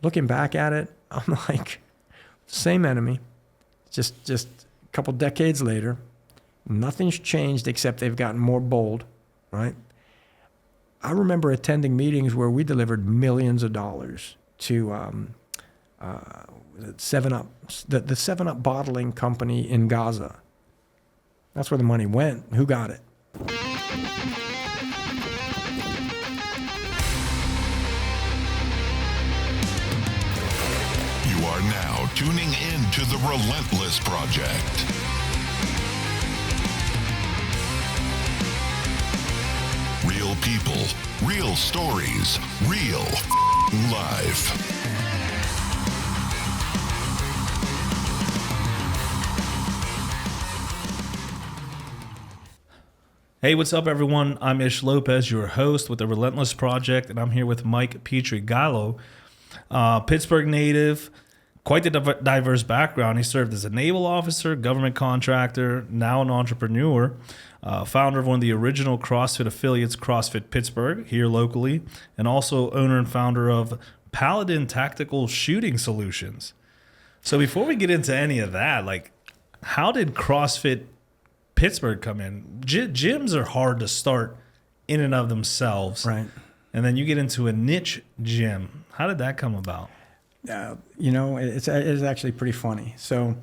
looking back at it, I'm like, same enemy, just a couple decades later. Nothing's changed except they've gotten more bold, right? I remember attending meetings where we delivered millions of dollars to 7-Up, the 7-Up bottling company in Gaza. That's where the money went. Who got it? You are now tuning in to the Relentless Project. Real people, real stories, real life. Hey, what's up, everyone? I'm Lopez, your host with the Relentless Project, and I'm here with Mike Pietragallo, Pittsburgh native, quite the diverse background. He served as a naval officer, government contractor, now an entrepreneur, founder of one of the original CrossFit affiliates, CrossFit Pittsburgh, here locally, and also owner and founder of Paladin Tactical Shooting Solutions. So before we get into any of that, like, how did CrossFit Pittsburgh come in? Gyms are hard to start in and of themselves. Right. And then you get into a niche gym. How did that come about? It's actually pretty funny. So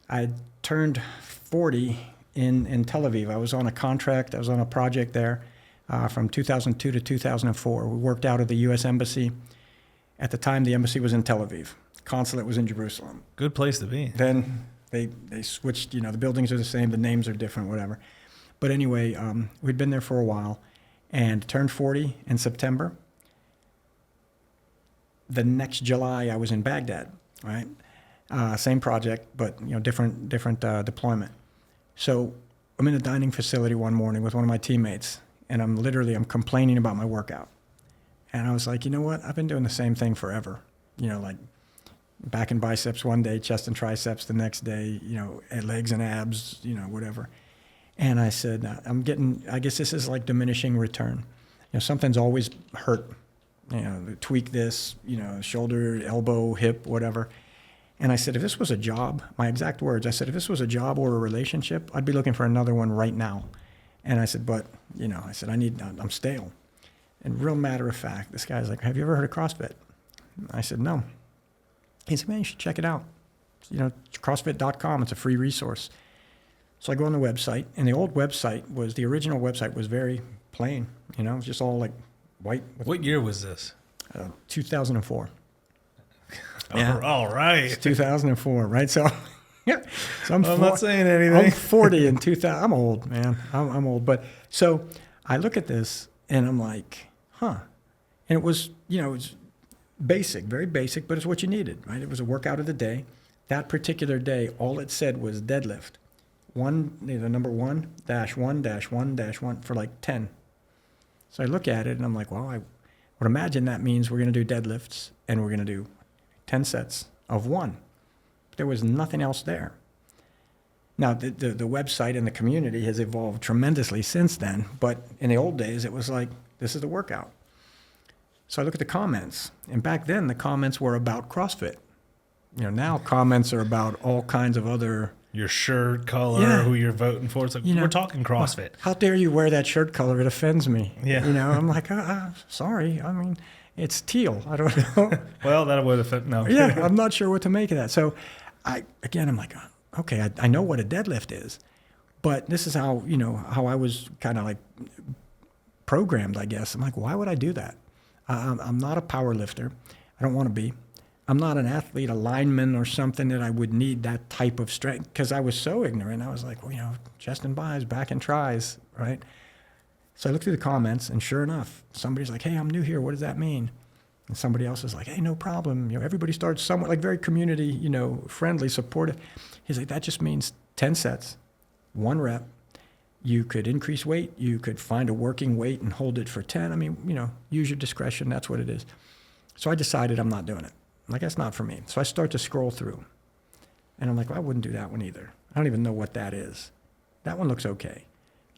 I turned 40 in Tel Aviv. I was on a contract. I was on a project there from 2002 to 2004. We worked out of the U.S. Embassy. At the time, the embassy was in Tel Aviv. Consulate was in Jerusalem. Good place to be. Then they switched, the buildings are the same, the names are different, whatever. But anyway, we'd been there for a while and turned 40 in September. The next July, I was in Baghdad, right? Same project, but different deployment. So I'm in a dining facility one morning with one of my teammates, and I'm complaining about my workout. And I was like, you know what? I've been doing the same thing forever. like back and biceps one day, chest and triceps the next day, legs and abs, whatever. And I said, I guess this is like diminishing return. Something's always hurt. Tweak this, shoulder, elbow, hip, whatever. And I said, if this was a job, my exact words, I said, if this was a job or a relationship, I'd be looking for another one right now. And I said, but, I'm stale. And real matter of fact, this guy's like, have you ever heard of CrossFit? I said, no. He said, man, you should check it out. CrossFit.com, it's a free resource. So I go on the website, and the original website was very plain, it was just all like white. What year was this? 2004. Yeah. All right. It's 2004, right? So, so I'm not saying anything. I'm 40 in 2000. I'm old, man. I'm old. But so I look at this, and I'm like, huh. And it was, it was basic, very basic, but it's what you needed, right? It was a workout of the day. That particular day, all it said was deadlift. The number 1-1-1-1 for like 10. So I look at it and I'm like, well, I would imagine that means we're going to do deadlifts and we're going to do 10 sets of 1. But there was nothing else there. Now, the website and the community has evolved tremendously since then, but in the old days, it was like, this is the workout. So I look at the comments, and back then the comments were about CrossFit. Now comments are about all kinds of other... Your shirt color, who you're voting for. It's like, we're talking CrossFit. Well, how dare you wear that shirt color? It offends me. Yeah. I'm like, sorry. I mean, it's teal. I don't know. Well, that would offend, no. Yeah, I'm not sure what to make of that. So I'm like, okay, I know what a deadlift is, but this is how, how I was kind of like programmed, I guess. I'm like, why would I do that? I'm not a power lifter. I don't want to be. I'm not an athlete, a lineman or something that I would need that type of strength, because I was so ignorant. I was like, well, chest and bis, back and tries, right? So I looked through the comments, and sure enough, somebody's like, hey, I'm new here. What does that mean? And somebody else is like, hey, no problem. Everybody starts somewhere, like very community, friendly, supportive. He's like, that just means 10 sets, 1 rep. You could increase weight. You could find a working weight and hold it for 10. I mean, use your discretion. That's what it is. So I decided I'm not doing it. I'm like, that's not for me. So I start to scroll through. And I'm like, well, I wouldn't do that one either. I don't even know what that is. That one looks okay.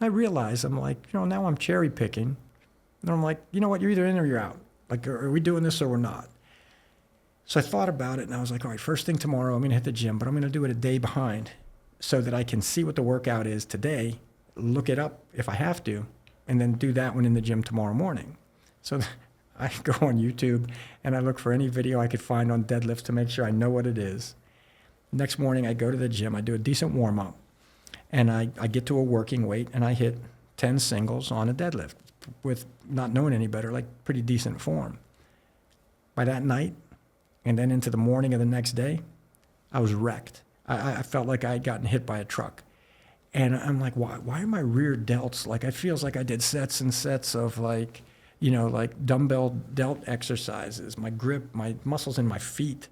And I realize, I'm like, now I'm cherry picking. And I'm like, you know what? You're either in or you're out. Like, are we doing this or we're not? So I thought about it, and I was like, all right, first thing tomorrow, I'm going to hit the gym, but I'm going to do it a day behind so that I can see what the workout is today, look it up if I have to, and then do that one in the gym tomorrow morning. So I go on YouTube, and I look for any video I could find on deadlifts to make sure I know what it is. Next morning, I go to the gym, I do a decent warm-up, and I get to a working weight, and I hit 10 singles on a deadlift with not knowing any better, like pretty decent form. By that night, and then into the morning of the next day, I was wrecked. I felt like I had gotten hit by a truck. And I'm like, why are my rear delts, like, it feels like I did sets and sets of like, you know, like dumbbell delt exercises, my grip, my muscles in my feet,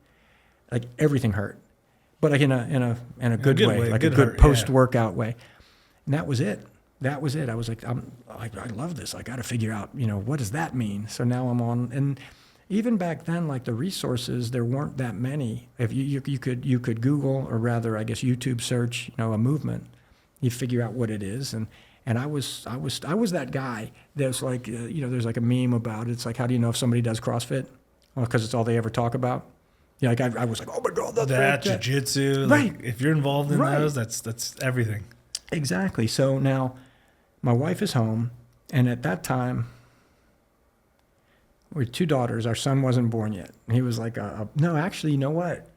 like everything hurt. But like in a good way, way, like good a good hurt, post-workout way. And that was it. That was it. I was like, I love this. I got to figure out, you know, what does that mean? So now I'm on, and even back then, like the resources, there weren't that many. If you could Google, or rather, I guess YouTube search, you know, a movement, you figure out what it is. And I was that guy that's like, you know, there's like a meme about it. It's like, how do you know if somebody does CrossFit? Well, because it's all they ever talk about. Yeah, like I was like, oh my God, that's That right. jiu-jitsu, Right. like if you're involved in Right. those, that's everything. Exactly. So now my wife is home, and at that time, we had 2 daughters. Our son wasn't born yet. He was like, no, actually, you know what?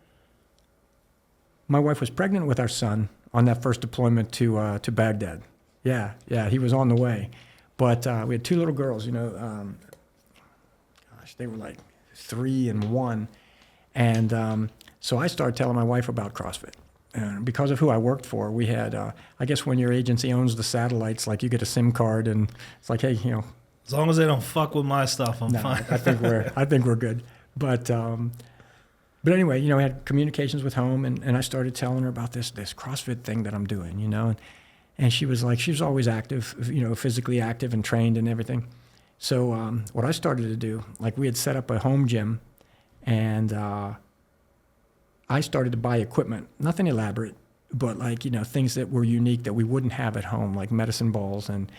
My wife was pregnant with our son on that first deployment to Baghdad. Yeah, he was on the way. But we had 2 little girls, you know, gosh, they were like 3 and 1. And so I started telling my wife about CrossFit. And because of who I worked for, we had, I guess when your agency owns the satellites, like you get a SIM card, and it's like, hey, you know. As long as they don't fuck with my stuff, I'm fine. I think we're good. But anyway, you know, I had communications with home, and I started telling her about this CrossFit thing that I'm doing, you know. And she was like, she was always active, you know, physically active and trained and everything. So what I started to do, like we had set up a home gym, and I started to buy equipment, nothing elaborate, but like, you know, things that were unique that we wouldn't have at home, like medicine balls and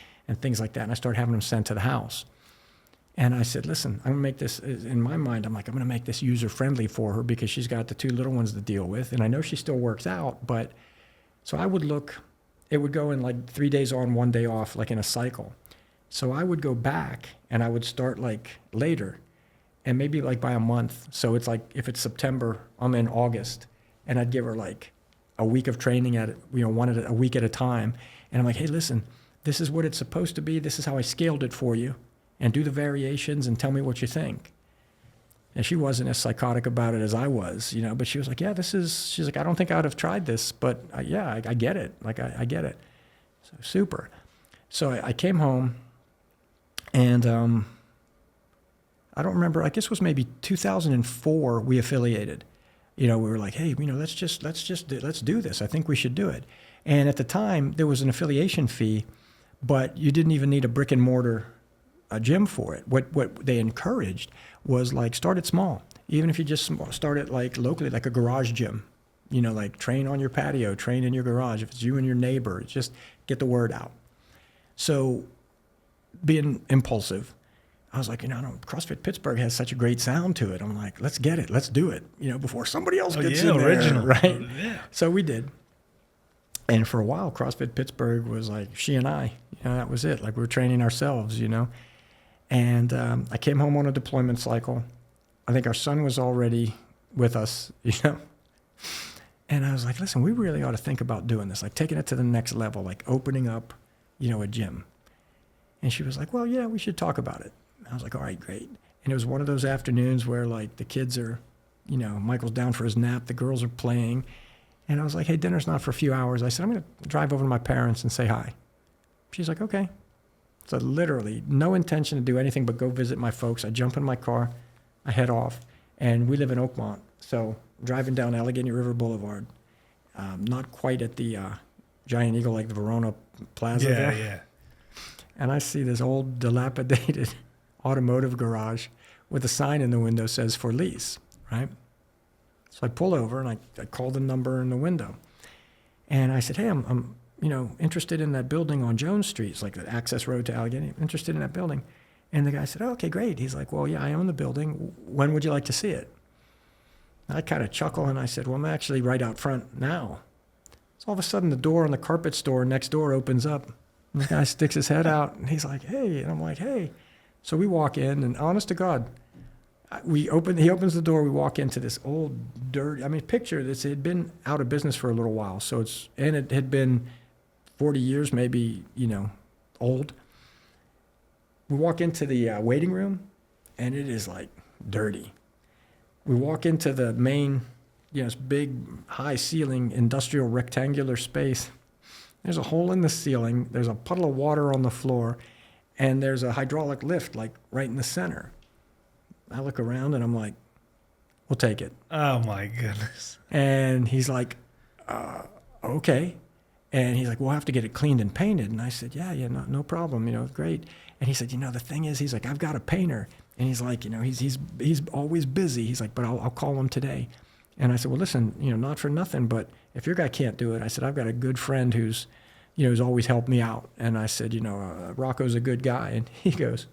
things like that. And I started having them sent to the house. And I said, listen, I'm going to make this, in my mind, I'm going to make this user-friendly for her because she's got the 2 little ones to deal with. And I know she still works out, but so I would look, it would go in like 3 days on, 1 day off, like in a cycle. So I would go back and I would start like later, and maybe like by a month. So it's like, if it's September, I'm in August, and I'd give her like a week of training at, you know, a week at a time. And I'm like, hey, listen, this is what it's supposed to be. This is how I scaled it for you, and do the variations and tell me what you think. And she wasn't as psychotic about it as I was, you know, but she was like, yeah, she's like, I don't think I would have tried this, but I get it. Like, I get it. So super. So I came home, and I don't remember, I guess it was maybe 2004 we affiliated. You know, we were like, hey, you know, let's do this. I think we should do it. And at the time, there was an affiliation fee, but you didn't even need a brick and mortar gym for it. What they encouraged was like, start it small. Even if you just start it like locally, like a garage gym, you know, like train on your patio, train in your garage. If it's you and your neighbor, just get the word out. So being impulsive, I was like, you know, CrossFit Pittsburgh has such a great sound to it. I'm like, let's get it. Let's do it, you know, before somebody else gets in original. there, right? Yeah. So we did. And for a while, CrossFit Pittsburgh was like she and I, you know, that was it. Like we were training ourselves, you know. And I came home on a deployment cycle. I think our son was already with us, you know. And I was like, listen, we really ought to think about doing this, like taking it to the next level, like opening up, you know, a gym. And she was like, well, yeah, we should talk about it. I was like, all right, great. And it was one of those afternoons where like the kids are, you know, Michael's down for his nap, the girls are playing. And I was like, hey, dinner's not for a few hours. I said, I'm going to drive over to my parents and say hi. She's like, okay. So literally no intention to do anything but go visit my folks. I jump in my car, I head off, and we live in Oakmont. So driving down Allegheny River Boulevard, not quite at the Giant Eagle, like the Verona Plaza there. Yeah. And I see this old dilapidated automotive garage with a sign in the window says for lease, right? So I pull over and I call the number in the window. And I said, hey, I'm you know, interested in that building on Jones Street. It's like the access road to Allegheny. I'm interested in that building. And the guy said, oh, okay, great. He's like, well, yeah, I own the building. When would you like to see it? I kind of chuckle and I said, well, I'm actually right out front now. So all of a sudden the door on the carpet store next door opens up. And the guy sticks his head out and he's like, hey. And I'm like, hey. So we walk in, and honest to God, he opens the door, we walk into this old dirty, picture this, it had been out of business for a little while. So it had been 40 years, maybe, old. We walk into the waiting room, and it is like dirty. We walk into the main, this big, high ceiling, industrial rectangular space. There's a hole in the ceiling. There's a puddle of water on the floor, and there's a hydraulic lift like right in the center. I look around and I'm like, we'll take it. Oh my goodness. And he's like, okay. And he's like, we'll have to get it cleaned and painted. And I said, yeah, no problem, great. And he said, the thing is, he's like, I've got a painter. And he's like, he's always busy. He's like, but I'll call him today. And I said, well, listen, not for nothing, but if your guy can't do it, I said, I've got a good friend who's always helped me out. And I said, Rocco's a good guy. And he goes,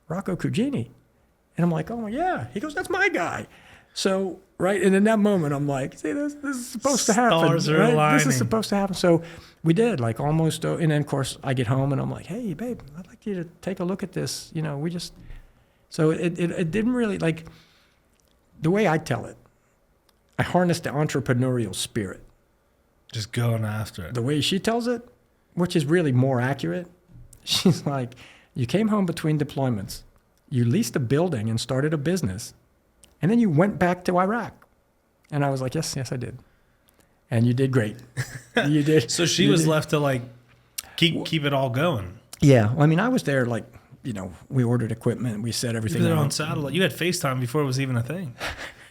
Rocco Cugini. And I'm like, oh, yeah. He goes, that's my guy. So, right, and in that moment, I'm like, see, this is supposed to happen. Stars are right? aligning. This is supposed to happen. So we did, like almost, and then, of course, I get home, and I'm like, hey, babe, I'd like you to take a look at this. So it didn't really, like, the way I tell it, I harnessed the entrepreneurial spirit. Just going after it. The way she tells it, which is really more accurate, she's like, you came home between deployments. You leased a building and started a business, and then you went back to Iraq. And I was like, yes, I did. And you did great. You did. So she was left to like keep it all going. Yeah. I was there like, we ordered equipment, we set everything You were up. on satellite. You had FaceTime before it was even a thing.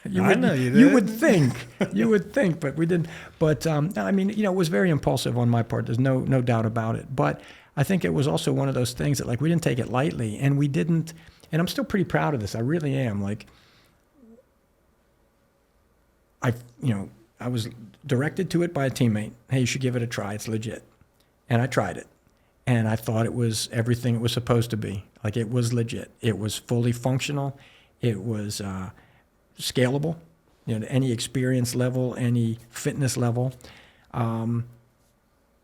I know you did. You would think, but we didn't. But, it was very impulsive on my part. There's no doubt about it. But I think it was also one of those things that, like, we didn't take it lightly, and we didn't. And I'm still pretty proud of this. I really am. Like, I was directed to it by a teammate. Hey, you should give it a try. It's legit. And I tried it. And I thought it was everything it was supposed to be. Like, it was legit. It was fully functional. It was scalable, to any experience level, any fitness level. And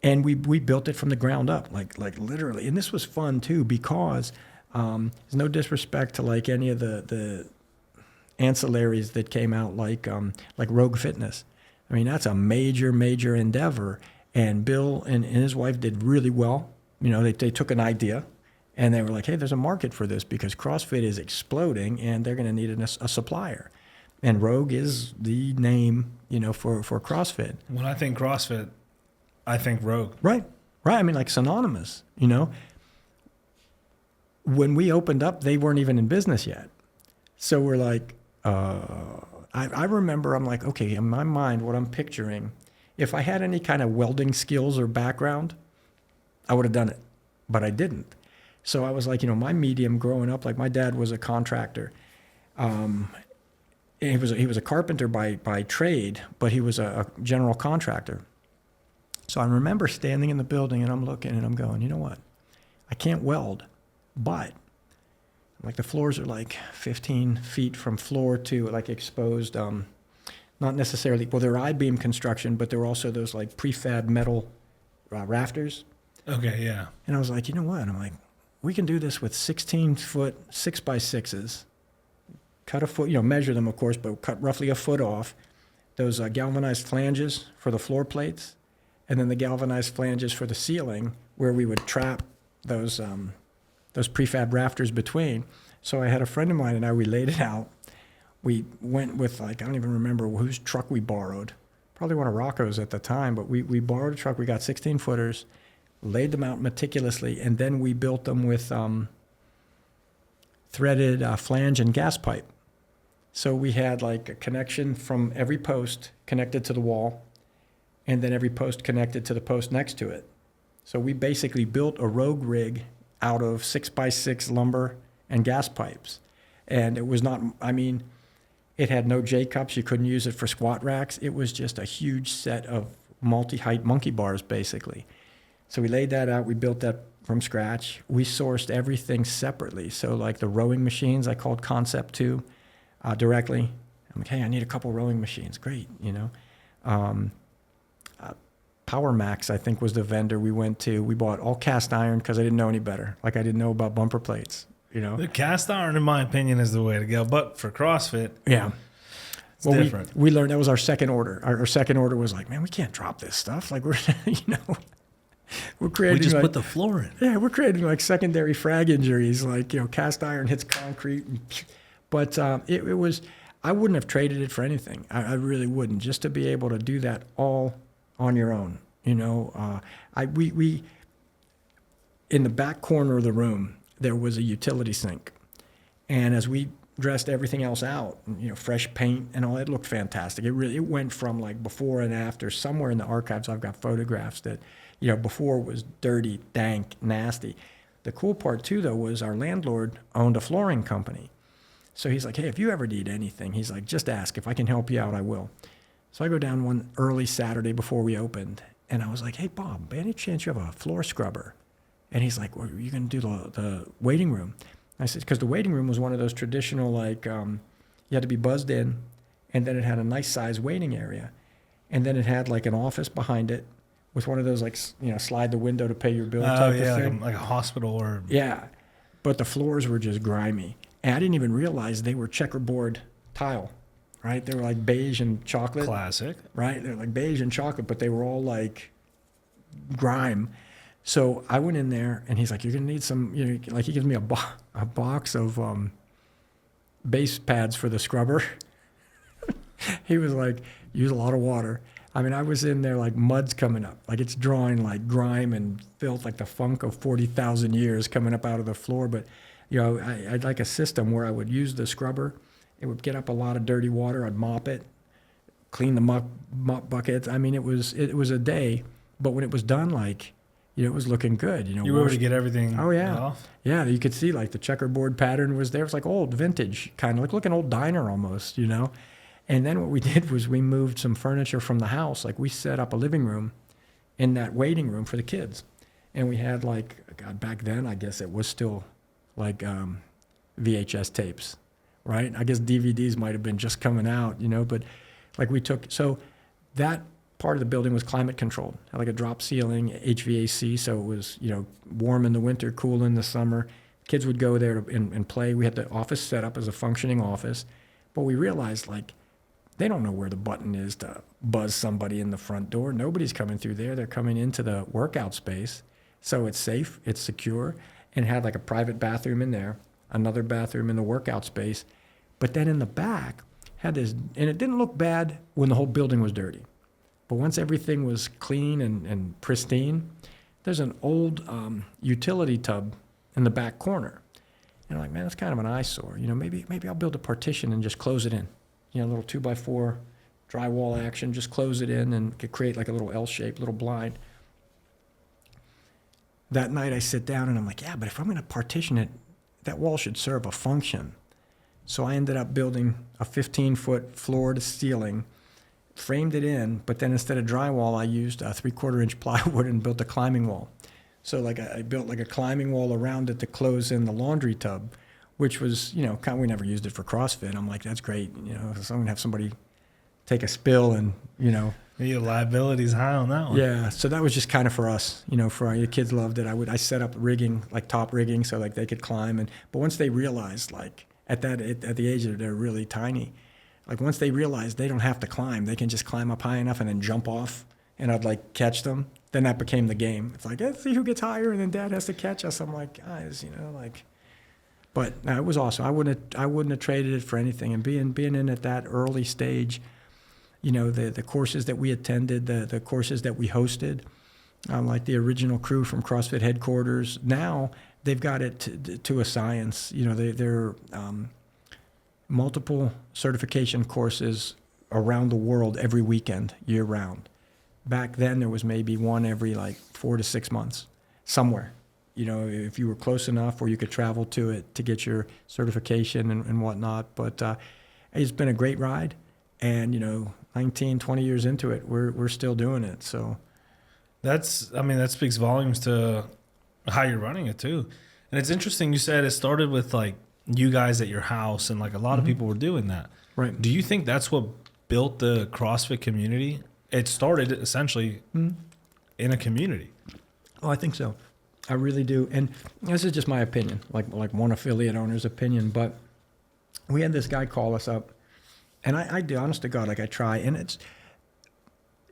we built it from the ground up, like literally. And this was fun, too, because there's no disrespect to, like, any of the ancillaries that came out, like Rogue Fitness. That's a major endeavor. And Bill and his wife did really well. They took an idea, and they were like, hey, there's a market for this because CrossFit is exploding, and they're going to need a supplier. And Rogue is the name, for CrossFit. When I think CrossFit, I think Rogue. Right. Like synonymous, When we opened up, they weren't even in business yet. So we're like, I remember, I'm like, okay, in my mind, what I'm picturing, if I had any kind of welding skills or background, I would have done it, but I didn't. So I was like, my medium growing up, like my dad was a contractor. He was a carpenter by trade, but he was a general contractor. So I remember standing in the building, and I'm looking, and I'm going, you know what? I can't weld, but like the floors are like 15 feet from floor to like exposed, not necessarily, well, they're I-beam construction, but there were also those like prefab metal rafters. Okay, yeah. And I was like, you know what? I'm like, we can do this with 16-foot 6x6s. Cut a foot, measure them, of course, but cut roughly a foot off. Those galvanized flanges for the floor plates, and then the galvanized flanges for the ceiling, where we would trap those prefab rafters between. So I had a friend of mine and we laid it out. We went with, like, I don't even remember whose truck we borrowed. Probably one of Rocco's at the time, but we borrowed a truck. We got 16-footers, laid them out meticulously, and then we built them with threaded flange and gas pipe. So we had like a connection from every post connected to the wall, and then every post connected to the post next to it. So we basically built a Rogue rig out of 6x6 lumber and gas pipes. And it was not, it had no J-cups. You couldn't use it for squat racks. It was just a huge set of multi-height monkey bars, basically. So we laid that out. We built that from scratch. We sourced everything separately. So like the rowing machines, I called Concept 2 directly. I'm like, hey, I need a couple rowing machines. Great, you know. Power Max, I think, was the vendor we went to. We bought all cast iron because I didn't know any better. Like, I didn't know about bumper plates, you know. The cast iron, in my opinion, is the way to go. But for CrossFit, Yeah. it's different. We learned that was our second order. Our second order was like, man, we can't drop this stuff. Like, we're, you know, we're creating. We just like, put the floor in. Yeah, we're creating like secondary frag injuries. Like, you know, cast iron hits concrete. But it was, I wouldn't have traded it for anything. I really wouldn't. Just to be able to do that all on your own. You know, we in the back corner of the room, there was a utility sink. And as we dressed everything else out, you know, fresh paint and all, it looked fantastic. It went from like before and after. Somewhere in the archives, I've got photographs that, you know, before it was dirty, dank, nasty. The cool part too, though, was our landlord owned a flooring company. So he's like, hey, if you ever need anything, he's like, just ask. If I can help you out, I will. So I go down one early Saturday before we opened, and I was like, hey, Bob, by any chance you have a floor scrubber? And he's like, well, are you going to do the waiting room? I said, because the waiting room was one of those traditional, like, you had to be buzzed in, and then it had a nice size waiting area. And then it had like an office behind it with one of those, like, you know, slide the window to pay your bill type of thing. Like a hospital or... Yeah, but the floors were just grimy. And I didn't even realize they were checkerboard tile, right? They were like beige and chocolate. Classic. Right? They're like beige and chocolate, but they were all like grime. So I went in there, and he's like, you're going to need some, you know, like he gives me a box of base pads for the scrubber. He was like, use a lot of water. I mean, I was in there like mud's coming up. Like it's drawing like grime and filth, like the funk of 40,000 years coming up out of the floor. But, you know, I'd like a system where I would use the scrubber. It would get up a lot of dirty water. I'd mop it, clean the mop buckets. I mean, it was a day. But when it was done, like, you know, it was looking good. You know, You were able to get everything off? Yeah, you could see like the checkerboard pattern was there. It was like old vintage, kind of like an old diner almost, you know. And then what we did was we moved some furniture from the house. Like we set up a living room in that waiting room for the kids. And we had like, God, back then, I guess it was still like VHS tapes, right? I guess DVDs might have been just coming out, you know, but like we took, so that part of the building was climate controlled, had like a drop ceiling, HVAC, so it was, you know, warm in the winter, cool in the summer. Kids would go there and play. We had the office set up as a functioning office, but we realized like they don't know where the button is to buzz somebody in the front door. Nobody's coming through there. They're coming into the workout space. So it's safe, it's secure, and had like a private bathroom in there, another bathroom in the workout space. But then in the back had this, and it didn't look bad when the whole building was dirty. But once everything was clean and pristine, there's an old utility tub in the back corner. And I'm like, man, that's kind of an eyesore. You know, maybe I'll build a partition and just close it in. You know, a little 2x4 drywall action, just close it in and could create like a little L-shaped little blind. That night I sit down and I'm like, yeah, but if I'm going to partition it, that wall should serve a function. So I ended up building a 15-foot floor to ceiling, framed it in, but then instead of drywall, I used a 3/4 inch plywood and built a climbing wall. So like I built like a climbing wall around it to close in the laundry tub, which was, you know, we never used it for CrossFit. I'm like, that's great. You know, so I'm gonna have somebody take a spill and, you know. Your liability's high on that one. Yeah, so that was just kind of for us, you know, the kids loved it. I set up rigging, like top rigging, so like they could climb. But once they realized, like at the age that they're really tiny, like once they realized they don't have to climb, they can just climb up high enough and then jump off, and I'd like catch them. Then that became the game. It's like, let's see who gets higher, and then Dad has to catch us. I'm like, guys, you know, like. But no, it was awesome. I wouldn't have traded it for anything. And being in at that early stage, you know, the courses that we attended, the courses that we hosted, like the original crew from CrossFit headquarters. Now they've got it to a science. You know, they're multiple certification courses around the world every weekend, year round. Back then, there was maybe one every like 4 to 6 months somewhere. You know, if you were close enough, or you could travel to it to get your certification and whatnot. But it's been a great ride. And, you know, 19, 20 years into it, we're still doing it. So that speaks volumes to how you're running it too. And it's interesting, you said it started with like you guys at your house, and like a lot of people were doing that. Right. Do you think that's what built the CrossFit community? It started essentially in a community. Oh, I think so. I really do. And this is just my opinion, like one affiliate owner's opinion. But we had this guy call us up, and I do, honest to God, like I try, and it's.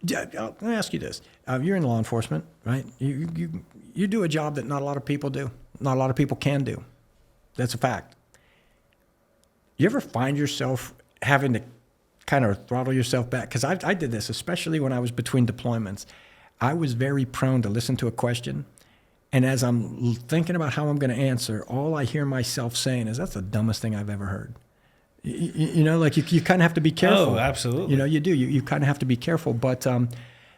Let me ask you this: you're in law enforcement, right? You do a job that not a lot of people do, not a lot of people can do. That's a fact. You ever find yourself having to kind of throttle yourself back? Because I did this, especially when I was between deployments. I was very prone to listen to a question, and as I'm thinking about how I'm going to answer, all I hear myself saying is, "That's the dumbest thing I've ever heard." You know, like you kind of have to be careful. Oh, absolutely. You know, you do. You kind of have to be careful. But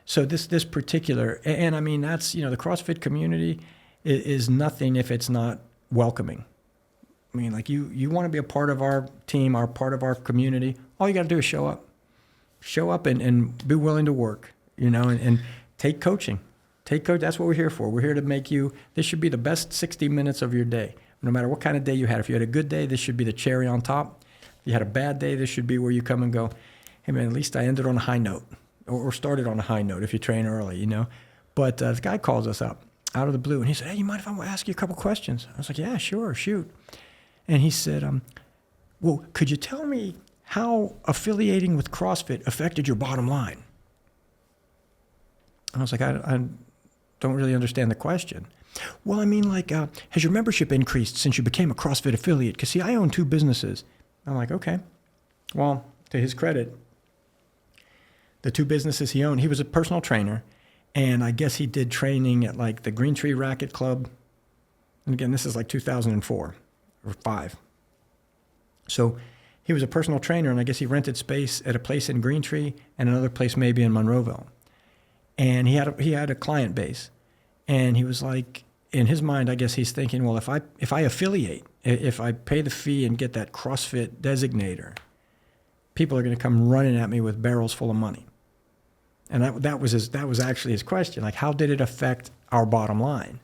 so this particular, and I mean, that's, the CrossFit community is nothing if it's not welcoming. I mean, like you want to be a part of our team, part of our community. All you got to do is show up and be willing to work, and take coaching. That's what we're here for. We're here to make this should be the best 60 minutes of your day. No matter what kind of day you had. If you had a good day, this should be the cherry on top. If you had a bad day, this should be where you come and go, hey man, at least I ended on a high note or started on a high note if you train early, But this guy calls us up out of the blue and he said, hey, you mind if I ask you a couple questions? I was like, yeah, sure, shoot. And he said, well, could you tell me how affiliating with CrossFit affected your bottom line? I was like, I don't really understand the question. Well, I mean, like, has your membership increased since you became a CrossFit affiliate? Because, see, I own 2 businesses. I'm like, okay. Well, to his credit, the 2 businesses he owned, he was a personal trainer. And I guess he did training at, like, the Green Tree Racket Club. And again, this is like 2004 or 5. So he was a personal trainer, and I guess he rented space at a place in Green Tree and another place maybe in Monroeville. And he had a client base. And he was like, in his mind, I guess he's thinking, well, if I affiliate, if I pay the fee and get that CrossFit designator, people are going to come running at me with barrels full of money. And that was actually his question, like, how did it affect our bottom line?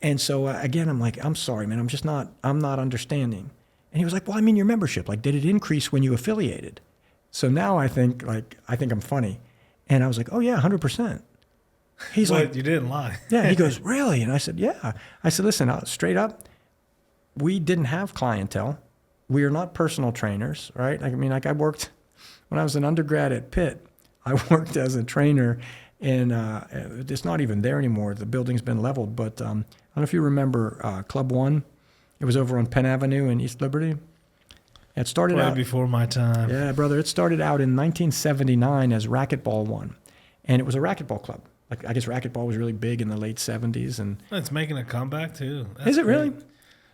And so again, I'm like, I'm sorry, man, I'm not understanding. And he was like, well, I mean, your membership, like, did it increase when you affiliated? So now I think I'm funny. And I was like, oh yeah, 100%. He's like, you didn't lie. yeah. He goes, really? And I said, yeah. I said, listen, straight up, we didn't have clientele. We are not personal trainers, right? I mean, like, I worked when I was an undergrad at Pitt. I worked as a trainer in. It's not even there anymore. The building's been leveled. But I don't know if you remember Club One. It was over on Penn Avenue in East Liberty. It started Right out before my time. Yeah, brother. It started out in 1979 as Racquetball One, and it was a racquetball club. Like, I guess racquetball was really big in the late 70s, and It's making a comeback too. That's is it great. really?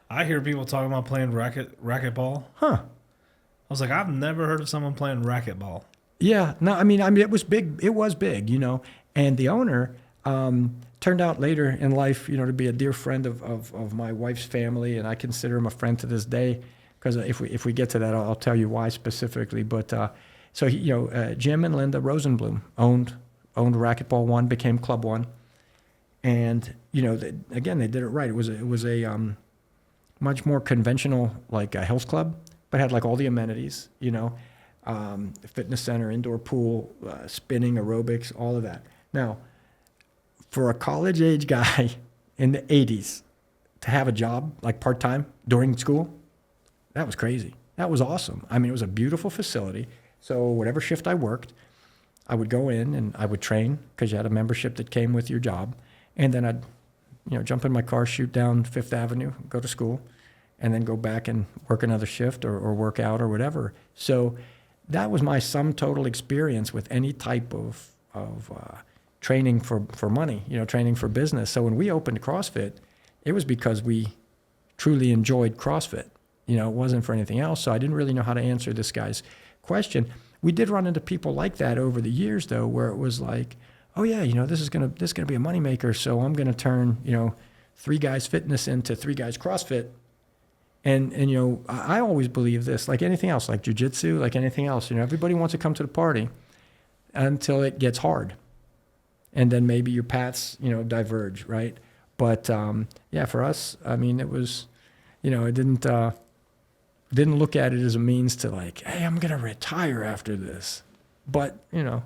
I hear people talking about playing racquetball. Huh? I was like, I've never heard of someone playing racquetball. Yeah. No, I mean, it was big. It was big, And the owner turned out later in life, to be a dear friend of my wife's family, and I consider him a friend to this day. Because if we get to that, I'll tell you why specifically. But so he, Jim and Linda Rosenblum owned Racquetball One, became Club One, and again, they did it right. It was a much more conventional, like a health club, but had like all the amenities, fitness center, indoor pool, spinning, aerobics, all of that. Now, for a college age guy in the 80s to have a job like part time during school, that was crazy. That was awesome. I mean, it was a beautiful facility. So whatever shift I worked, I would go in and I would train because you had a membership that came with your job. And then I'd, jump in my car, shoot down Fifth Avenue, go to school, and then go back and work another shift or work out or whatever. So that was my sum total experience with any type of training for money, training for business. So when we opened CrossFit, it was because we truly enjoyed CrossFit. It wasn't for anything else. So I didn't really know how to answer this guy's question. We did run into people like that over the years, though, where it was like, oh yeah, this is gonna be a moneymaker. So I'm gonna turn 3 Guys Fitness into 3 Guys CrossFit. And I always believe this, like anything else, like jiu-jitsu, like anything else. Everybody wants to come to the party until it gets hard, and then maybe your paths diverge, right? But yeah, for us, I mean, it was, it didn't. didn't look at it as a means to like, hey, I'm going to retire after this. But, you know.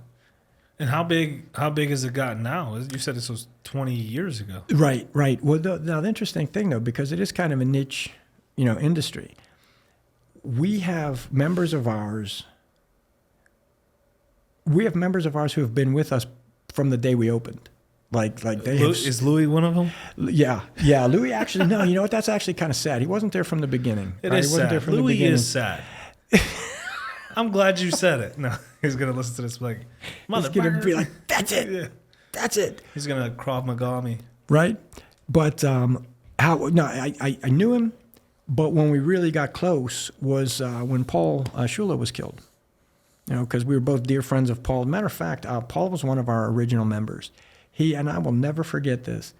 And how big has it gotten now? You said this was 20 years ago. Right. Well, now the interesting thing, though, because it is kind of a niche, you know, industry, we have members of ours who have been with us from the day we opened. Like they have, Is Louis one of them? Yeah. Louis actually, no, you know what? That's actually kind of sad. He wasn't there from the beginning. It right? is He wasn't sad. there from Louis the beginning. is sad. I'm glad you said it. No, he's gonna listen to this like, He's going to be like, that's it. Yeah. That's it. He's gonna Krav Maga me. Right. But I knew him, but when we really got close was when Paul Shula was killed. You know, because we were both dear friends of Paul. Matter of fact, Paul was one of our original members. He and I will never forget this.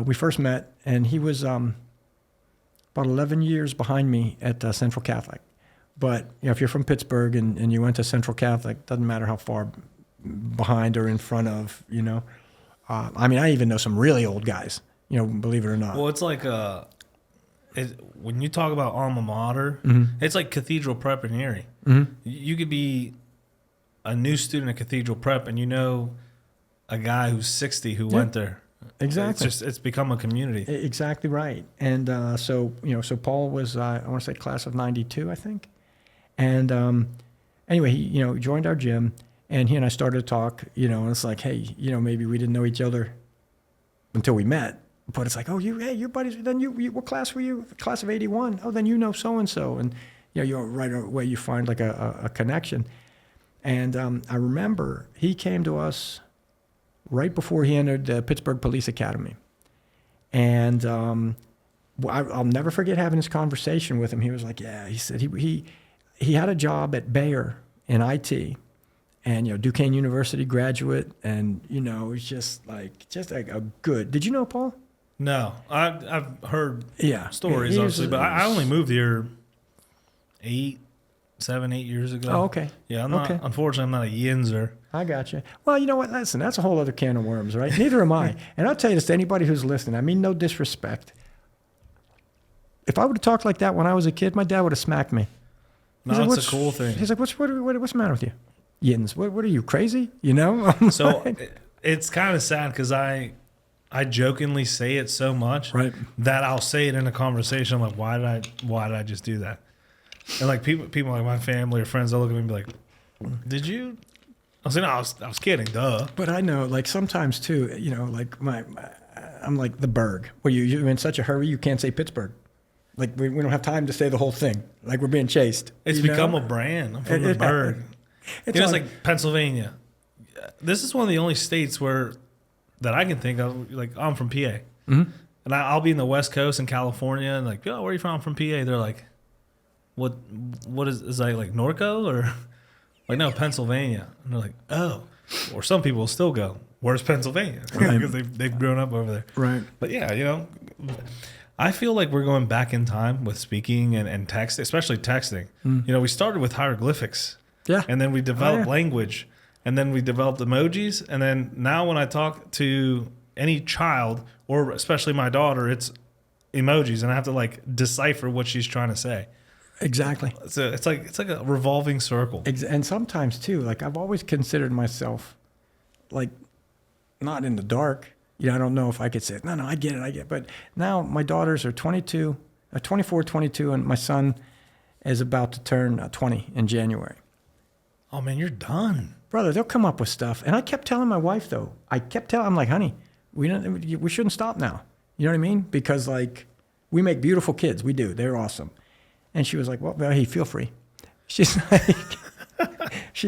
We first met, and he was about 11 years behind me at Central Catholic. But you know, if you're from Pittsburgh and you went to Central Catholic, doesn't matter how far behind or in front of, you know. I mean, I even know some really old guys, you know, believe it or not. Well, it's like when you talk about alma mater, it's like Cathedral Prep in Erie. You could be a new student at Cathedral Prep, and you know a guy who's 60 who went there. Exactly. It's become a community. Exactly right. And so Paul was, I want to say class of 92, I think. And anyway, he, you know, joined our gym, and he and I started to talk, you know, and it's like, hey, you know, maybe we didn't know each other until we met. But it's like, oh, you're buddies. Then you what class were you? Class of 81. Oh, then you know so-and-so. And, you know, right away you find like a connection. And I remember he came to us right before he entered the Pittsburgh Police Academy. And I'll never forget having this conversation with him. He was like, yeah, he said he had a job at Bayer in IT, and, you know, Duquesne University graduate, and, you know, he's just like a good. Did you know Paul? No, I've heard stories, He obviously, was- but I only moved here 7, 8 years ago. Oh, okay. Yeah, I'm not. Okay. Unfortunately, I'm not a Yinzer. I got you. Well, you know what? Listen, that's a whole other can of worms, right? Neither am I. And I'll tell you this to anybody who's listening. I mean, no disrespect. If I would have talked like that when I was a kid, my dad would have smacked me. No, He's like, it's a cool thing. He's like, what's the matter with you? Yins, what are you, crazy? You know? So it's kind of sad because I jokingly say it so much Right. that I'll say it in a conversation. I'm like, why did I just do that? And like people like my family or friends, they'll look at me and be like, did you? I was like, no, I was kidding, duh. But I know, like, sometimes too, you know, like I'm like the Berg, where you're in such a hurry you can't say Pittsburgh. Like we don't have time to say the whole thing. Like we're being chased. It's become a brand. I'm from the Berg. It's like Pennsylvania. This is one of the only states that I can think of. Like, I'm from PA, and I'll be in the West Coast in California, and like, yo, where are you from? I'm from PA. They're like, what is that, like Norco or like, no, Pennsylvania? And they're like, oh, or some people will still go, where's Pennsylvania? Right. Because they've grown up over there. Right. But yeah, you know, I feel like we're going back in time with speaking and text, especially texting. You know, we started with hieroglyphics. Yeah. And then we developed yeah. language. And then we developed emojis. And then now when I talk to any child, or especially my daughter, it's emojis. And I have to like decipher what she's trying to say. Exactly. So it's like a revolving circle. And sometimes too, like I've always considered myself like not in the dark. You know, I don't know if I could say it. No, I get it. But now my daughters are 24, 22, and my son is about to turn 20 in January. Oh man, you're done. Brother, they'll come up with stuff. And I kept telling my wife though, I'm like, honey, we shouldn't stop now. You know what I mean? Because like we make beautiful kids. We do. They're awesome. And she was like, well, hey, feel free. She's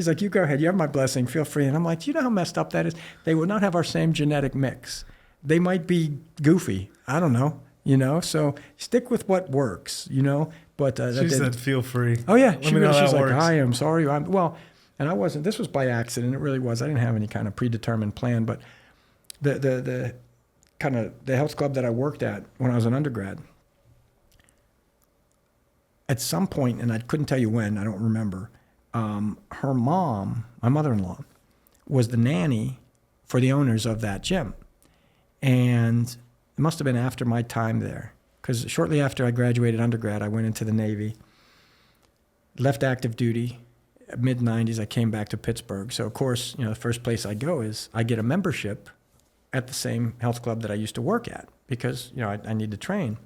like, you go ahead. You have my blessing. Feel free. And I'm like, do you know how messed up that is? They would not have our same genetic mix. They might be goofy. I don't know. You know, so stick with what works, you know. But She said, feel free. Oh, yeah. Let me know how She's that like, works. I am sorry. And I wasn't, this was by accident. It really was. I didn't have any kind of predetermined plan. But the kind of the health club that I worked at when I was an undergrad, at some point, and I couldn't tell you when, I don't remember, her mom, my mother-in-law, was the nanny for the owners of that gym. And it must have been after my time there, because shortly after I graduated undergrad, I went into the Navy. left active duty, mid 90s. I came back to Pittsburgh. So of course, the first place I go is I get a membership at the same health club that I used to work at because I need to train.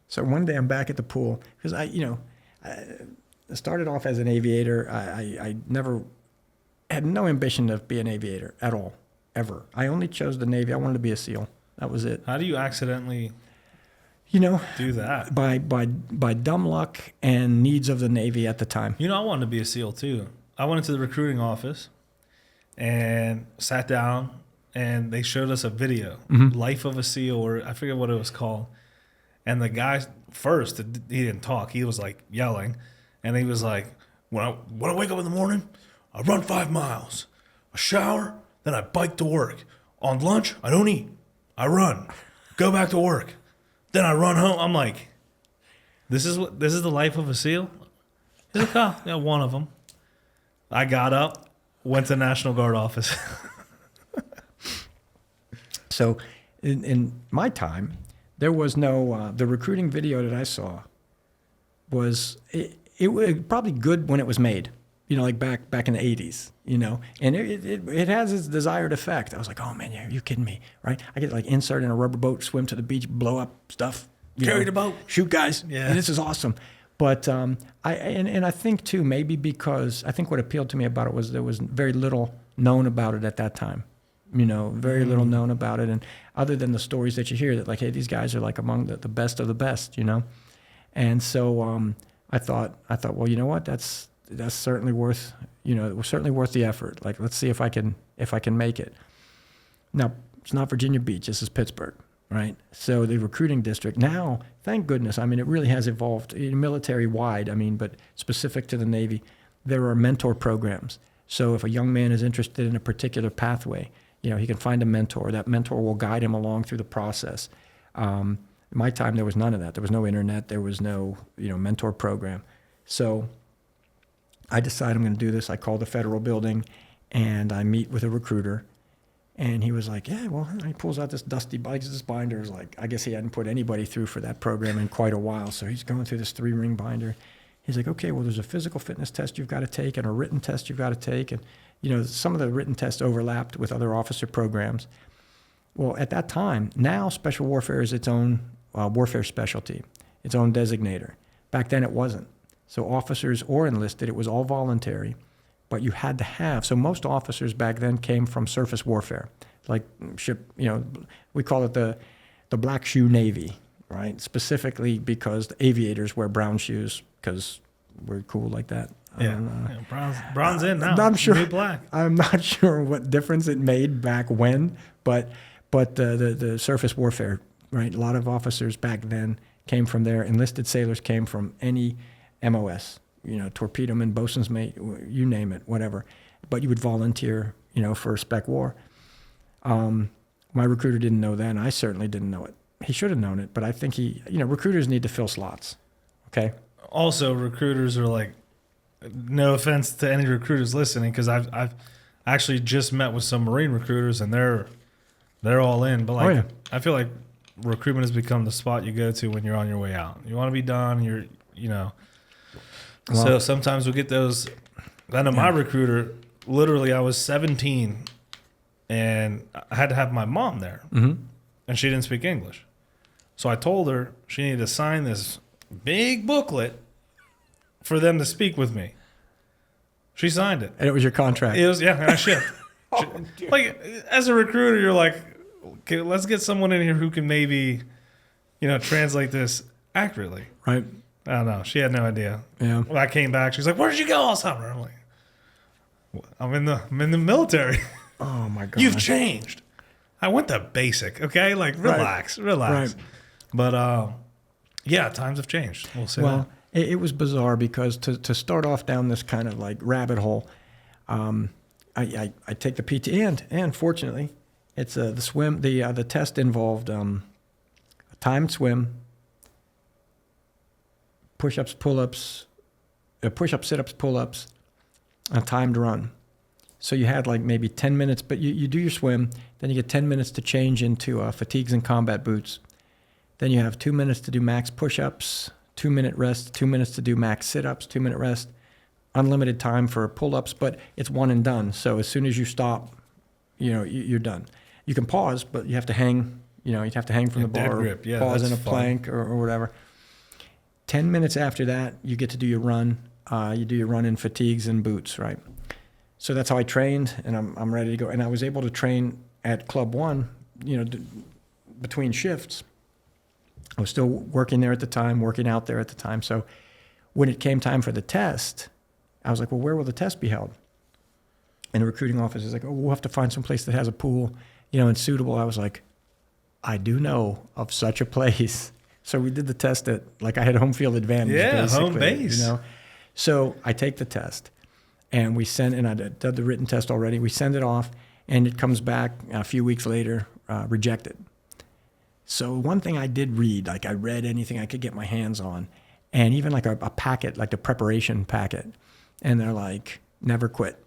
So one day I'm back at the pool because I started off as an aviator. I never had no ambition to be an aviator at all, ever. I only chose the Navy. I wanted to be a SEAL. That was it. How do you accidentally do that? By dumb luck and needs of the Navy at the time. I wanted to be a SEAL too. I went into the recruiting office and sat down, and they showed us a video, Life of a SEAL, or I forget what it was called. And the guy first, he didn't talk. He was like yelling, and he was like, when I wake up in the morning, I run 5 miles, I shower, then I bike to work. On lunch, I don't eat. I run, go back to work, then I run home. I'm like, this is the life of a SEAL? He's like, oh, yeah, one of them. I got up, went to the National Guard office. So in my time, there was no, the recruiting video that I saw was, it was probably good when it was made, like back in the 80s, and it has its desired effect. I was like, oh man, are you kidding me, right? I get like insert in a rubber boat, swim to the beach, blow up stuff, Carry the boat. shoot guys. Yeah. And this is awesome. But I think too, maybe because I think what appealed to me about it was there was very little known about it at that time. Very little known about it, and other than the stories that you hear that like, hey, these guys are like among the best of the best, and so I thought, well, you know what, that's certainly worth, it was certainly worth the effort. Like, let's see if I can make it. Now, it's not Virginia Beach, this is Pittsburgh, right? So the recruiting district now, thank goodness, it really has evolved military wide. But specific to the Navy, there are mentor programs. So if a young man is interested in a particular pathway, he can find a mentor. That mentor will guide him along through the process. In my time, there was none of that. There was no internet. There was no, mentor program. So I decided I'm going to do this. I call the federal building, and I meet with a recruiter. And he was like, yeah, well, he pulls out this dusty this binder. Is like, I guess he hadn't put anybody through for that program in quite a while. So he's going through this 3-ring binder. He's like, okay, well, there's a physical fitness test you've got to take and a written test you've got to take. And, some of the written tests overlapped with other officer programs. Well, at that time, now special warfare is its own warfare specialty, its own designator. Back then it wasn't. So officers or enlisted, it was all voluntary, but you had to have. So most officers back then came from surface warfare, like ship, we call it the black shoe Navy, right? Specifically because the aviators wear brown shoes because we're cool like that. Yeah, bronze in now. I'm sure. New black. I'm not sure what difference it made back when, but the surface warfare, right? A lot of officers back then came from there. Enlisted sailors came from any MOS, torpedoman, bosun's mate, you name it, whatever. But you would volunteer, for spec war. My recruiter didn't know that, and I certainly didn't know it. He should have known it, but I think recruiters need to fill slots, okay? Also, recruiters are like, no offense to any recruiters listening, because I've actually just met with some Marine recruiters, and they're all in. But like, I feel like recruitment has become the spot you go to when you're on your way out. You want to be done. Well, so sometimes we get those. I know my recruiter. Literally, I was 17, and I had to have my mom there, and she didn't speak English. So I told her she needed to sign this big booklet for them to speak with me. She signed it. And it was your contract. It was, and I shipped. Like, as a recruiter, you're like, okay, let's get someone in here who can maybe, translate this accurately. Right. I don't know. She had no idea. Yeah. When I came back, she's like, where did you go all summer? I'm like, I'm in the military. Oh my God. You've changed. I went to basic, okay? Like, relax. Right. But, times have changed. We'll say that. It was bizarre because to start off down this kind of like rabbit hole, I take the PT and fortunately, it's the swim. The test involved a timed swim, push-ups, pull-ups, push-ups, sit-ups, pull-ups, a timed run. So you had like maybe 10 minutes, but you do your swim, then you get 10 minutes to change into fatigues and combat boots. Then you have 2 minutes to do max push-ups, 2-minute rest, 2 minutes to do max sit-ups, 2-minute rest, unlimited time for pull-ups, but it's one and done. So as soon as you stop, you're done. You can pause, but you have to hang, you have to hang from the dead bar, grip. Yeah, pause in that's a fun. plank or whatever. 10 minutes after that, you get to do your run. You do your run in fatigues and boots, right? So that's how I trained, and I'm ready to go. And I was able to train at Club One, between shifts. I was still working there at the time, working out there at the time. So when it came time for the test, I was like, well, where will the test be held? And the recruiting office is like, oh, we'll have to find some place that has a pool, and suitable. I was like, I do know of such a place. So we did the test at, I had home field advantage. Yeah, basically, home base. So I take the test, and we send, and I did the written test already. We send it off, and it comes back a few weeks later, rejected. So one thing I did read, I read anything I could get my hands on, and even a packet, like the preparation packet, and they're like, never quit.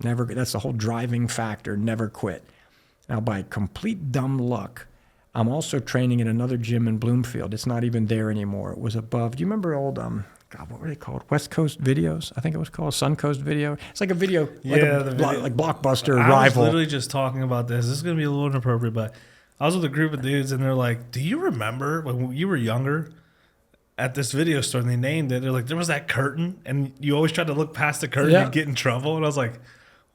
Never. That's the whole driving factor, never quit. Now, by complete dumb luck, I'm also training in another gym in Bloomfield. It's not even there anymore. It was above. Do you remember old, what were they called? West Coast Videos? I think it was called Sun Coast Video. It's like a video, like Blockbuster I rival. was literally just talking about this. This is going to be a little inappropriate, but I was with a group of dudes, and they're like, do you remember when you were younger at this video store, and they named it? They're like, there was that curtain, and you always tried to look past the curtain and get in trouble. And I was like,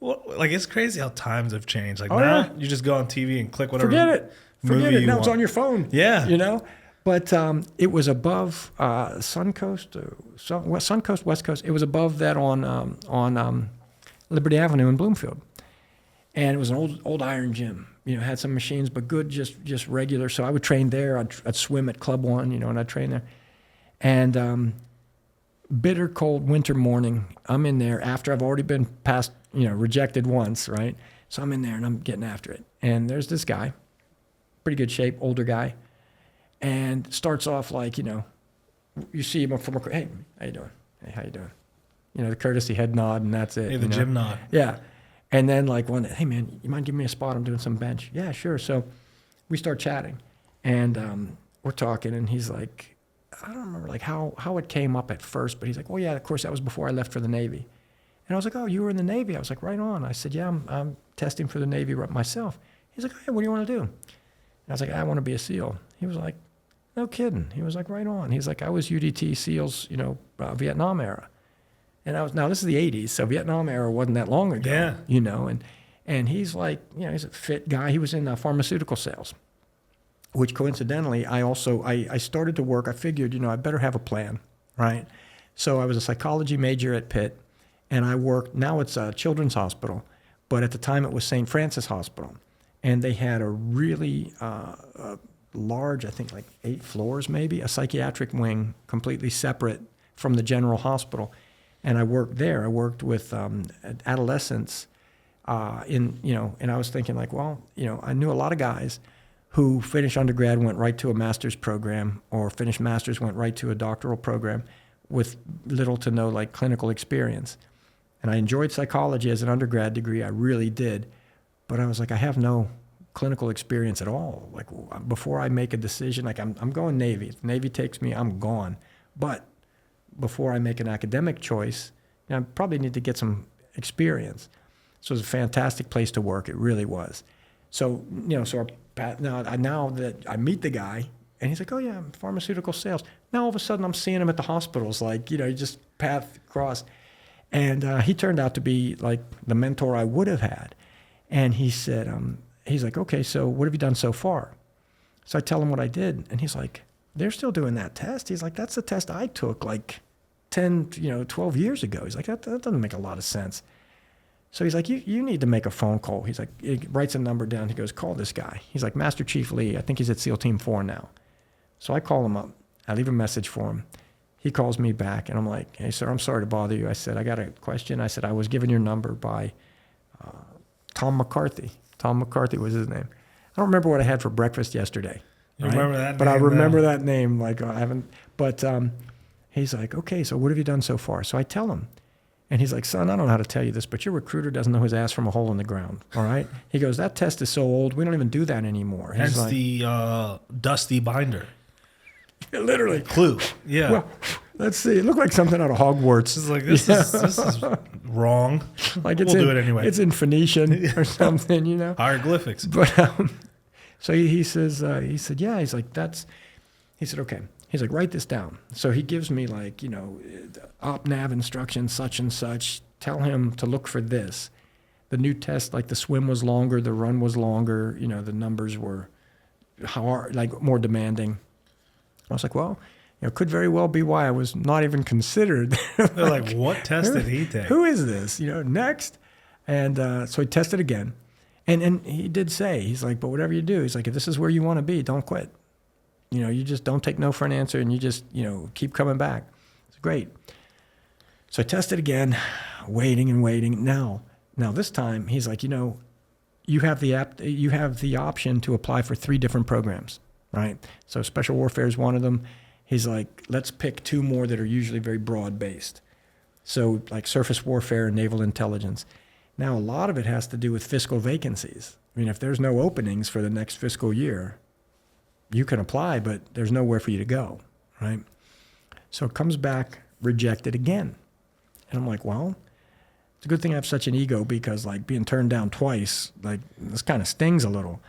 well, it's crazy how times have changed. Now you just go on TV and click whatever. Forget it. You Now want. it's on your phone. Yeah. But it was above Sun Coast, West Coast. It was above that on Liberty Avenue in Bloomfield, and it was an old iron gym. Had some machines, but good, just regular. So I would train there. I'd swim at Club One, and I'd train there. And bitter cold winter morning, I'm in there after I've already been passed, rejected once, right? So I'm in there and I'm getting after it. And there's this guy, pretty good shape, older guy, and starts off you see him from hey, how you doing? Hey, how you doing? The courtesy head nod, and that's it. Hey, the gym nod. Yeah. And then one day, hey man, you mind giving me a spot? I'm doing some bench. Yeah, sure. So we start chatting, and we're talking, and he's like, I don't remember how it came up at first, but he's like, well, yeah, of course, that was before I left for the Navy. And I was like, oh, you were in the Navy? I was like, right on. I said, yeah, I'm testing for the Navy myself. He's like, hey, what do you want to do? And I was like, I want to be a SEAL. He was like, no kidding. He was like, right on. He's like, I was UDT SEALs, Vietnam era. And now this is the 80s, so Vietnam era wasn't that long ago. Yeah. And he's like, he's a fit guy. He was in pharmaceutical sales, which coincidentally, I started to work. I figured, I better have a plan, right? So I was a psychology major at Pitt, and I worked, now it's a children's hospital, but at the time it was St. Francis Hospital. And they had a really large, I think 8 floors maybe, a psychiatric wing completely separate from the general hospital. And I worked there. I worked with adolescents and I was thinking I knew a lot of guys who finished undergrad, went right to a master's program, or finished master's, went right to a doctoral program with little to no clinical experience. And I enjoyed psychology as an undergrad degree. I really did. But I was like, I have no clinical experience at all. Before I make a decision, I'm going Navy. If the Navy takes me, I'm gone. But before I make an academic choice, I probably need to get some experience. So it was a fantastic place to work. It really was. So, now that I meet the guy, and he's like, oh yeah, pharmaceutical sales. Now all of a sudden I'm seeing him at the hospitals, just path crossed. And he turned out to be the mentor I would have had. And he said, he's like, okay, so what have you done so far? So I tell him what I did, and he's like, they're still doing that test. He's like, that's the test I took 10, 12 years ago. He's like, that doesn't make a lot of sense. So he's like, you need to make a phone call. He's like, he writes a number down. He goes, call this guy. He's like, Master Chief Lee. I think he's at SEAL Team 4 now. So I call him up. I leave a message for him. He calls me back, and I'm like, hey, sir, I'm sorry to bother you. I said, I got a question. I said, I was given your number by Tom McCarthy. Tom McCarthy was his name. I don't remember what I had for breakfast yesterday. You remember that name? But I remember that name. I haven't. But he's like, okay, so what have you done so far? So I tell him. And he's like, son, I don't know how to tell you this, but your recruiter doesn't know his ass from a hole in the ground, all right? He goes, that test is so old, we don't even do that anymore. Hence the dusty binder. Literally. Clue. Yeah. Well, let's see. It looked like something out of Hogwarts. It's like, this is wrong. Like We'll do it anyway. It's in Phoenician or something, you know. Hieroglyphics. But so he says, he said, yeah. He's like, he said, okay. He's like, write this down. So he gives me like, you know, op nav instructions, such and such. Tell him to look for this. The new test, like the swim was longer, the run was longer. You know, the numbers were hard, like more demanding. I was like, well, you know, could very well be why I was not even considered. They're like, what test did he take? Who is this? You know, next. And so he tested again. And he did say, he's like, but whatever you do, he's like, if this is where you want to be, don't quit. You know, you just don't take no for an answer, and you just, you know, keep coming back. It's great. So I tested again, waiting and waiting. Now this time, he's like, you know, you have the option to apply for 3 different programs, right? So special warfare is one of them. He's like, let's pick 2 more that are usually very broad-based. So like surface warfare and naval intelligence. Now, a lot of it has to do with fiscal vacancies. I mean, if there's no openings for the next fiscal year, you can apply, but there's nowhere for you to go, right? So it comes back rejected again. And I'm like, well, it's a good thing I have such an ego, because like being turned down twice, like this kind of stings a little.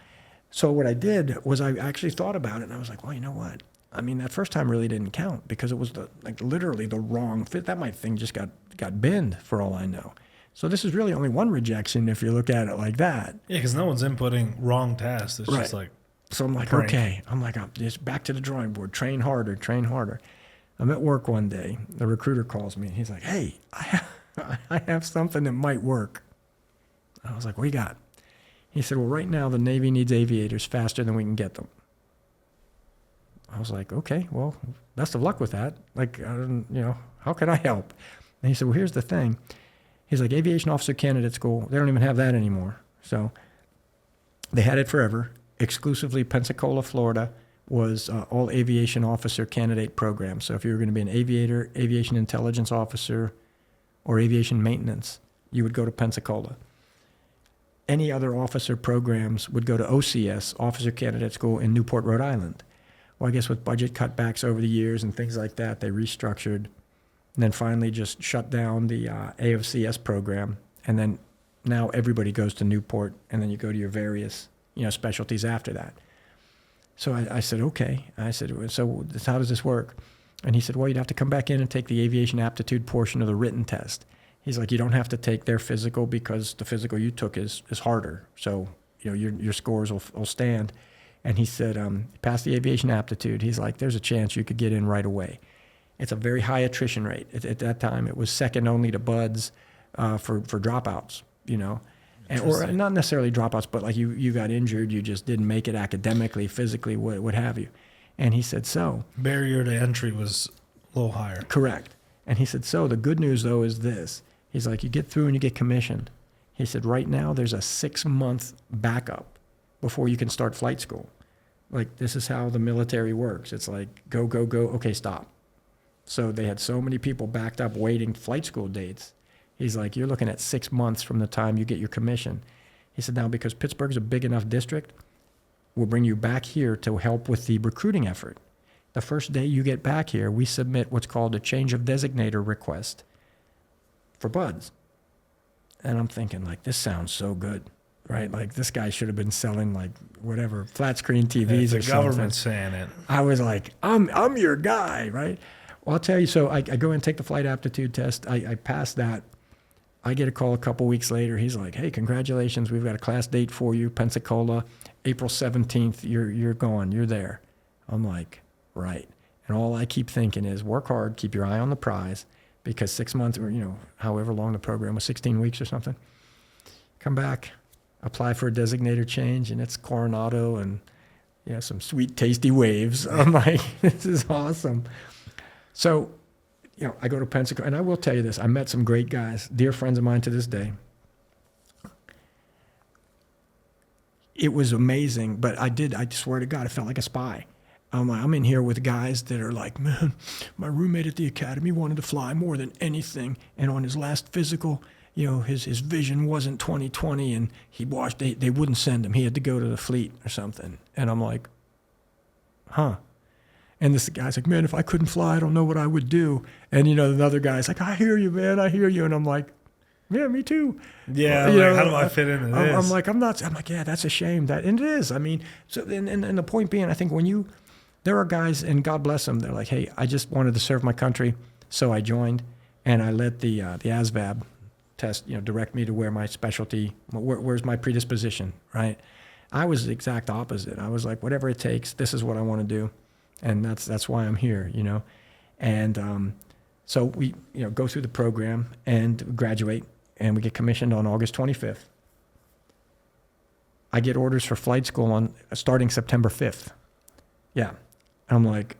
So what I did was I actually thought about it, and I was like, well, you know what? I mean, that first time really didn't count, because it was literally the wrong fit. That my thing just got binned for all I know. So this is really only one rejection if you look at it like that. Yeah, because no one's inputting wrong tasks. It's just like, so I'm like, prank. okay. I'm like, I'm just back to the drawing board. Train harder, train harder. I'm at work one day. The recruiter calls me. He's like, hey, I have something that might work. I was like, what you got? He said, well, right now the Navy needs aviators faster than we can get them. I was like, okay, well, best of luck with that. Like, how can I help? And he said, well, here's the thing. He's like, aviation officer candidate school, they don't even have that anymore. So they had it forever. Exclusively Pensacola, Florida was all aviation officer candidate program. So if you were going to be an aviator, aviation intelligence officer, or aviation maintenance, you would go to Pensacola. Any other officer programs would go to OCS, Officer Candidate School, in Newport, Rhode Island. Well, I guess with budget cutbacks over the years and things like that, they restructured, and then finally just shut down the AOCS program. And then now everybody goes to Newport, and then you go to your various, specialties after that. So I said, okay. I said, so how does this work? And he said, well, you'd have to come back in and take the aviation aptitude portion of the written test. He's like, you don't have to take their physical, because the physical you took is harder. So, your scores will stand. And he said, pass the aviation aptitude. He's like, there's a chance you could get in right away. It's a very high attrition rate. At that time, it was second only to buds for dropouts, or not necessarily dropouts, but like you got injured, you just didn't make it academically, physically, what have you. And he said, so. Barrier to entry was a little higher. Correct. And he said, so the good news, though, is this. He's like, you get through and you get commissioned. He said, right now there's a 6-month backup before you can start flight school. Like, this is how the military works. It's like, go, okay, stop. So they had so many people backed up waiting flight school dates. He's like, you're looking at 6 months from the time you get your commission. He said, now, because Pittsburgh's a big enough district, we'll bring you back here to help with the recruiting effort. The first day you get back here, we submit what's called a change of designator request for buds. And I'm thinking, like, this sounds so good, right? Like, this guy should have been selling, like, whatever, flat screen TVs or something. The government's saying it. I was like, I'm your guy, right? Well, I'll tell you, so I go and take the flight aptitude test. I pass that. I get a call a couple weeks later. He's like, hey, congratulations. We've got a class date for you, Pensacola, April 17th. You're going. You're there. I'm like, right. And all I keep thinking is work hard, keep your eye on the prize, because 6 months or, however long the program was, 16 weeks or something. Come back, apply for a designator change, and it's Coronado and some sweet, tasty waves. I'm like, this is awesome. So, I go to Pensacola, and I will tell you this. I met some great guys, dear friends of mine to this day. It was amazing, but I swear to God, I felt like a spy. I'm in here with guys that are like, man, my roommate at the academy wanted to fly more than anything, and on his last physical, his vision wasn't 20/20, and they wouldn't send him. He had to go to the fleet or something. And I'm like, huh. And this guy's like, man, if I couldn't fly, I don't know what I would do. And, another guy's like, I hear you, man. I hear you. And I'm like, yeah, me too. Yeah, how do I fit into this? I'm like, yeah, that's a shame. And it is. I mean, so, and the point being, I think there are guys, and God bless them, they're like, hey, I just wanted to serve my country, so I joined, and I let the ASVAB test, direct me to where my specialty, where's my predisposition, right? I was the exact opposite. I was like, whatever it takes, this is what I want to do, and that's why I'm here, And so we, go through the program and graduate, and we get commissioned on August 25th. I get orders for flight school starting September 5th. Yeah. I'm like,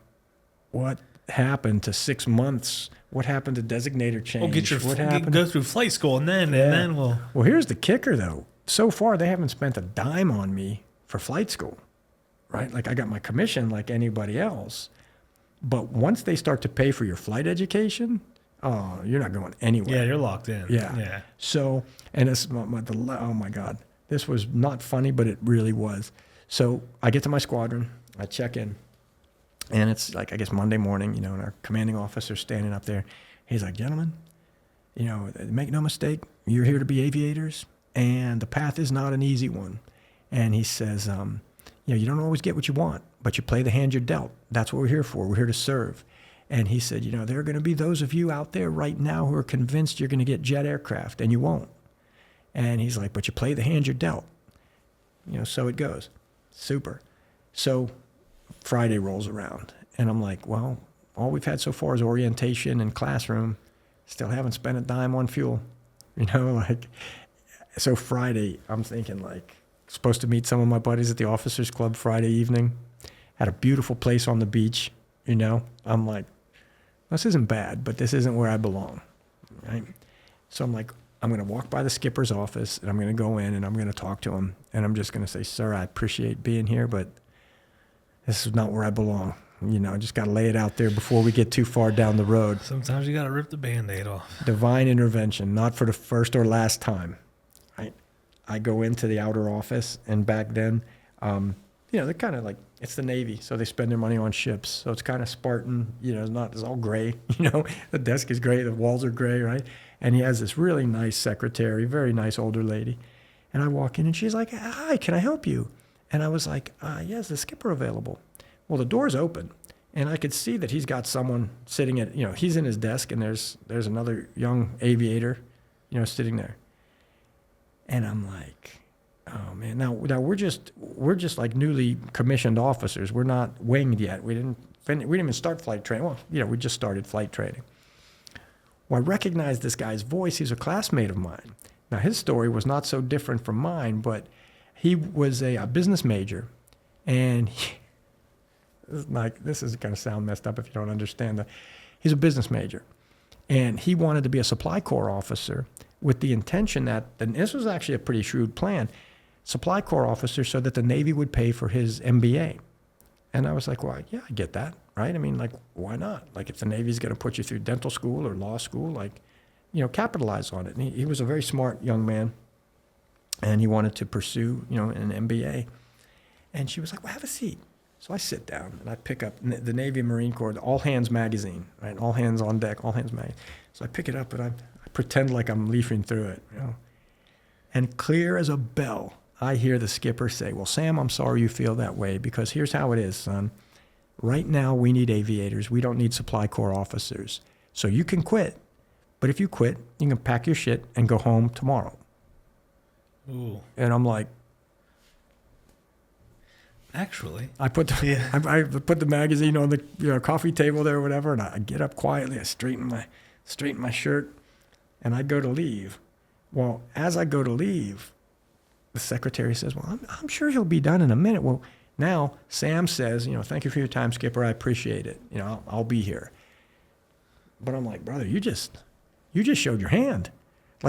what happened to 6 months? What happened to designator change? What happened? Go through flight school, and then we'll. Well, here's the kicker, though. So far, they haven't spent a dime on me for flight school, right? Like I got my commission like anybody else. But once they start to pay for your flight education, oh, you're not going anywhere. Yeah, you're locked in. Yeah. So, and it's oh my God, this was not funny, but it really was. So I get to my squadron, I check in. And it's like, I guess, Monday morning, and our commanding officer's standing up there. He's like, gentlemen, make no mistake, you're here to be aviators, and the path is not an easy one. And he says, you don't always get what you want, but you play the hand you're dealt. That's what we're here for. We're here to serve. And he said, there are going to be those of you out there right now who are convinced you're going to get jet aircraft, and you won't. And he's like, but you play the hand you're dealt. So it goes. Super. So Friday rolls around, and I'm like, well, all we've had so far is orientation and classroom. Still haven't spent a dime on fuel, So Friday, I'm thinking supposed to meet some of my buddies at the Officers Club Friday evening, at a beautiful place on the beach. I'm like, this isn't bad, but this isn't where I belong, right? So I'm like, I'm going to walk by the skipper's office, and I'm going to go in, and I'm going to talk to him, and I'm just going to say, sir, I appreciate being here, but this is not where I belong. Just got to lay it out there before we get too far down the road. Sometimes you got to rip the Band-Aid off. Divine intervention, not for the first or last time. I go into the outer office, and back then, they're kind of like, it's the Navy, so they spend their money on ships. So it's kind of Spartan, it's all gray, the desk is gray, the walls are gray, right? And he has this really nice secretary, very nice older lady. And I walk in, and she's like, hi, can I help you? And I was like, yeah, is the skipper available? Well, the door's open, and I could see that he's got someone sitting at, he's in his desk, and there's another young aviator, sitting there. And I'm like, oh man, now we're just like newly commissioned officers. We're not winged yet. We didn't even start flight training. Well, we just started flight training. Well, I recognized this guy's voice. He's a classmate of mine. Now his story was not so different from mine, but he was a business major, and this is going to sound messed up if you don't understand that. He's a business major, and he wanted to be a supply corps officer with the intention that, and this was actually a pretty shrewd plan, supply corps officer so that the Navy would pay for his MBA. And I was like, well, yeah, I get that, right? I mean, why not? If the Navy's going to put you through dental school or law school, capitalize on it. And he was a very smart young man, and he wanted to pursue, an MBA. And she was like, well, have a seat. So I sit down, and I pick up the Navy and Marine Corps, the All Hands magazine, right? All Hands on Deck, All Hands magazine. So I pick it up, and I pretend like I'm leafing through it, And clear as a bell, I hear the skipper say, well, Sam, I'm sorry you feel that way, because here's how it is, son. Right now, we need aviators. We don't need supply corps officers. So you can quit, but if you quit, you can pack your shit and go home tomorrow. Ooh. And I'm like, actually, I put the magazine on the coffee table there or whatever, and I get up quietly. I straighten my shirt, and I go to leave. Well, as I go to leave, the secretary says, well, I'm sure he'll be done in a minute. Well, now Sam says, thank you for your time, Skipper. I appreciate it. I'll be here. But I'm like, brother, you just showed your hand.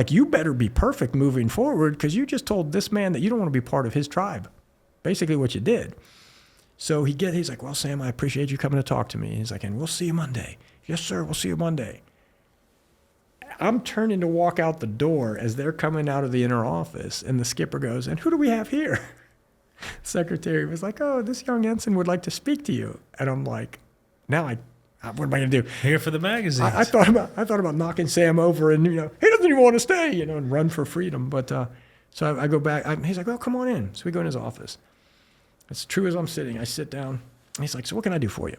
You better be perfect moving forward, because you just told this man that you don't want to be part of his tribe. Basically what you did. So he's like, well, Sam, I appreciate you coming to talk to me. He's like, and we'll see you Monday. Yes, sir, we'll see you Monday. I'm turning to walk out the door as they're coming out of the inner office, and the skipper goes, and who do we have here? Secretary was like, oh, this young ensign would like to speak to you. And I'm like, Now what am I going to do? Here for the magazines. I thought about knocking Sam over and, he doesn't even want to stay, and run for freedom. But so I go back. He's like, well, come on in. So we go in his office. As true as I'm sitting, I sit down. He's like, so what can I do for you?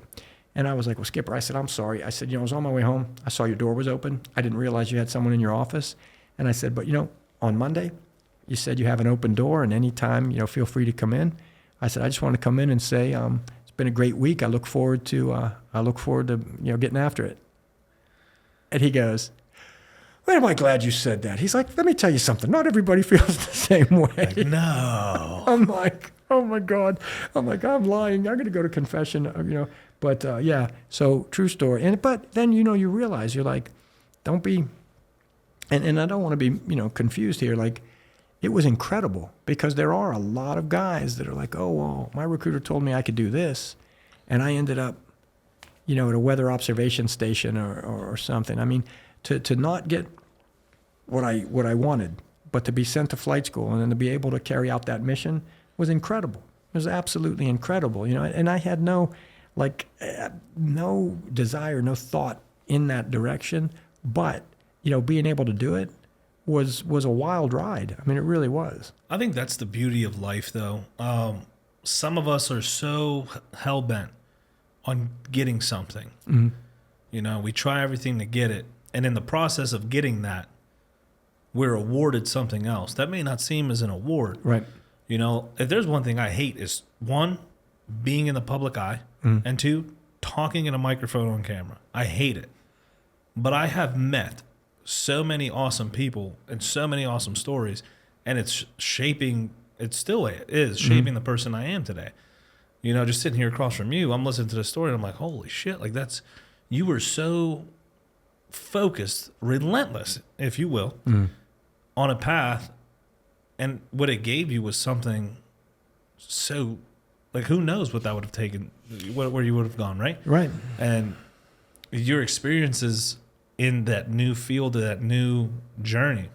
And I was like, well, Skipper, I said, I'm sorry. I said, I was on my way home. I saw your door was open. I didn't realize you had someone in your office. And I said, but, on Monday, you said you have an open door and anytime, feel free to come in. I said, I just want to come in and say, it's been a great week. I look forward to getting after it. And he goes, well, am I glad you said that? He's like, let me tell you something. Not everybody feels the same way. Like, no. I'm like, oh my God. I'm like, I'm lying. I'm going to go to confession, But yeah, so true story. But then, you realize you're like, don't be, and I don't want to be, confused here. Like, it was incredible because there are a lot of guys that are like, oh, well, my recruiter told me I could do this. And I ended up, at a weather observation station or something. I mean, to not get what I wanted, but to be sent to flight school and then to be able to carry out that mission was incredible. It was absolutely incredible, and I had no desire, no thought in that direction, but, being able to do it was a wild ride. I mean, it really was. I think that's the beauty of life, though. Some of us are so hell-bent on getting something. Mm-hmm. We try everything to get it. And in the process of getting that, we're awarded something else. That may not seem as an award. Right. If there's one thing I hate is, one, being in the public eye, and two, talking in a microphone on camera. I hate it. But I have met so many awesome people and so many awesome stories, and it's shaping the person I am today. Just sitting here across from you, I'm listening to the story and I'm like, holy shit, like you were so focused, relentless, if you will, on a path, and what it gave you was something so, like, who knows what that would have taken, where you would have gone, right? Right. And your experiences in that new field, that new journey,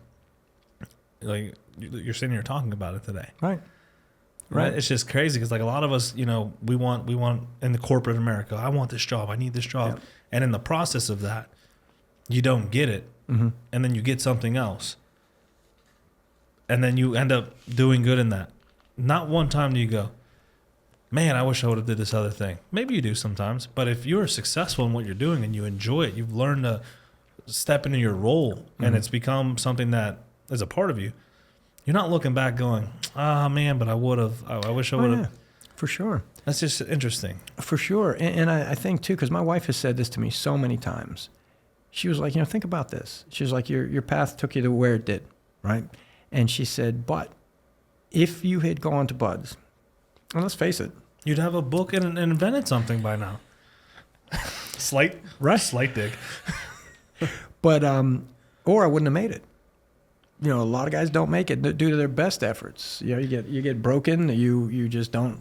like, you're sitting here talking about it today. Right. Right. It's just crazy because, like, a lot of us, we want in the corporate America, I want this job, I need this job. Yep. And in the process of that, you don't get it. Mm-hmm. And then you get something else. And then you end up doing good in that. Not one time do you go, man, I wish I would have did this other thing. Maybe you do sometimes. But if you're successful in what you're doing and you enjoy it, you've learned to step into your role, and it's become something that is a part of you. You're not looking back going, man, but I would have. I wish I would have. Yeah, for sure. That's just interesting. For sure. And I think, too, because my wife has said this to me so many times. She was like, think about this. She was like, your path took you to where it did, right? And she said, but if you had gone to Buds, and let's face it. You'd have a book and invented something by now. Slight dig. But, or I wouldn't have made it. A lot of guys don't make it due to their best efforts. You get broken. You just don't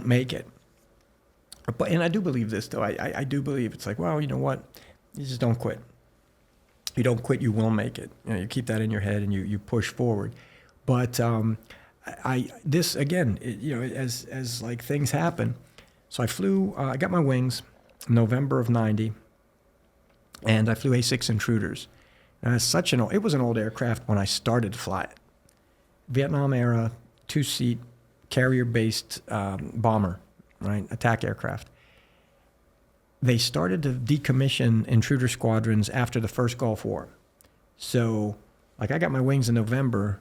make it. But, and I do believe this, though. I do believe it's like, well, you know what? You just don't quit. You don't quit, you will make it. You keep that in your head and you push forward. But this again, as like things happen. So I flew. I got my wings in November of '90, and I flew A6 Intruders. And it was an old aircraft when I started to fly it. Vietnam era, 2-seat, carrier-based bomber, right? Attack aircraft. They started to decommission intruder squadrons after the first Gulf War. So, like, I got my wings in November.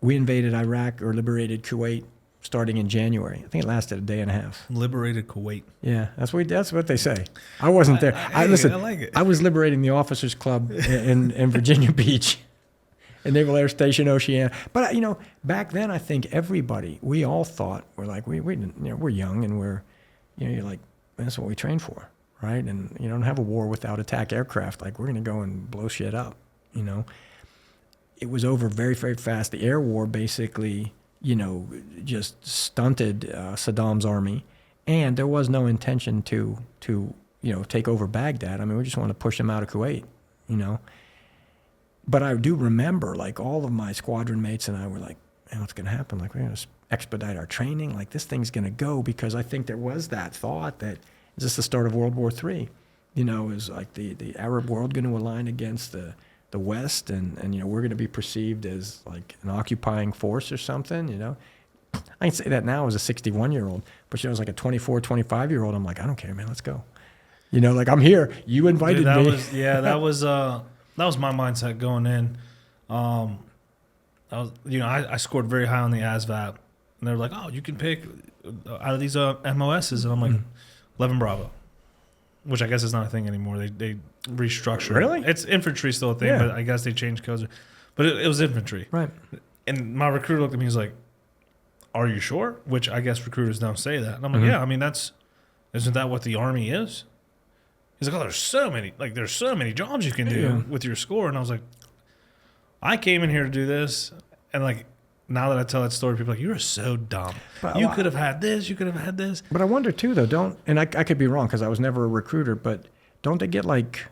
We invaded Iraq or liberated Kuwait starting in January. I think it lasted a day and a half. Liberated Kuwait. Yeah, that's what they say. I wasn't there. Listen, I like it. I was liberating the Officers Club in Virginia Beach, in Naval Air Station Oceana. But back then, I think we all thought we're like we're young and we're, you're like, that's what we train for, right? And you don't have a war without attack aircraft. Like, we're gonna go and blow shit up, It was over very, very fast. The air war basically, just stunted Saddam's army, and there was no intention to take over Baghdad. I mean, we just wanted to push them out of Kuwait, But I do remember, like, all of my squadron mates and I were like, man, what's going to happen? Like, we're going to expedite our training. Like, this thing's going to go, because I think there was that thought that, is this the start of World War III? You know, is like the Arab world going to align against the West, and you know, we're going to be perceived as like an occupying force or something, you know? I can say that now as a 61-year-old, but you know, as like a 24, 25-year-old, I'm like, I don't care, man, let's go. You know, like, I'm here. You invited Dude, me. that was my mindset going in. I scored very high on the ASVAB, and they were like, "Oh, you can pick out of these MOSs," and I'm like, 11 Bravo, which I guess is not a thing anymore. They restructured. Really? It's infantry still a thing, Yeah. but I guess they changed codes. But it was infantry, Right. and my recruiter looked at me. He's like, "Are you sure?" Which I guess recruiters don't say that, and I'm like, Mhm. "Yeah, I mean isn't that what the Army is?" He's like, "Oh, there's so many jobs you can do Yeah. with your score," and I was like, I came in here to do this, and like, now that I tell that story, people are like, "You're so dumb. But You could have had this. You could have had this." But I wonder too, though, and I could be wrong because I was never a recruiter, but don't they get like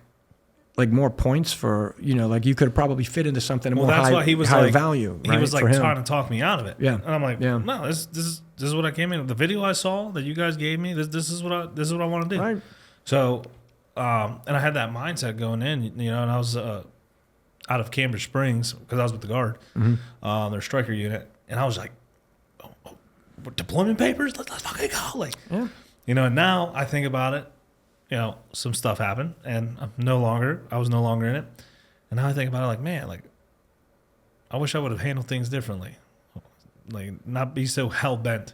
more points for, you know, like, you could probably fit into something Well, more that's why he was higher like, value, he right, was like for him. trying to talk me out of it. Yeah. And I'm like, Yeah. no, this is what I came in. The video I saw that you guys gave me, this is what I want to do. Right. So, and I had that mindset going in, you know, and I was out of Cambridge Springs because I was with the Guard, their striker unit, and I was like, oh, deployment papers, let's fucking go, like, Yeah. you know. And now I think about it, you know, some stuff happened, and I was no longer in it, and now I think about it, like, man, like, I wish I would have handled things differently, like, not be so hell bent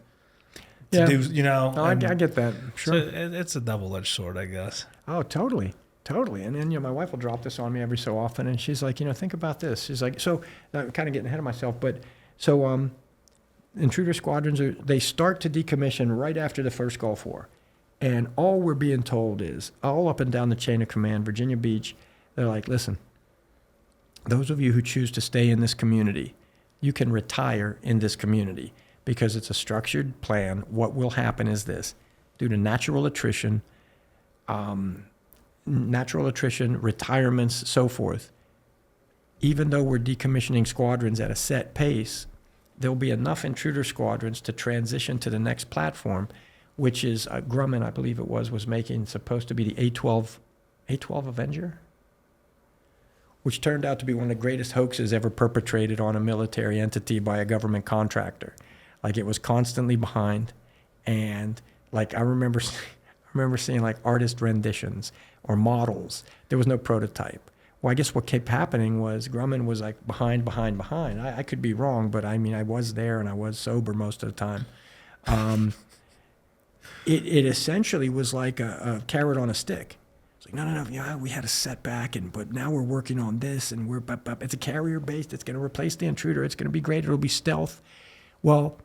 to Yeah. do, you know. No, I and get that. Sure. so it's a double-edged sword, I guess. Oh, totally. Totally. And then, you know, my wife will drop this on me every so often, and she's like, you know, think about this. She's like, so I'm kind of getting ahead of myself, but so intruder squadrons, they start to decommission right after the first Gulf War. And all we're being told is, all up and down the chain of command, Virginia Beach, they're like, listen, those of you who choose to stay in this community, you can retire in this community because it's a structured plan. What will happen is this: due to natural attrition, retirements, so forth, even though we're decommissioning squadrons at a set pace, there'll be enough intruder squadrons to transition to the next platform, which is Grumman, I believe it was making, supposed to be the A-12 Avenger, which turned out to be one of the greatest hoaxes ever perpetrated on a military entity by a government contractor. Like, it was constantly behind, and like, I remember seeing like artist renditions or models. There was no prototype. Well, I guess what kept happening was Grumman was like behind. I could be wrong, but I mean, I was there and I was sober most of the time. It essentially was like a carrot on a stick. It's like, no, yeah, we had a setback, but now we're working on this, and it's a carrier based. It's going to replace the intruder. It's going to be great. It'll be stealth. Well,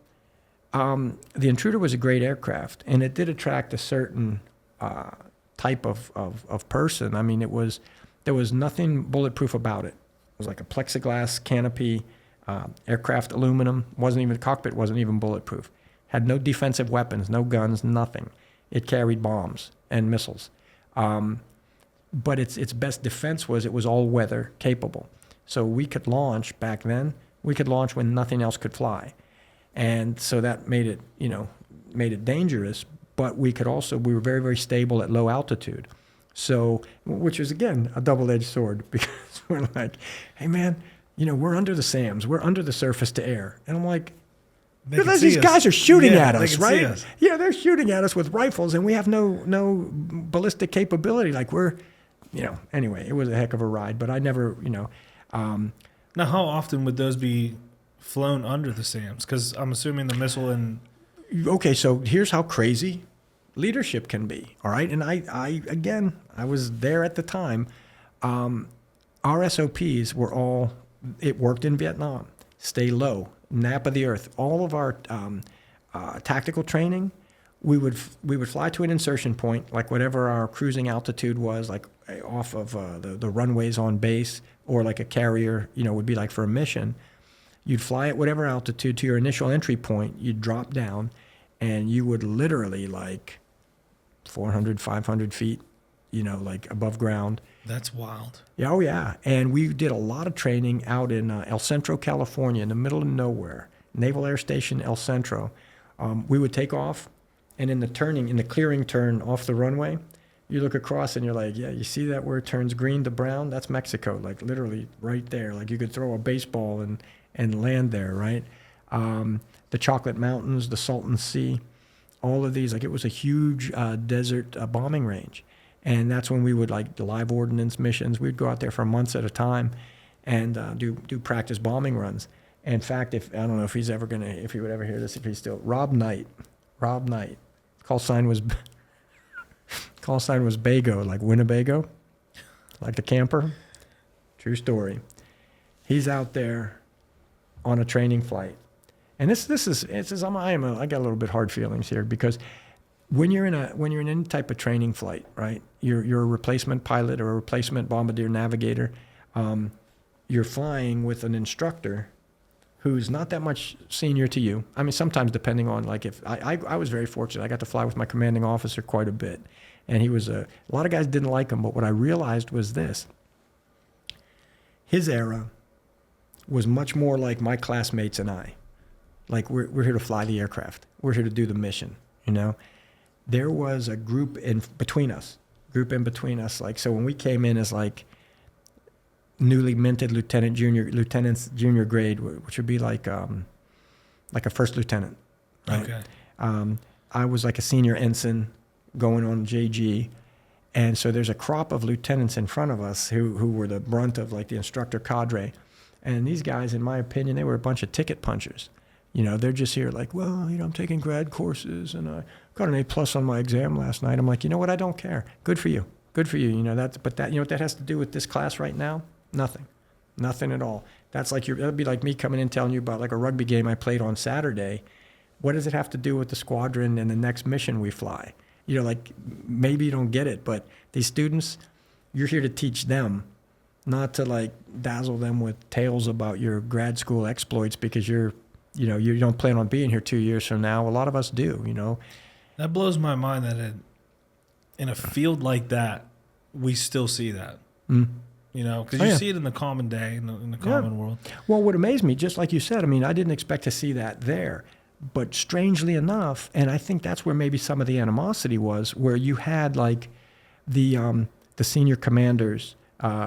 the intruder was a great aircraft, and it did attract a certain type of person. I mean, there was nothing bulletproof about it. It was like a plexiglass canopy, aircraft aluminum. The cockpit wasn't even bulletproof. Had no defensive weapons, no guns, nothing. It carried bombs and missiles. But its best defense was it was all weather capable. So we could launch back then. We could launch when nothing else could fly. And so that made it dangerous, but we were very, very stable at low altitude. So, which is, again, a double-edged sword, because we're like, hey man, you know, we're under the SAMs, we're under the surface to air. And I'm like, these guys are shooting at us, right? Us. Yeah, they're shooting at us with rifles, and we have no ballistic capability. Like, anyway, it was a heck of a ride, but I never, Now, how often would those be flown under the SAMs? Because I'm assuming the missile and... Okay, so here's how crazy leadership can be, all right? And I was there at the time. Our SOPs were all, it worked in Vietnam. Stay low, nap of the earth. All of our tactical training, we would fly to an insertion point, like whatever our cruising altitude was, like off of the runways on base, or like a carrier, would be like for a mission. You'd fly at whatever altitude to your initial entry point, you'd drop down, and you would literally, like 400, 500 feet, like above ground. That's wild. Yeah, oh yeah. And we did a lot of training out in El Centro, California, in the middle of nowhere. Naval Air Station El Centro. We would take off, and in the clearing turn off the runway, you look across and you're like, yeah, you see that where it turns green to brown? That's Mexico, like literally right there. Like you could throw a baseball and land there, right? The Chocolate Mountains, the Salton Sea, all of these, like it was a huge desert bombing range. And that's when we would like the live ordnance missions. We'd go out there for months at a time and do practice bombing runs. In fact, if I don't know if he would ever hear this, if he's still, Rob Knight, call sign was Bago, like Winnebago, like the camper. True story. He's out there on a training flight. And I got a little bit hard feelings here because when you're in any type of training flight, right? You're a replacement pilot or a replacement bombardier navigator. You're flying with an instructor who's not that much senior to you. I mean, sometimes depending on like if I was very fortunate. I got to fly with my commanding officer quite a bit, and he was a lot of guys didn't like him. But what I realized was this: his era was much more like my classmates and I. Like we're here to fly the aircraft. We're here to do the mission. You know, there was a group in between us. Like so, when we came in as like newly minted lieutenants junior grade, which would be like a first lieutenant. Right? Okay. I was like a senior ensign going on JG, and so there's a crop of lieutenants in front of us who were the brunt of like the instructor cadre, and these guys, in my opinion, they were a bunch of ticket punchers. You know, they're just here like, well, you know, I'm taking grad courses and I got an A+ on my exam last night. I'm like, you know what? I don't care. Good for you. You know, you know what that has to do with this class right now? Nothing at all. That'd be like me coming in telling you about like a rugby game I played on Saturday. What does it have to do with the squadron and the next mission we fly? You know, like maybe you don't get it, but these students, you're here to teach them, not to like dazzle them with tales about your grad school exploits because you don't plan on being here 2 years from now. A lot of us do, you know. That blows my mind that in a field like that, we still see that. Mm. You know, because you see it in the common day, in the common world. Well, what amazed me, just like you said, I mean, I didn't expect to see that there. But strangely enough, and I think that's where maybe some of the animosity was, where you had like the senior commanders,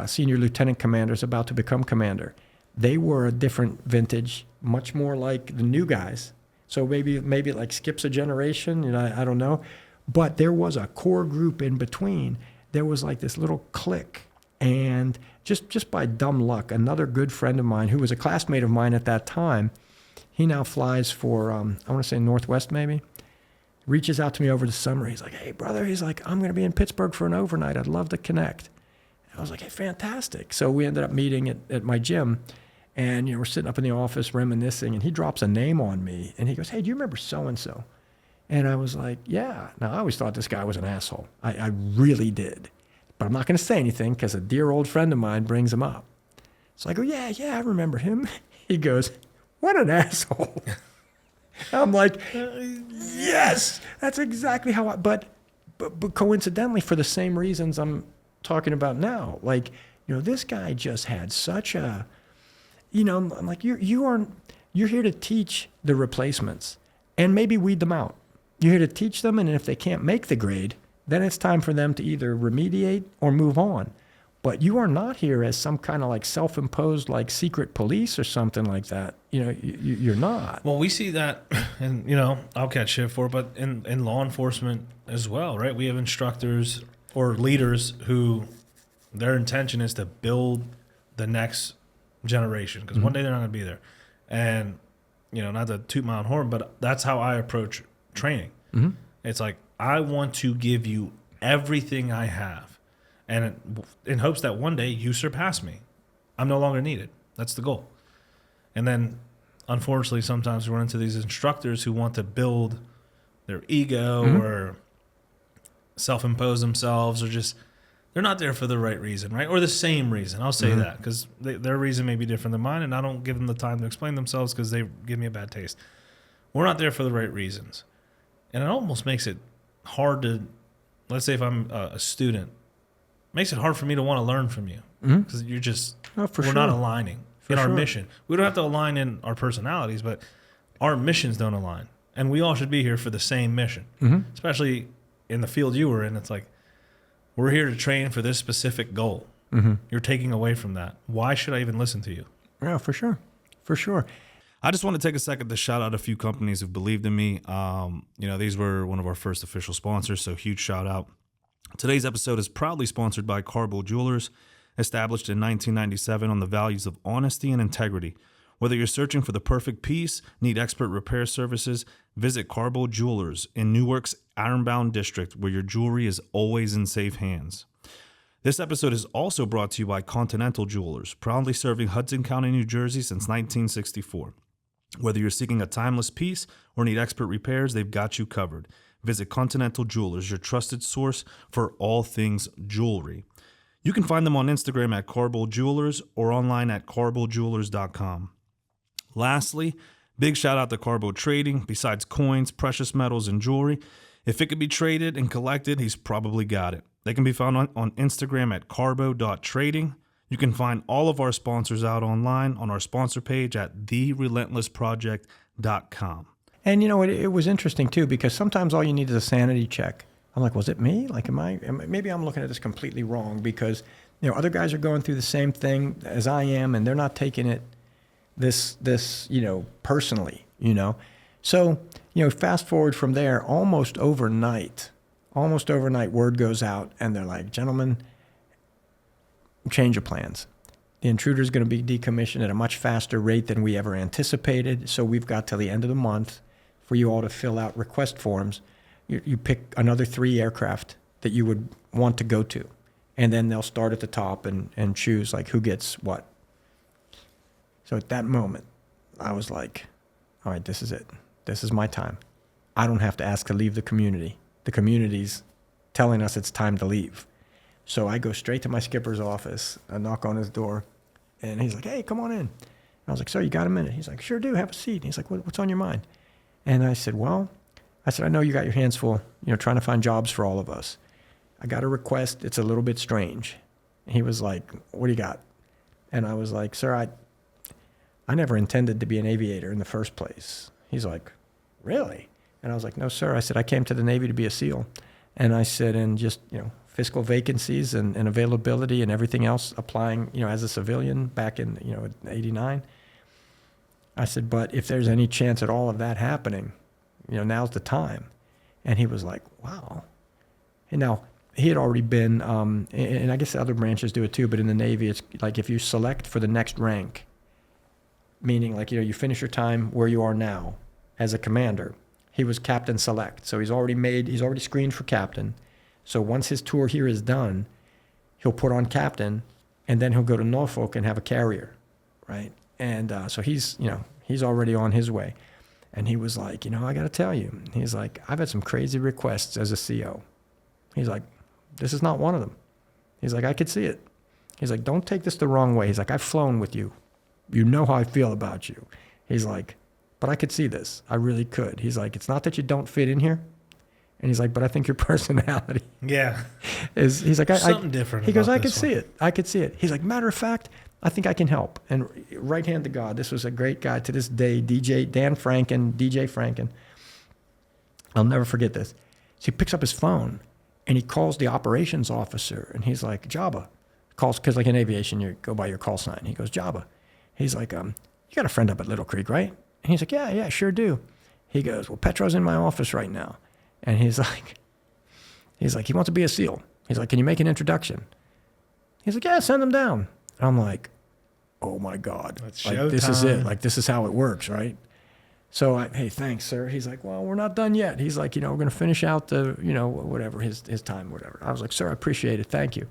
senior lieutenant commanders about to become commander. They were a different vintage, much more like the new guys. So maybe it like skips a generation, you know, I don't know. But there was a core group in between. There was like this little clique. And just by dumb luck, another good friend of mine who was a classmate of mine at that time, he now flies for, I want to say Northwest maybe, reaches out to me over the summer. He's like, hey, brother, he's like, I'm going to be in Pittsburgh for an overnight. I'd love to connect. And I was like, hey, fantastic. So we ended up meeting at my gym. And, you know, we're sitting up in the office reminiscing, and he drops a name on me. And he goes, hey, do you remember so-and-so? And I was like, yeah. Now, I always thought this guy was an asshole. I really did. But I'm not going to say anything because a dear old friend of mine brings him up. So I go, yeah, I remember him. He goes, what an asshole. I'm like, yes, that's exactly how but coincidentally, for the same reasons I'm talking about now. Like, you know, this guy just had such a, you know, I'm like, you're here to teach the replacements and maybe weed them out. You're here to teach them, and if they can't make the grade, then it's time for them to either remediate or move on. But you are not here as some kind of like self-imposed like secret police or something like that. You know, you're not. Well, we see that, and you know, I'll catch shit for it, but in law enforcement as well, right? We have instructors or leaders who their intention is to build the next generation because one day they're not going to be there. And, you know, not to toot my own horn, but that's how I approach training. Mm-hmm. It's like, I want to give you everything I have, and in hopes that one day you surpass me. I'm no longer needed. That's the goal. And then, unfortunately, sometimes we run into these instructors who want to build their ego or self-impose themselves, or just they're not there for the right reason, right? Or the same reason. I'll say that because their reason may be different than mine, and I don't give them the time to explain themselves because they give me a bad taste. We're not there for the right reasons. And it almost makes it hard to, let's say if I'm a student, makes it hard for me to want to learn from you because you're just, we're not aligning in our mission. We don't have to align in our personalities, but our missions don't align. And we all should be here for the same mission, especially in the field you were in. It's like, we're here to train for this specific goal. You're taking away from that. Why should I even listen to you? Yeah, for sure. For sure. I just want to take a second to shout out a few companies who've believed in me. These were one of our first official sponsors, so huge shout out. Today's episode is proudly sponsored by Carbo Jewelers, established in 1997 on the values of honesty and integrity. Whether you're searching for the perfect piece, need expert repair services, visit Carbo Jewelers in Newark's Ironbound District, where your jewelry is always in safe hands. This episode is also brought to you by Continental Jewelers, proudly serving Hudson County, New Jersey since 1964. Whether you're seeking a timeless piece or need expert repairs, they've got you covered. Visit Continental Jewelers, your trusted source for all things jewelry. You can find them on Instagram at Carbo Jewelers or online at carbojewelers.com. Lastly, big shout out to Carbo Trading. Besides coins, precious metals, and jewelry, if it could be traded and collected, he's probably got it. They can be found on Instagram at carbo.trading. You can find all of our sponsors out online on our sponsor page at therelentlessproject.com. And it was interesting too, because sometimes all you need is a sanity check. I'm like, was it me? Like, maybe I'm looking at this completely wrong, because other guys are going through the same thing as I am, and they're not taking it this personally. So fast forward from there, almost overnight, word goes out, and they're like, gentlemen, change of plans. The intruder is going to be decommissioned at a much faster rate than we ever anticipated. So we've got till the end of the month for you all to fill out request forms. You pick another 3 aircraft that you would want to go to, and then they'll start at the top and choose like who gets what. So at that moment, I was like, all right, this is it. This is my time. I don't have to ask to leave the community. The community's telling us it's time to leave. So I go straight to my skipper's office. I knock on his door, and he's like, hey, come on in. I was like, sir, you got a minute? He's like, sure do. Have a seat. And he's like, what's on your mind? And I said, I know you got your hands full, trying to find jobs for all of us. I got a request. It's a little bit strange. He was like, what do you got? And I was like, sir, I never intended to be an aviator in the first place. He's like, really? And I was like, no, sir. I said, I came to the Navy to be a SEAL. And I said, and just, fiscal vacancies and availability and everything else applying, as a civilian back in, 89. I said, but if there's any chance at all of that happening, now's the time. And he was like, wow. And now he had already been, and I guess the other branches do it too, but in the Navy, it's like if you select for the next rank, meaning like, you finish your time where you are now as a commander. He was captain select. So he's already screened for captain. So once his tour here is done, he'll put on captain, and then he'll go to Norfolk and have a carrier, right? And so he's already on his way. And he was like, I got to tell you. He's like, I've had some crazy requests as a CO. He's like, this is not one of them. He's like, I could see it. He's like, don't take this the wrong way. He's like, I've flown with you. You know how I feel about you. He's like, but I could see this. I really could. He's like, it's not that you don't fit in here. And he's like, but I think your personality he's like, something different. He goes, I could see it. I could see it. He's like, matter of fact, I think I can help. And right hand to God, this was a great guy to this day, DJ Franken. I'll never forget this. So he picks up his phone and he calls the operations officer, and he's like, Jabba. Calls, because like in aviation, you go by your call sign. He goes, Jabba. He's like, you got a friend up at Little Creek, right? And he's like, yeah, sure do. He goes, well, Petro's in my office right now. And he's like, he wants to be a SEAL. He's like, can you make an introduction? He's like, yeah, send him down. And I'm like, oh my God. Like, this is it. Like, this is how it works, right? So hey, thanks, sir. He's like, well, we're not done yet. He's like, we're going to finish out the, whatever, his time, whatever. I was like, sir, I appreciate it. Thank you.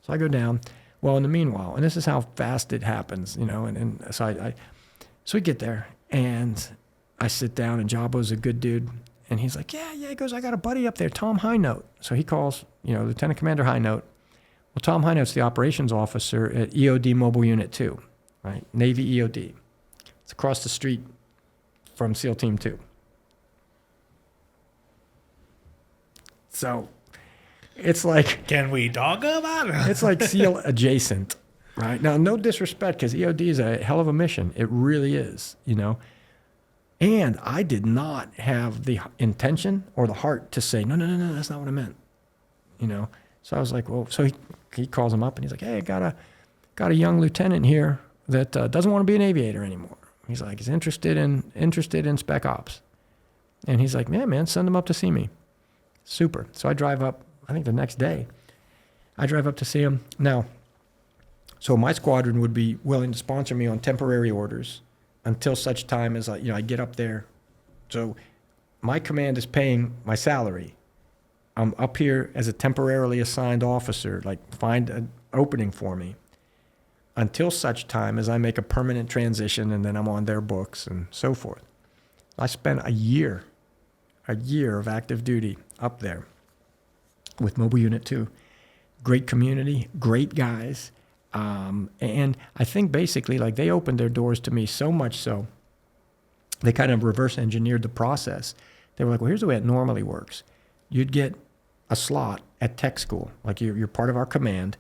So I go down. Well, in the meanwhile, and this is how fast it happens, and so so we get there, and I sit down, and Jabbo's a good dude. And he's like, yeah. He goes, I got a buddy up there, Tom Highnote. So he calls, Lieutenant Commander Highnote. Well, Tom Highnote's the operations officer at EOD Mobile Unit 2, right? Navy EOD. It's across the street from SEAL Team 2. So it's like... Can we talk about it? It's like SEAL adjacent, right? Now, no disrespect, because EOD is a hell of a mission. It really is, And I did not have the intention or the heart to say, no, that's not what I meant. You know? So I was like, well, so he calls him up and he's like, hey, I got a young lieutenant here that doesn't want to be an aviator anymore. He's like, he's interested in spec ops. And he's like, yeah, man, send him up to see me. Super. So I drive up, I think the next day, I drive up to see him. Now, so my squadron would be willing to sponsor me on temporary orders until such time as I get up there. So my command is paying my salary. I'm up here as a temporarily assigned officer, like find an opening for me until such time as I make a permanent transition and then I'm on their books and so forth. I spent a year of active duty up there with Mobile Unit 2. Great community, great guys. And I think basically like they opened their doors to me so much so they kind of reverse engineered the process. They were like, well, here's the way it normally works. You'd get a slot at tech school. Like you're part of our command.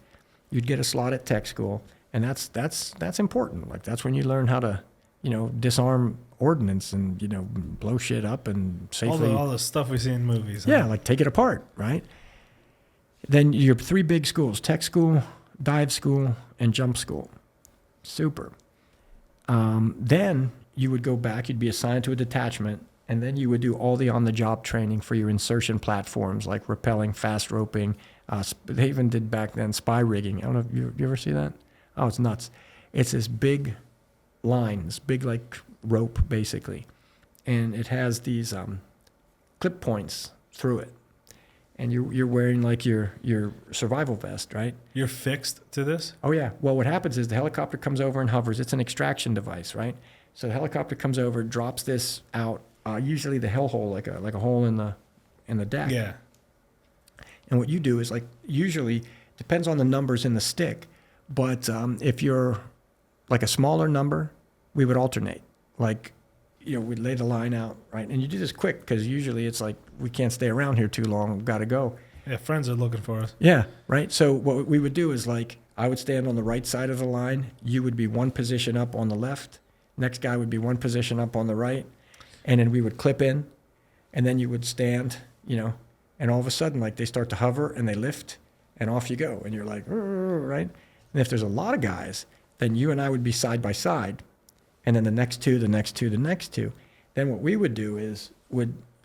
You'd get a slot at tech school. And that's important. Like that's when you learn how to, disarm ordnance and, blow shit up and safely. All the stuff we see in movies. Yeah, like take it apart, right? Then you have 3 big schools: tech school, dive school, and jump school. Super. Then you would go back, you'd be assigned to a detachment, and then you would do all the on-the-job training for your insertion platforms like rappelling, fast roping. They even did back then spy rigging. I don't know if you ever see that? Oh, it's nuts. It's this big line, this big like rope basically, and it has these clip points through it. And you're wearing like your survival vest, right? You're fixed to this? Oh yeah. Well, what happens is the helicopter comes over and hovers. It's an extraction device, right? So the helicopter comes over, drops this out, usually the hell hole, like a hole in the deck. Yeah. And what you do is like usually depends on the numbers in the stick, but if you're like a smaller number, we would alternate. Like, we'd lay the line out, right? And you do this quick because usually it's like, we can't stay around here too long. We've got to go. Yeah, friends are looking for us. Yeah, right? So what we would do is like, I would stand on the right side of the line. You would be one position up on the left. Next guy would be one position up on the right. And then we would clip in. And then you would stand, and all of a sudden, like they start to hover and they lift and off you go. And you're like, right? And if there's a lot of guys, then you and I would be side by side. And then the next two. Then what we would do is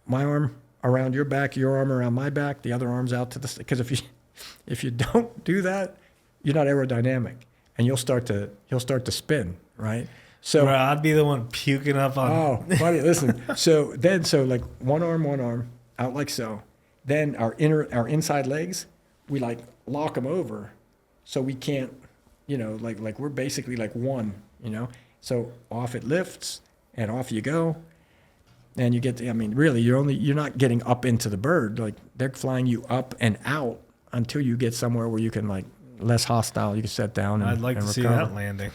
my arm around your back, your arm around my back, the other arm's out to the, because if you don't do that, you're not aerodynamic and you'll start to spin, right? So Bro, I'd be the one puking up on. Oh, buddy, listen. So like one arm out like so. Then our inside legs, we like lock them over, so we can't, like we're basically like one, So off it lifts and off you go. And you get, really, you're not getting up into the bird. Like they're flying you up and out until you get somewhere where you can like less hostile. You can set down. I'd like to see that landing.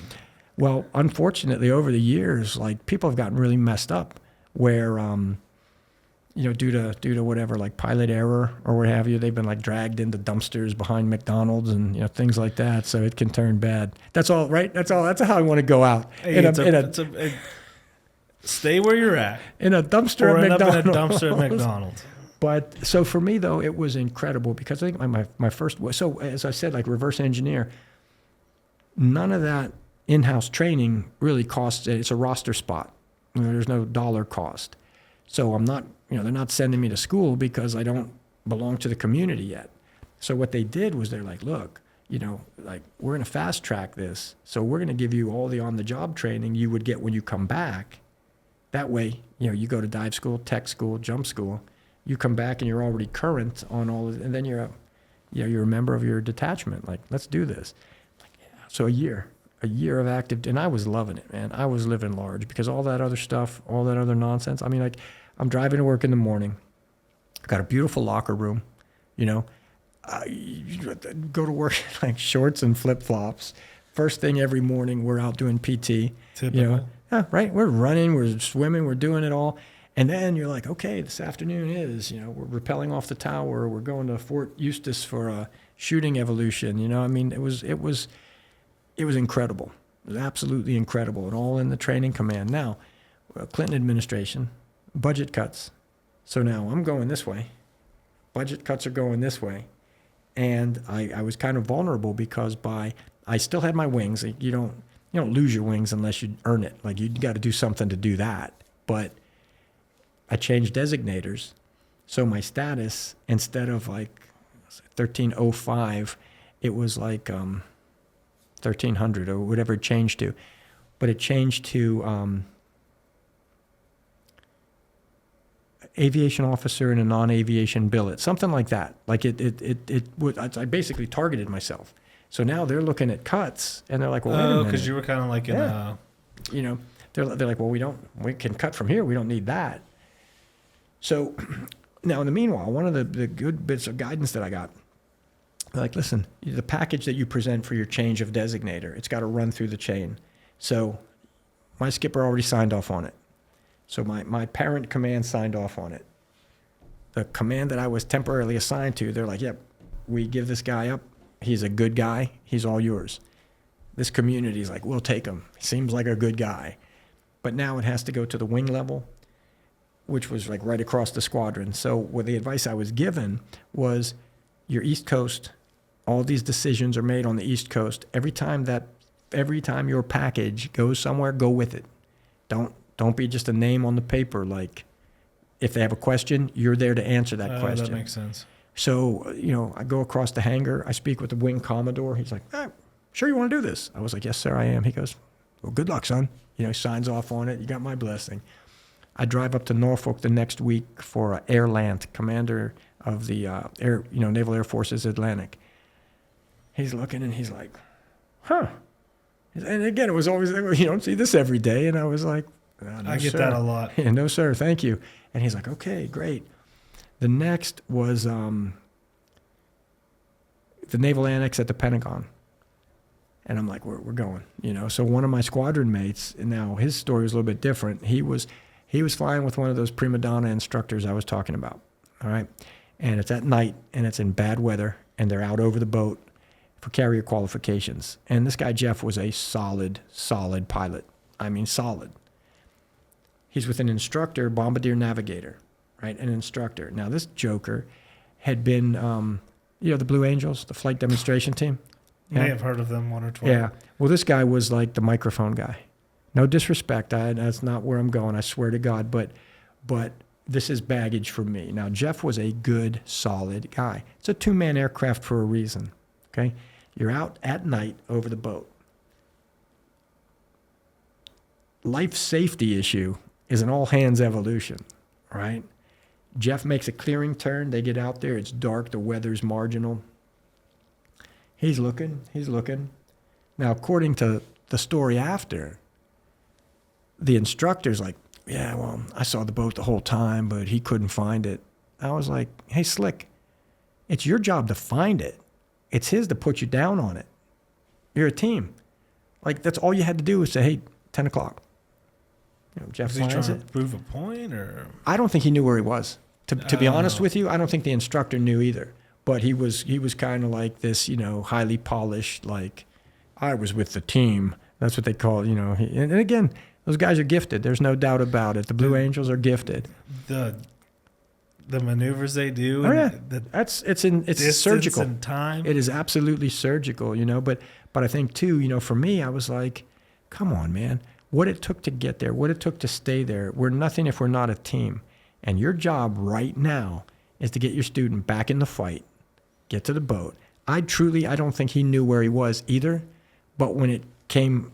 Well, unfortunately, over the years, like people have gotten really messed up, where, due to whatever, like pilot error or what have you, they've been like dragged into dumpsters behind McDonald's and things like that. So it can turn bad. That's all, right? That's all. That's how I want to go out. Hey, stay where you're at. In a dumpster or at end McDonald's. up in a dumpster at McDonald's. But so for me though, it was incredible because I think my first. So as I said, like reverse engineer. None of that in-house training really costs. It's a roster spot. There's no dollar cost. So I'm not. They're not sending me to school because I don't belong to the community yet. So what they did was they're like, look, like we're going to fast track this. So we're going to give you all the on-the-job training you would get when you come back. That way, you go to dive school, tech school, jump school, you come back and you're already current on all of it, and then you're a member of your detachment. Like, let's do this. Like, yeah. So a year of active, and I was loving it, man. I was living large because all that other stuff, all that other nonsense. Like, I'm driving to work in the morning. I've got a beautiful locker room, I go to work in like shorts and flip-flops. First thing every morning, we're out doing PT. Typical. Yeah, right. We're running, we're swimming, we're doing it all. And then you're like, okay, this afternoon is, we're rappelling off the tower. We're going to Fort Eustis for a shooting evolution. It was incredible. It was absolutely incredible. And all in the training command. Now, Well, Clinton administration, budget cuts. So now I'm going this way. Budget cuts are going this way. And I was kind of vulnerable because I still had my wings. Like, you don't lose your wings unless you earn it. Like, you got to do something to do that. But I changed designators. So my status, instead of like 1305, it was like 1300 or whatever it changed to. But it changed to aviation officer and a non-aviation billet, something like that. Like I basically targeted myself. So now they're looking at cuts and they're like, well, wait a minute. Because you were kind of like in a... You know, they're like, well, we can cut from here. We don't need that. So now in the meanwhile, one of the good bits of guidance that I got, like, listen, the package that you present for your change of designator, it's got to run through the chain. So my skipper already signed off on it. So my parent command signed off on it. The command that I was temporarily assigned to, they're like, yep, we give this guy up. He's a good guy. He's all yours. This community's like, we'll take him. He seems like a good guy. But now it has to go to the wing level, which was like right across the squadron. So what the advice I was given was, your East Coast, all these decisions are made on the East Coast. Every time your package goes somewhere, go with it. Don't be just a name on the paper. Like, if they have a question, you're there to answer that question. That makes sense. So, I go across the hangar. I speak with the wing commodore. He's like, sure you want to do this? I was like, yes, sir, I am. He goes, well, good luck, son. He signs off on it. You got my blessing. I drive up to Norfolk the next week for Air Lant, commander of the Naval Air Force's Atlantic. He's looking and he's like, huh. And again, it was always, you don't see this every day. And I was like, no, I get sir. that a lot. Yeah, no, sir, thank you. And he's like, okay, great. The next was the Naval Annex at the Pentagon. And I'm like, we're going, So one of my squadron mates, and now his story was a little bit different. He was flying with one of those prima donna instructors I was talking about, all right? And it's at night, and it's in bad weather, and they're out over the boat for carrier qualifications. And this guy, Jeff, was a solid pilot. I mean, solid. He's with an instructor, bombardier navigator, right? An instructor. Now, this joker had been, the Blue Angels, the flight demonstration team. May have heard of them one or twice. Yeah. Well, this guy was like the microphone guy. No disrespect. That's not where I'm going. I swear to God. But this is baggage for me. Now, Jeff was a good, solid guy. It's a two-man aircraft for a reason. Okay. You're out at night over the boat. Life safety issue is an all-hands evolution, right? Jeff makes a clearing turn. They get out there. It's dark. The weather's marginal. He's looking. Now, according to the story after, the instructor's like, yeah, well, I saw the boat the whole time, but he couldn't find it. I was like, hey, Slick, it's your job to find it. It's his to put you down on it. You're a team. Like, that's all you had to do was say, hey, 10 o'clock. Jeff Was he finds trying it. to prove a point, or? I don't think he knew where he was. To be honest with you, I don't think the instructor knew either. But he was kind of like this, highly polished, like, I was with the team. That's what they call, and again, those guys are gifted. There's no doubt about it. The Blue Angels are gifted. The maneuvers they do. Oh, yeah. It's surgical. And time. It is absolutely surgical, But I think too, for me, I was like, come on, man. What it took to get there, what it took to stay there. We're nothing if we're not a team. And your job right now is to get your student back in the fight, get to the boat. I don't think he knew where he was either. But when it came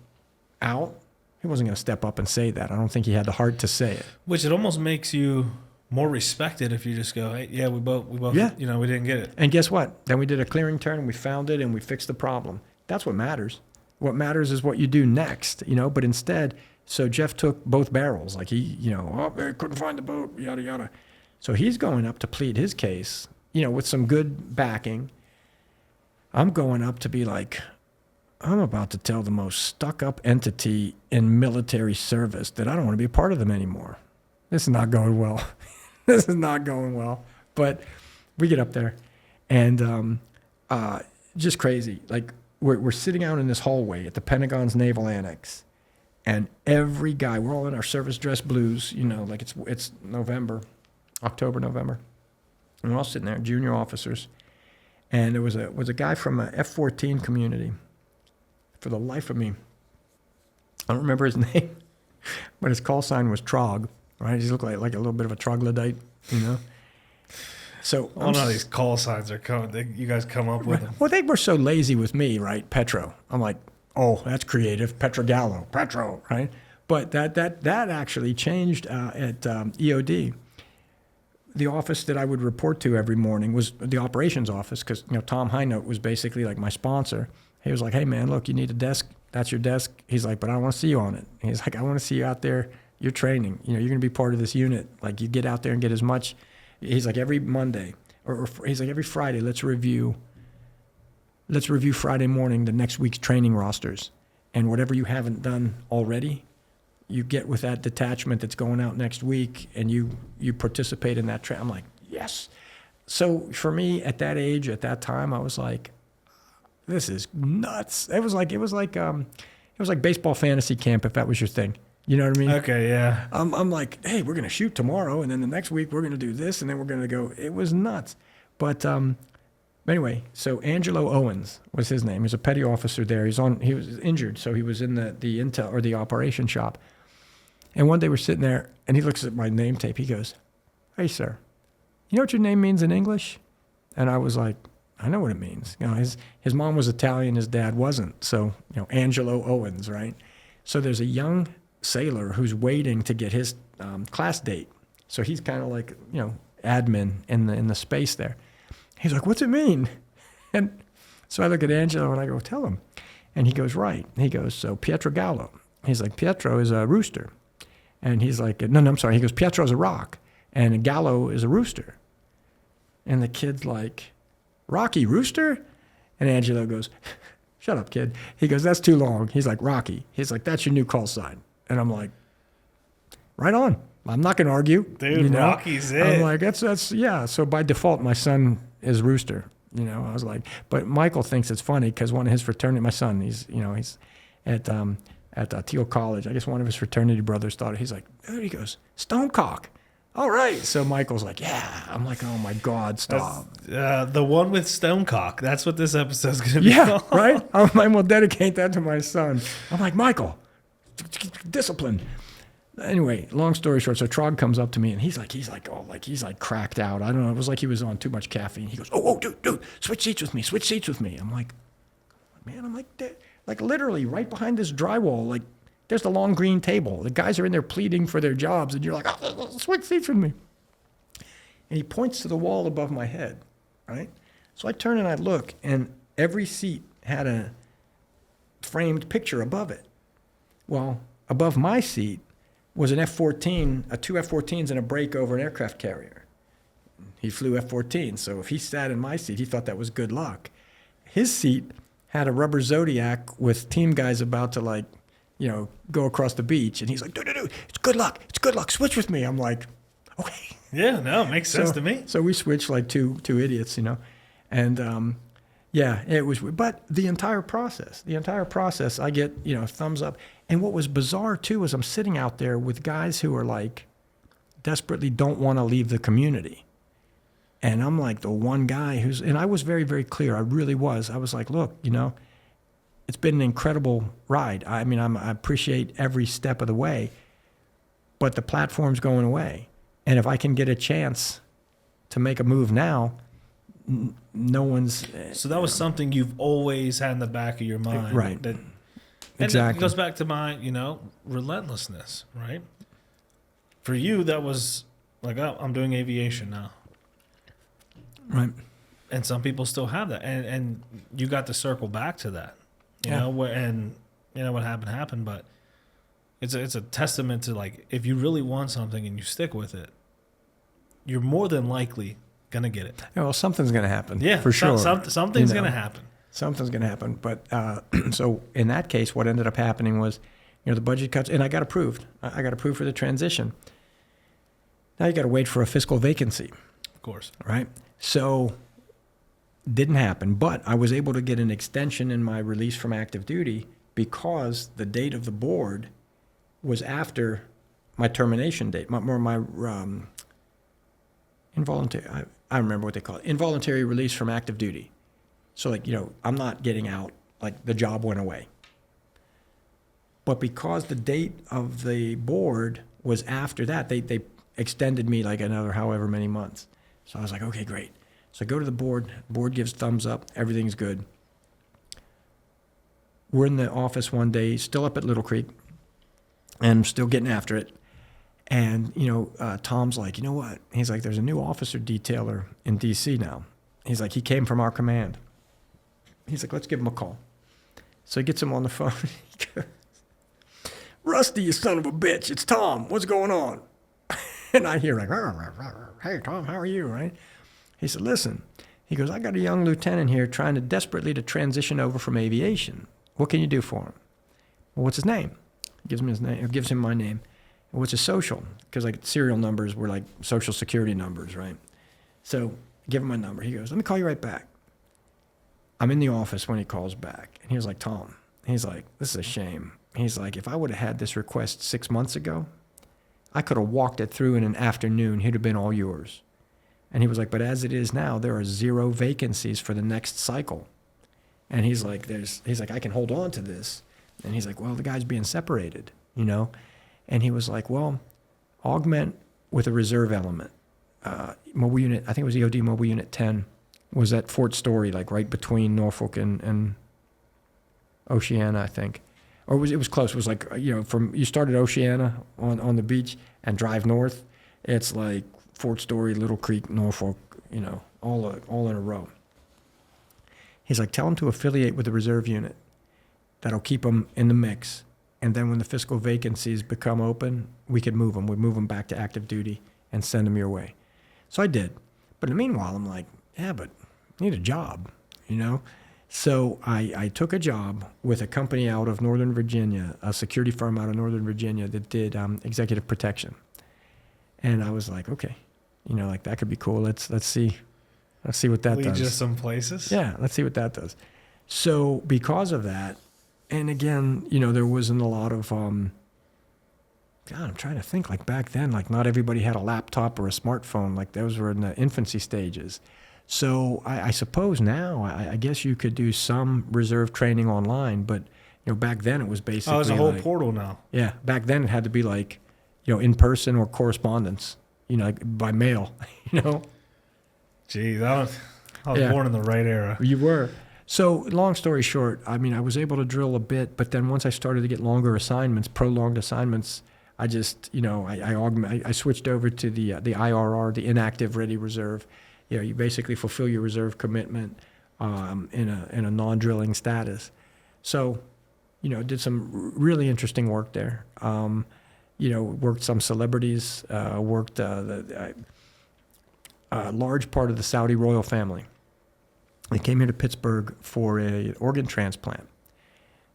out, he wasn't going to step up and say that. I don't think he had the heart to say it. Which it almost makes you more respected if you just go, hey, yeah, we both, yeah. We didn't get it. And guess what? Then we did a clearing turn and we found it and we fixed the problem. That's what matters. What matters is what you do next, But instead, so Jeff took both barrels. Like he, they couldn't find the boat, yada, yada. So he's going up to plead his case, with some good backing. I'm going up to be like, I'm about to tell the most stuck-up entity in military service that I don't want to be a part of them anymore. This is not going well. This is not going well. But we get up there, and just crazy. Like, we're sitting out in this hallway at the Pentagon's Naval Annex, And every guy, we're all in our service dress blues, you know, like it's November, October, November. And we're all sitting there, junior officers. And there was a guy from a F-14 community. For the life of me, I don't remember his name, but his call sign was Trog, right? He looked like a little bit of a troglodyte, you know? So None of these call signs are coming. You guys come up with them. Well, they were so lazy with me, right? Petro. I'm like, oh, that's creative. Pietragallo, Petro, right? But that actually changed at EOD. The office that I would report to every morning was the operations office, because Tom Highnote was basically like my sponsor. He was like, hey man, look, you need a desk. That's your desk. He's like, but I don't want to see you on it. He's like, I want to see you out there. You're training. You're going to be part of this unit. Like, you get out there and get as much. He's like, every Monday, or he's like, every Friday, let's review Friday morning the next week's training rosters. And whatever you haven't done already, you get with that detachment that's going out next week, and you participate in that I'm like, yes. So for me, at that age, at that time, I was like, this is nuts. It was like baseball fantasy camp, if that was your thing. You know what I mean? Okay, yeah. I'm like, hey, we're gonna shoot tomorrow, and then the next week we're gonna do this, and then we're gonna go. It was nuts. But anyway, so Angelo Owens was his name. He's a petty officer there. He was injured, so he was in the intel or the operation shop. And one day we're sitting there, and he looks at my name tape. He goes, hey, sir, you know what your name means in English? And I was like, I know what it means. His mom was Italian, his dad wasn't. So, Angelo Owens, right? So there's a young sailor who's waiting to get his class date. So he's kind of like, admin in the space there. He's like, what's it mean? And so I look at Angelo and I go, tell him. And he goes, right. He goes, so Pietragallo. He's like, Pietro is a rooster. And he's like, no, I'm sorry. He goes, Pietro's a rock, and a gallo is a rooster. And the kid's like, Rocky Rooster? And Angelo goes, shut up, kid. He goes, that's too long. He's like, Rocky. He's like, that's your new call sign. And I'm like, right on. I'm not going to argue. Dude, Rocky's it. I'm like, that's yeah. So by default, my son is Rooster. I was like, but Michael thinks it's funny because one of his fraternity, my son, he's at Teal College. I guess one of his fraternity brothers thought it. He's like, oh, he goes, Stonecock. All right. So Michael's like, yeah. I'm like, oh my God, stop. The one with Stonecock. That's what this episode's going to be. Yeah, right? I'm like, we'll dedicate that to my son. I'm like, Michael, discipline. Anyway, long story short, so Trog comes up to me and he's like cracked out. I don't know. It was like he was on too much caffeine. He goes, oh, dude, switch seats with me. I'm like, man, like literally right behind this drywall, like there's the long green table. The guys are in there pleading for their jobs, and you're like, oh, switch seats with me. And he points to the wall above my head, right? So I turn and I look, and every seat had a framed picture above it. Well, above my seat was an F-14, two F-14s and a break over an aircraft carrier. He flew F-14, so if he sat in my seat, he thought that was good luck. His seat had a rubber Zodiac with team guys about to go across the beach. And he's like, dude, it's good luck. Switch with me. I'm like, okay. Yeah, no, it makes sense to me. So we switched like two idiots, and yeah, it was, but the entire process, I get, thumbs up. And what was bizarre too, is I'm sitting out there with guys who are like desperately don't want to leave the community. And I'm like the one guy and I was very, very clear. I really was. I was like, look, it's been an incredible ride. I mean, I appreciate every step of the way, but the platform's going away. And if I can get a chance to make a move now, no one's. So that was something you've always had in the back of your mind. Right. Exactly. It goes back to my, relentlessness, right? For you, that was like, oh, I'm doing aviation now. Right. And some people still have that. And you got to circle back to that, you know, what happened. But it's a testament to, like, if you really want something and you stick with it, you're more than likely going to get it. Yeah, well, something's going to happen. Yeah, for sure. Something's going to happen. Something's going to happen. But so in that case, what ended up happening was, the budget cuts, and I got approved. I got approved for the transition. Now you got to wait for a fiscal vacancy. Of course. Right? So didn't happen, but I was able to get an extension in my release from active duty because the date of the board was after my termination date, my involuntary, I remember what they call it, involuntary release from active duty. So like, I'm not getting out, like the job went away. But because the date of the board was after that, they extended me like another however many months. So I was like, okay, great. So I go to the board gives thumbs up, everything's good. We're in the office one day, still up at Little Creek, and still getting after it. And, Tom's like, you know what? He's like, there's a new officer detailer in D.C. now. He's like, he came from our command. He's like, let's give him a call. So he gets him on the phone. He goes, Rusty, you son of a bitch, it's Tom. What's going on? And I hear like, hey, Tom, how are you, right? He said, listen. He goes, I got a young lieutenant here trying to desperately to transition over from aviation. What can you do for him? Well, what's his name? He gives me his name, or gives him my name. What's his social? Because like serial numbers were like social security numbers, right? So give him my number. He goes, let me call you right back. I'm in the office when he calls back. And he was like, Tom, he's like, this is a shame. He's like, if I would have had this request 6 months ago, I could have walked it through in an afternoon. He'd have been all yours. And he was like, but as it is now, there are 0 vacancies for the next cycle. And he's like, I can hold on to this. And he's like, well, the guy's being separated, And he was like, well, augment with a reserve element. Mobile unit, I think it was EOD Mobile Unit 10, was at Fort Story, like right between Norfolk and Oceana, I think. Or it was close. It was like, from, you start at Oceana on the beach and drive north. It's like Fort Story, Little Creek, Norfolk, all in a row. He's like, tell him to affiliate with the reserve unit. That'll keep him in the mix. And then when the fiscal vacancies become open, we could move them. We'd move them back to active duty and send them your way. So I did. But in the meanwhile, I'm like, yeah, but I need a job, So I took a job with a company out of Northern Virginia, a security firm out of Northern Virginia that did executive protection. And I was like, okay, like that could be cool. Let's see what that does. Lead you some places. Yeah, let's see what that does. So because of that, and again, there wasn't a lot of, God, I'm trying to think, like back then, like not everybody had a laptop or a smartphone, like those were in the infancy stages. So I suppose now, I guess you could do some reserve training online, but, back then it was basically there's a whole portal now. Yeah, back then it had to be like, in person or correspondence, like by mail, Geez, I was born in the right era. You were. So long story short, I was able to drill a bit, but then once I started to get longer assignments, prolonged assignments, I just, I switched over to the IRR, the inactive ready reserve. You basically fulfill your reserve commitment in a non-drilling status. So, did some really interesting work there. Worked some celebrities, worked a large part of the Saudi royal family. They came here to Pittsburgh for an organ transplant.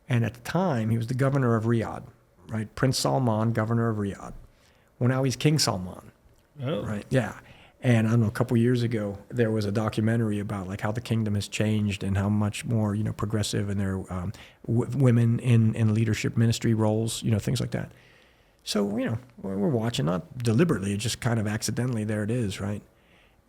And at the time, he was the governor of Riyadh, right? Prince Salman, governor of Riyadh. Well, now he's King Salman, right? Yeah. And I don't know, a couple years ago, there was a documentary about like how the kingdom has changed and how much more, progressive and there are women in leadership ministry roles, things like that. So, we're watching, not deliberately, just kind of accidentally, there it is, right?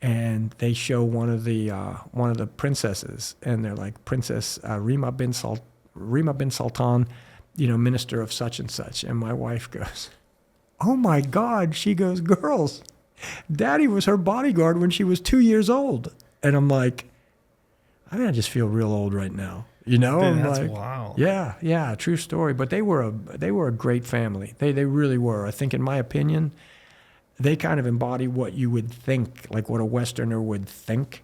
And they show one of the princesses, and they're like, Princess Rima bin Sultan, minister of such and such. And my wife goes, oh my God. She goes, girls, Daddy was her bodyguard when she was 2 years old. And I'm like, I just feel real old right now. Dude, I'm that's like, wild. Yeah, true story. But they were a great family. They really were. I think, in my opinion, they kind of embody what you would think, like what a Westerner would think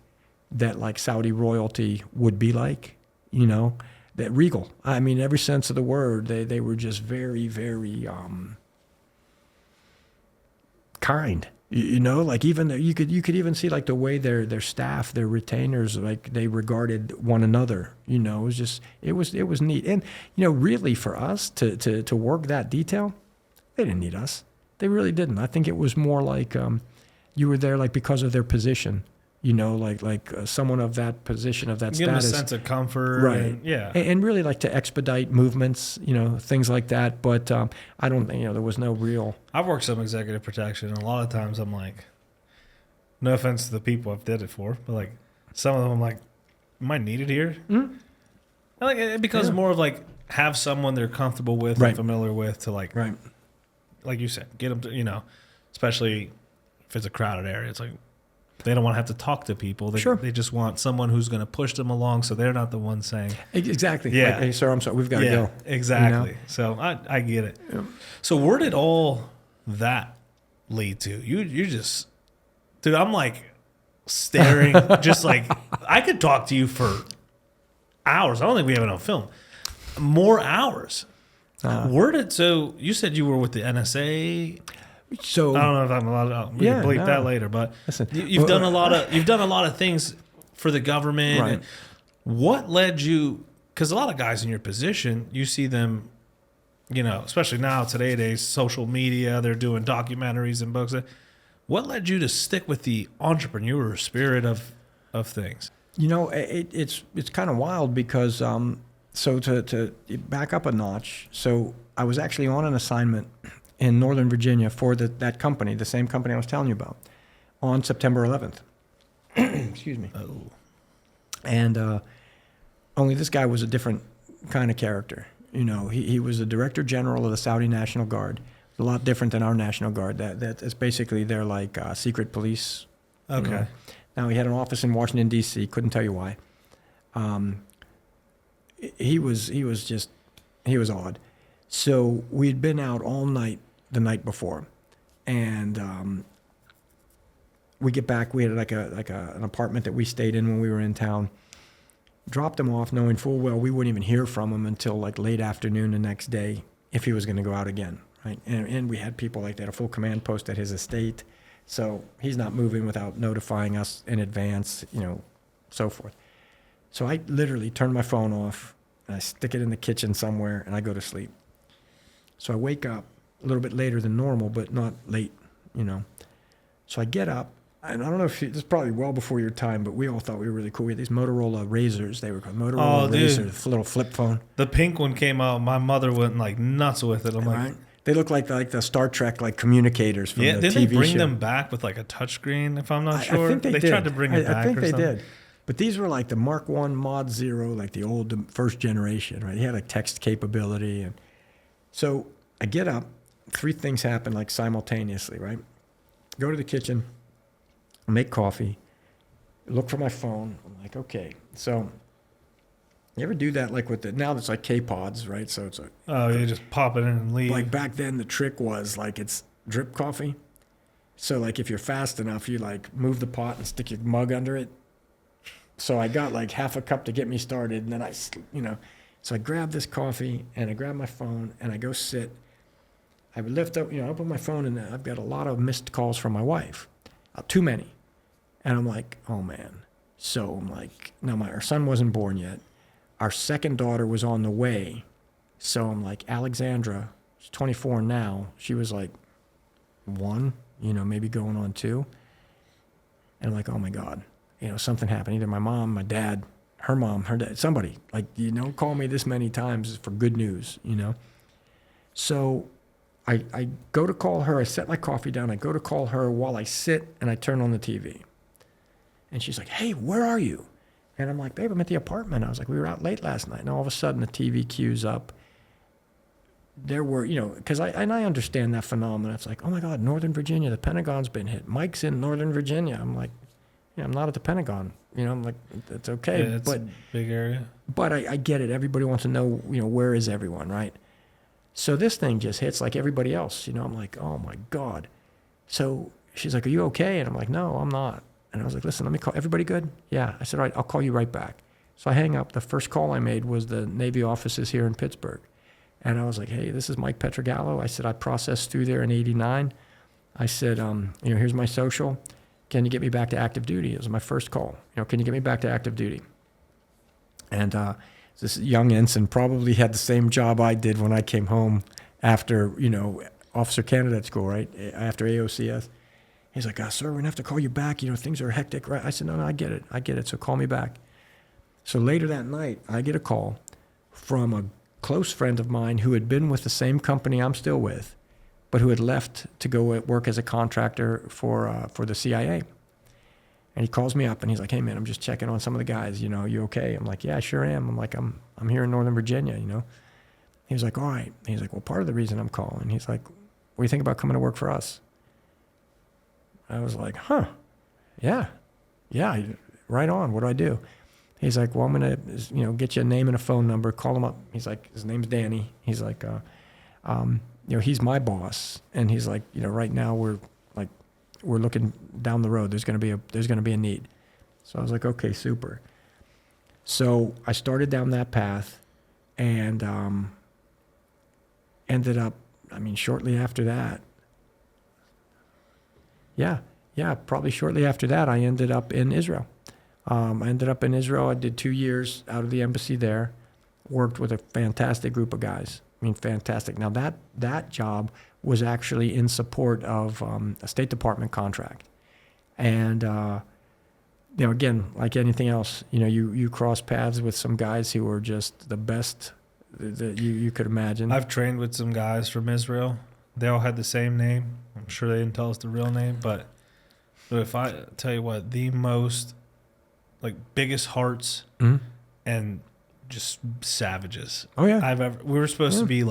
that like Saudi royalty would be like, that regal. Every sense of the word. They were just very, very kind. Like even you could even see like the way their staff, their retainers, like they regarded one another. It was neat. And really for us to work that detail, they didn't need us. They really didn't. I think it was more like you were there like because of their position, like someone of that position, of that Give them a status. sense of comfort. Right. And, yeah. And really like to expedite movements, things like that. But I don't think, there was no real. I've worked some executive protection, and a lot of times I'm like, no offense to the people I've did it for, but like some of them I'm like, am I needed here? Mm-hmm. Like it becomes more of like have someone they're comfortable with Right. and familiar with to like, Right. like you said, get them to, especially if it's a crowded area. It's like they don't want to have to talk to people. They, Sure. they just want someone who's going to push them along so they're not the one saying, Exactly. Yeah. Like, hey, sir, I'm sorry. We've got to yeah, go. exactly. So I get it. Yeah. So where did all that lead to? You just, dude, I'm like staring, just like I could talk to you for hours. I don't think we have it on film. More hours. So you said you were with the NSA. So I don't know if I'm allowed. We Yeah, can bleep no. that later, but Listen, you've done a lot of things for the government. Right. And what led you? Because a lot of guys in your position, you see them, especially now today's social media. They're doing documentaries and books. What led you to stick with the entrepreneur spirit of things? it's kind of wild because so to back up a notch. So I was actually on an assignment in Northern Virginia for that company, the same company I was telling you about, on September 11th. Excuse me. Oh, And only this guy was a different kind of character. He was the Director General of the Saudi National Guard. A lot different than our National Guard. That is basically they're like secret police. okay. Now he had an office in Washington D.C. Couldn't tell you why. He was odd. So we'd been out all night the night before, and we get back. We had an apartment that we stayed in when we were in town. Dropped him off, knowing full well we wouldn't even hear from him until like late afternoon the next day if he was going to go out again. Right, and we had people like that, a full command post at his estate. So he's not moving without notifying us in advance, so forth. So I literally turn my phone off, and I stick it in the kitchen somewhere, and I go to sleep. So I wake up a little bit later than normal, but not late, So I get up, and I don't know if this is probably well before your time, but we all thought we were really cool. We had these Motorola Razors. They were called Motorola Razors, little flip phone. The pink one came out. My mother went like nuts with it. I'm like, Right? They look like the Star Trek communicators from the didn't TV they bring show. them back with like a touchscreen? If I'm not sure, I think they did. tried to bring it back. I think or they something. did. But these were like the Mark I Mod 0, like the old first generation, right? He had text capability. And so I get up, three things happen like simultaneously, right? Go to the kitchen, make coffee, look for my phone. I'm like, okay. So you ever do that now it's like K-Pods, right? So it's like, Oh, you just pop it in and leave. like back then the trick was like it's drip coffee. So like if you're fast enough, you like move the pot and stick your mug under it. So I got like half a cup to get me started, and then so I grab this coffee and I grab my phone and I go sit. I would lift up, I open my phone and I've got a lot of missed calls from my wife, too many, and I'm like, oh man. So I'm like, no, our son wasn't born yet. Our second daughter was on the way. So I'm like, Alexandra, she's 24 now. She was like 1, maybe going on 2. And I'm like, oh my God, something happened. Either my mom, my dad, her mom, her dad, somebody. Like, call me this many times for good news, So I go to call her. I set my coffee down. I go to call her while I sit and I turn on the TV. And she's like, hey, where are you? And I'm like, babe, I'm at the apartment. I was like, we were out late last night. And all of a sudden the TV cues up. There were, because I understand that phenomenon. It's like, oh my God, Northern Virginia, the Pentagon's been hit. Mike's in Northern Virginia. I'm like, I'm not at the Pentagon. I'm like, it's okay. Yeah, it's a big area. But I get it. Everybody wants to know, where is everyone, right? So this thing just hits like everybody else. I'm like, oh my God. So she's like, are you okay? And I'm like, no, I'm not. And I was like, listen, let me call. Everybody good? Yeah. I said, all right, I'll call you right back. So I hang up. The first call I made was the Navy offices here in Pittsburgh. And I was like, hey, this is Mike Pietragallo. I said, I processed through there in 89. I said, here's my social. Can you get me back to active duty? It was my first call. Can you get me back to active duty? And this young ensign probably had the same job I did when I came home after, officer candidate school, right? After AOCS. He's like, sir, we're going to have to call you back. Things are hectic, right? I said, no, I get it. So call me back. So later that night, I get a call from a close friend of mine who had been with the same company I'm still with, but who had left to go work as a contractor for the CIA. And he calls me up and he's like, hey man, I'm just checking on some of the guys. You okay? I'm like, yeah, I sure am. I'm like, I'm here in Northern Virginia, He was like, all right. He's like, well, part of the reason I'm calling, he's like, what do you think about coming to work for us? I was like, yeah, right on. What do I do? He's like, well, I'm going to, get you a name and a phone number. Call him up. He's like, his name's Danny. He's like, he's my boss. And he's like, right now we're looking down the road. There's going to be a need. So I was like, okay, super. So I started down that path and ended up, shortly after that. Yeah, probably shortly after that, I ended up in Israel. I did 2 years out of the embassy there, worked with a fantastic group of guys. Fantastic. Now that job was actually in support of a State Department contract. And, again, like anything else, you cross paths with some guys who are just the best that you could imagine. I've trained with some guys from Israel. They all had the same name. I'm sure they didn't tell us the real name, but if I tell you what, the most biggest hearts and just savages. Oh yeah. We were supposed to be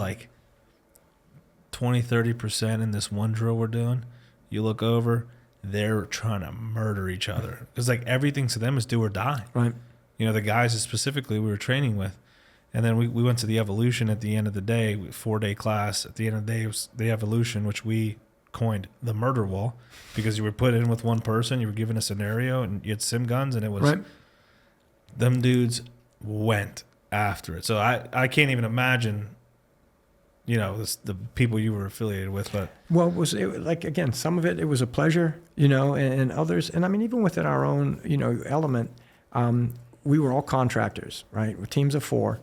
20-30% in this one drill we're doing. You look over, they're trying to murder each other because everything to them is do or die. Right. The guys that specifically we were training with. And then we went to the evolution at the end of the day, 4-day class. At the end of the day, it was the evolution, which we coined the murder wall because you were put in with one person, you were given a scenario, and you had sim guns, and it was right. Them dudes went after it. So I can't even imagine, the people you were affiliated with. But again, some of it was a pleasure, and others, and even within our own, element, we were all contractors, right? We're teams of 4.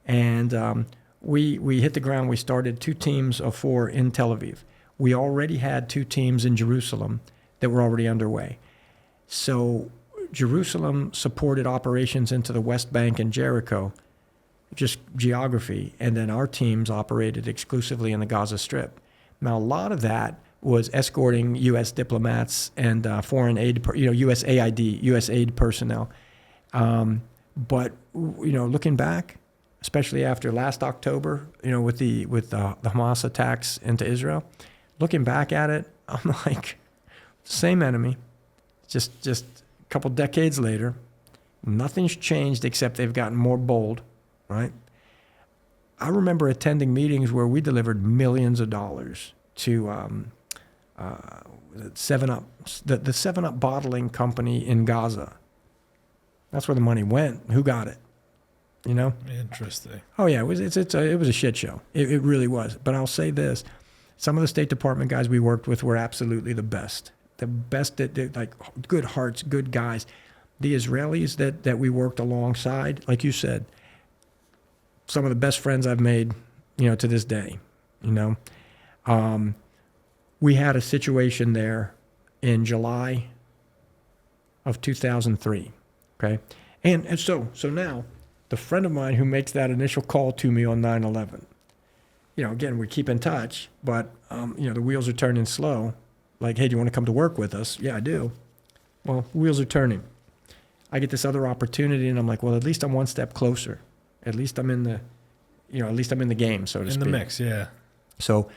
And we hit the ground. We started 2 teams of 4 in Tel Aviv. We already had 2 teams in Jerusalem that were already underway. So Jerusalem supported operations into the West Bank and Jericho, just geography. And then our teams operated exclusively in the Gaza Strip. Now, a lot of that was escorting U.S. diplomats and foreign aid, USAID, U.S. aid personnel. But, looking back, especially after last October, with the Hamas attacks into Israel, looking back at it, I'm like, same enemy, just a couple decades later, nothing's changed except they've gotten more bold, right? I remember attending meetings where we delivered millions of dollars to 7-Up, the 7-Up bottling company in Gaza. That's where the money went. Who got it? Interesting. Oh yeah, it was a shit show. It really was. But I'll say this: some of the State Department guys we worked with were absolutely the best. The best that good hearts, good guys. The Israelis that we worked alongside, like you said, some of the best friends I've made, to this day. We had a situation there in July of 2003. Okay, and so now. The friend of mine who makes that initial call to me on 9/11, again, we keep in touch, but, the wheels are turning slow. Like, hey, do you want to come to work with us? Yeah, I do. Well, wheels are turning. I get this other opportunity, and I'm like, well, at least I'm one step closer. At least I'm in the game, so to speak. In the mix, yeah. So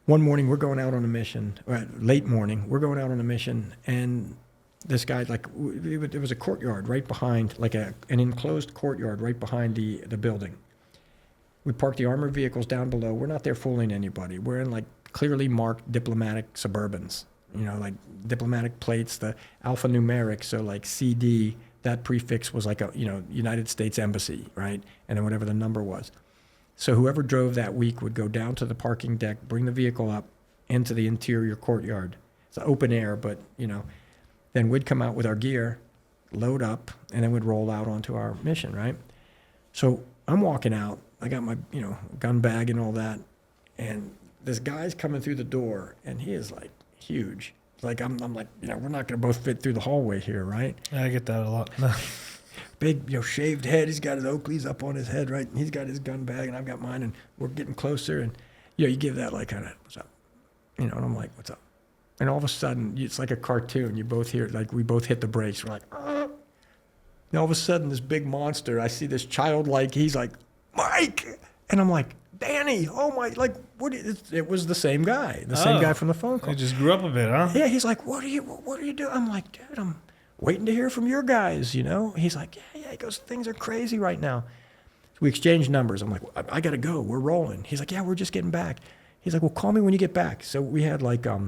one morning we're going out on a mission, or late morning, we're going out on a mission, and this guy, it was a courtyard right behind, an enclosed courtyard right behind the building. We parked the armored vehicles down below. We're not there fooling anybody. We're in clearly marked diplomatic Suburbans, diplomatic plates, the alphanumeric, so CD, that prefix was United States Embassy, right? And then whatever the number was. So whoever drove that week would go down to the parking deck, bring the vehicle up into the interior courtyard. It's open air, but, then we'd come out with our gear, load up, and then we'd roll out onto our mission, right? So I'm walking out. I got my, gun bag and all that. And this guy's coming through the door, and he is huge. Like I'm like, you know, we're not gonna both fit through the hallway here, right? I get that a lot. Big, you know, shaved head. He's got his Oakleys up on his head, right? And he's got his gun bag, and I've got mine, and we're getting closer, and you know, you give that like kind of, what's up, you know? And I'm like, what's up? And all of a sudden, it's like a cartoon. You both hear, like, we both hit the brakes. We're like, and all of a sudden, this big monster. I see this childlike. He's like, Mike, and I'm like, Danny, oh my, like, it was the same guy, same guy from the phone call. I just grew up a bit, huh? Yeah, he's like, what are you doing? I'm like, dude, I'm waiting to hear from your guys, you know? He's like, yeah. He goes, things are crazy right now. So we exchanged numbers. I'm like, I got to go. We're rolling. He's like, yeah, we're just getting back. He's like, well, call me when you get back. So we had like, I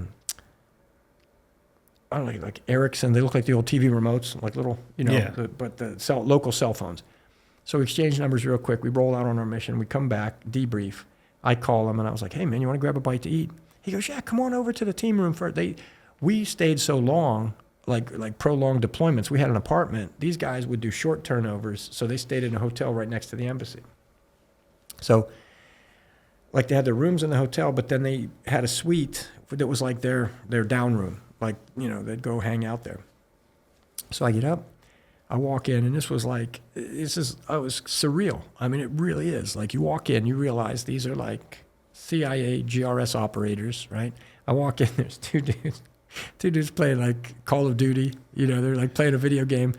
don't know, like Ericsson. They look like the old TV remotes, like little, you know, Yeah. but the local cell phones. So we exchanged numbers real quick. We roll out on our mission. We come back, debrief. I call him, and I was like, hey, man, you want to grab a bite to eat? He goes, yeah, come on over to the team room first. We stayed so long, like prolonged deployments. We had an apartment. These guys would do short turnovers, so they stayed in a hotel right next to the embassy. So, like, they had their rooms in the hotel, but then they had a suite that was like their down room. Like, you know, they'd go hang out there. So I get up. I walk in, and this was like, it was surreal. I mean, it really is. Like, you walk in, you realize these are like CIA GRS operators, right? I walk in, there's two dudes playing like Call of Duty. You know, they're like playing a video game.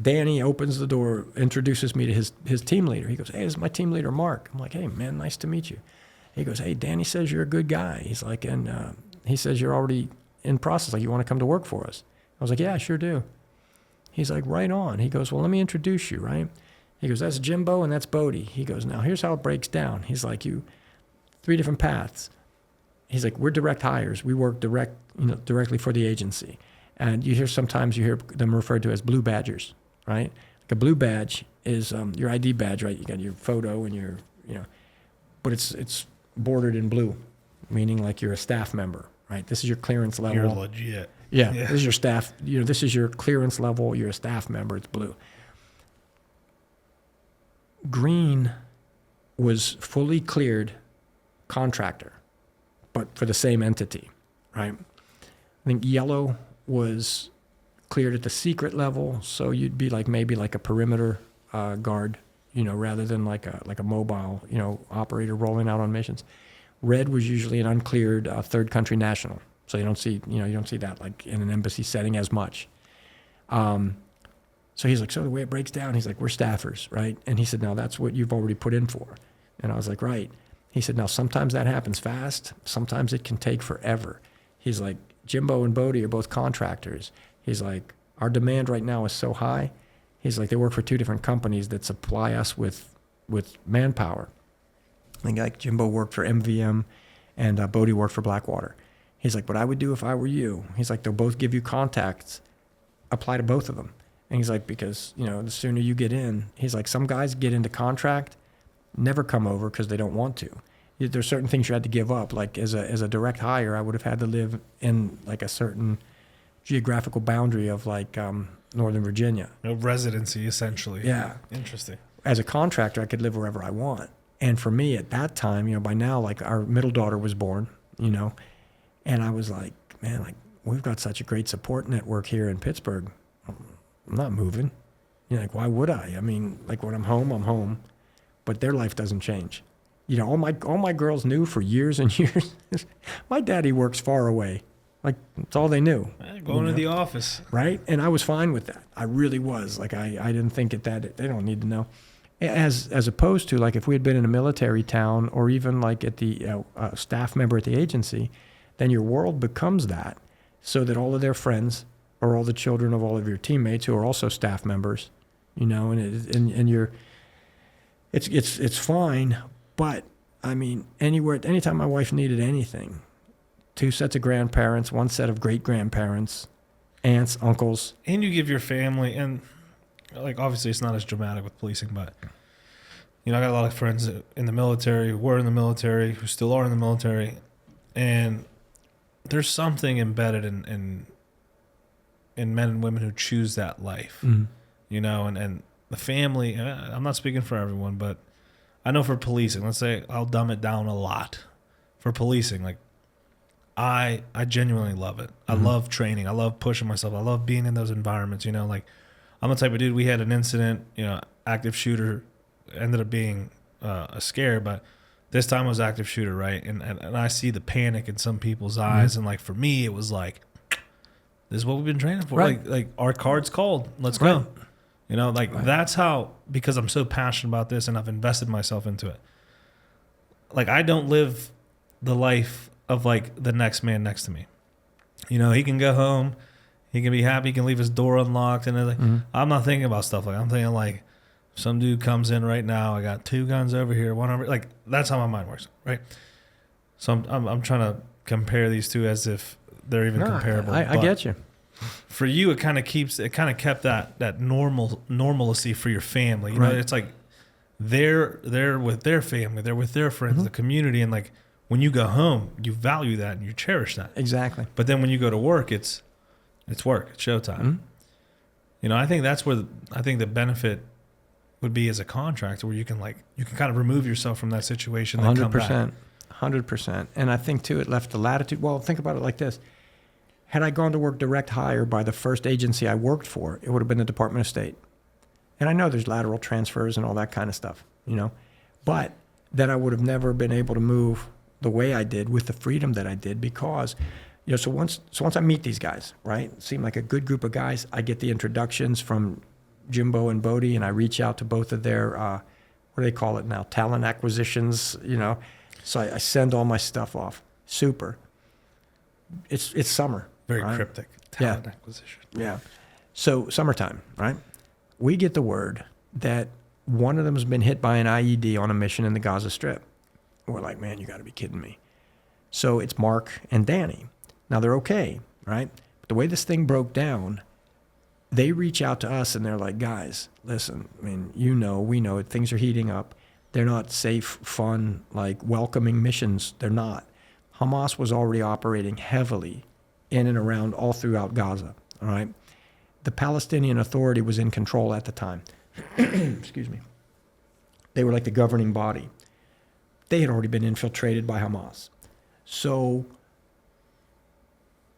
Danny opens the door, introduces me to his team leader. He goes, hey, this is my team leader, Mark. I'm like, hey, man, nice to meet you. He goes, hey, Danny says you're a good guy. He's like, and he says you're already in process, like you want to come to work for us. I was like, yeah, I sure do. He's like, right on. He goes, well, let me introduce you, right? He goes, that's Jimbo and that's Bodie. He goes, now here's how it breaks down. He's like, 3 different paths. He's like, we're direct hires. We work directly for the agency. And sometimes you hear them referred to as blue badgers, right? Like a blue badge is your ID badge, right? You got your photo and your, you know, but it's bordered in blue, meaning like you're a staff member, right? This is your clearance level. You're legit. Yeah, this is your staff. You know, this is your clearance level. You're a staff member. It's blue. Green was fully cleared contractor, but for the same entity, right? I think yellow was cleared at the secret level, so you'd be like maybe like a perimeter guard, you know, rather than like a mobile, you know, operator rolling out on missions. Red was usually an uncleared third country national. So you don't see that like in an embassy setting as much. So he's like, so the way it breaks down, he's like, we're staffers, right? And he said, now that's what you've already put in for. And I was like, right. He said, now sometimes that happens fast. Sometimes it can take forever. He's like, Jimbo and Bodie are both contractors. He's like, our demand right now is so high. He's like, they work for 2 different companies that supply us with manpower. I think like Jimbo worked for MVM and Bodie worked for Blackwater. He's like, what I would do if I were you, he's like, they'll both give you contacts, apply to both of them. And he's like, because, you know, the sooner you get in, he's like, some guys get into contract, never come over because they don't want to. There's certain things you had to give up. Like as a direct hire, I would have had to live in like a certain geographical boundary of like Northern Virginia. No residency, essentially. Yeah. Interesting. As a contractor, I could live wherever I want. And for me at that time, you know, by now, like our middle daughter was born, you know, and I was like, man, like we've got such a great support network here in Pittsburgh. I'm not moving. You know, like why would I? I mean, like when I'm home, but their life doesn't change. You know, all my girls knew for years and years, my daddy works far away. Like that's all they knew. Going to the office. Right? And I was fine with that. I really was. Like I didn't think that they don't need to know. As opposed to like if we had been in a military town or even like at the staff member at the agency, then your world becomes that, so that all of their friends or all the children of all of your teammates who are also staff members, you know, and you're, it's fine, but I mean anytime my wife needed anything, 2 sets of grandparents, 1 set of great grandparents, aunts, uncles, and you give your family, and like obviously it's not as dramatic with policing, but you know I got a lot of friends in the military, who were in the military, who still are in the military, and there's something embedded in men and women who choose that life, you know, and the family. I'm not speaking for everyone, but I know for policing, let's say I'll dumb it down a lot. For policing, like I genuinely love it. I love training. I love pushing myself. I love being in those environments. You know, like I'm the type of dude. We had an incident. You know, active shooter ended up being a scare, but this time it was active shooter, right? And I see the panic in some people's eyes, and like for me, it was like, this is what we've been training for. Right. Like our card's called. Let's go. You know, like that's how, because I'm so passionate about this and I've invested myself into it. Like I don't live the life of like the next man next to me. You know, he can go home, he can be happy, he can leave his door unlocked, and like, I'm not thinking about stuff like I'm thinking like, some dude comes in right now, I got 2 guns over here, one over, like that's how my mind works, right? So I'm trying to compare these two as if they're even comparable. I get you. For you, it kind of kept that normalcy for your family. You know, it's like they're with their family, they're with their friends, the community, and like when you go home, you value that and you cherish that. Exactly. But then when you go to work, it's work, it's showtime. You know, I think that's where I think the benefit would be as a contractor, where you can kind of remove yourself from that situation. 100%. 100%. And I think too, it left the latitude. Well, think about it like this. Had I gone to work direct hire by the first agency I worked for, it would have been the Department of State. And I know there's lateral transfers and all that kind of stuff, you know, but then I would have never been able to move the way I did with the freedom that I did, because, you know, so once I meet these guys, right, it seemed like a good group of guys. I get the introductions from Jimbo and Bodie, and I reach out to both of their, what do they call it now, talent acquisitions, you know. So I send all my stuff off. Super. It's summer. Very right? cryptic. Talent acquisition. Yeah. So summertime, right? We get the word that one of them has been hit by an IED on a mission in the Gaza Strip. We're like, man, you got to be kidding me. So it's Mark and Danny. Now they're okay, right? But the way this thing broke down, they reach out to us and they're like, guys, listen, I mean, you know, we know it. Things are heating up. They're not safe, fun, like welcoming missions. They're not. Hamas was already operating heavily in and around all throughout Gaza, all right? The Palestinian Authority was in control at the time. Excuse me. They were like the governing body. They had already been infiltrated by Hamas. So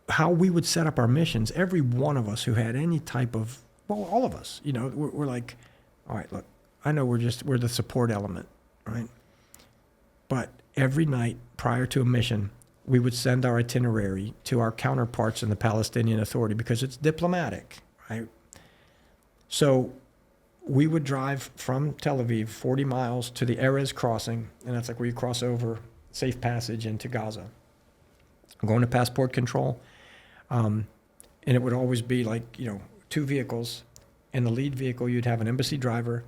how we would set up our missions, every one of us who had any type of, well, all of us, you know, we're like, all right, look, I know we're the support element, right? But every night prior to a mission, we would send our itinerary to our counterparts in the Palestinian Authority because it's diplomatic, right? So we would drive from Tel Aviv 40 miles to the Erez crossing, and that's like where you cross over safe passage into Gaza. Going to passport control, and it would always be like, you know, 2 vehicles. In the lead vehicle, you'd have an embassy driver,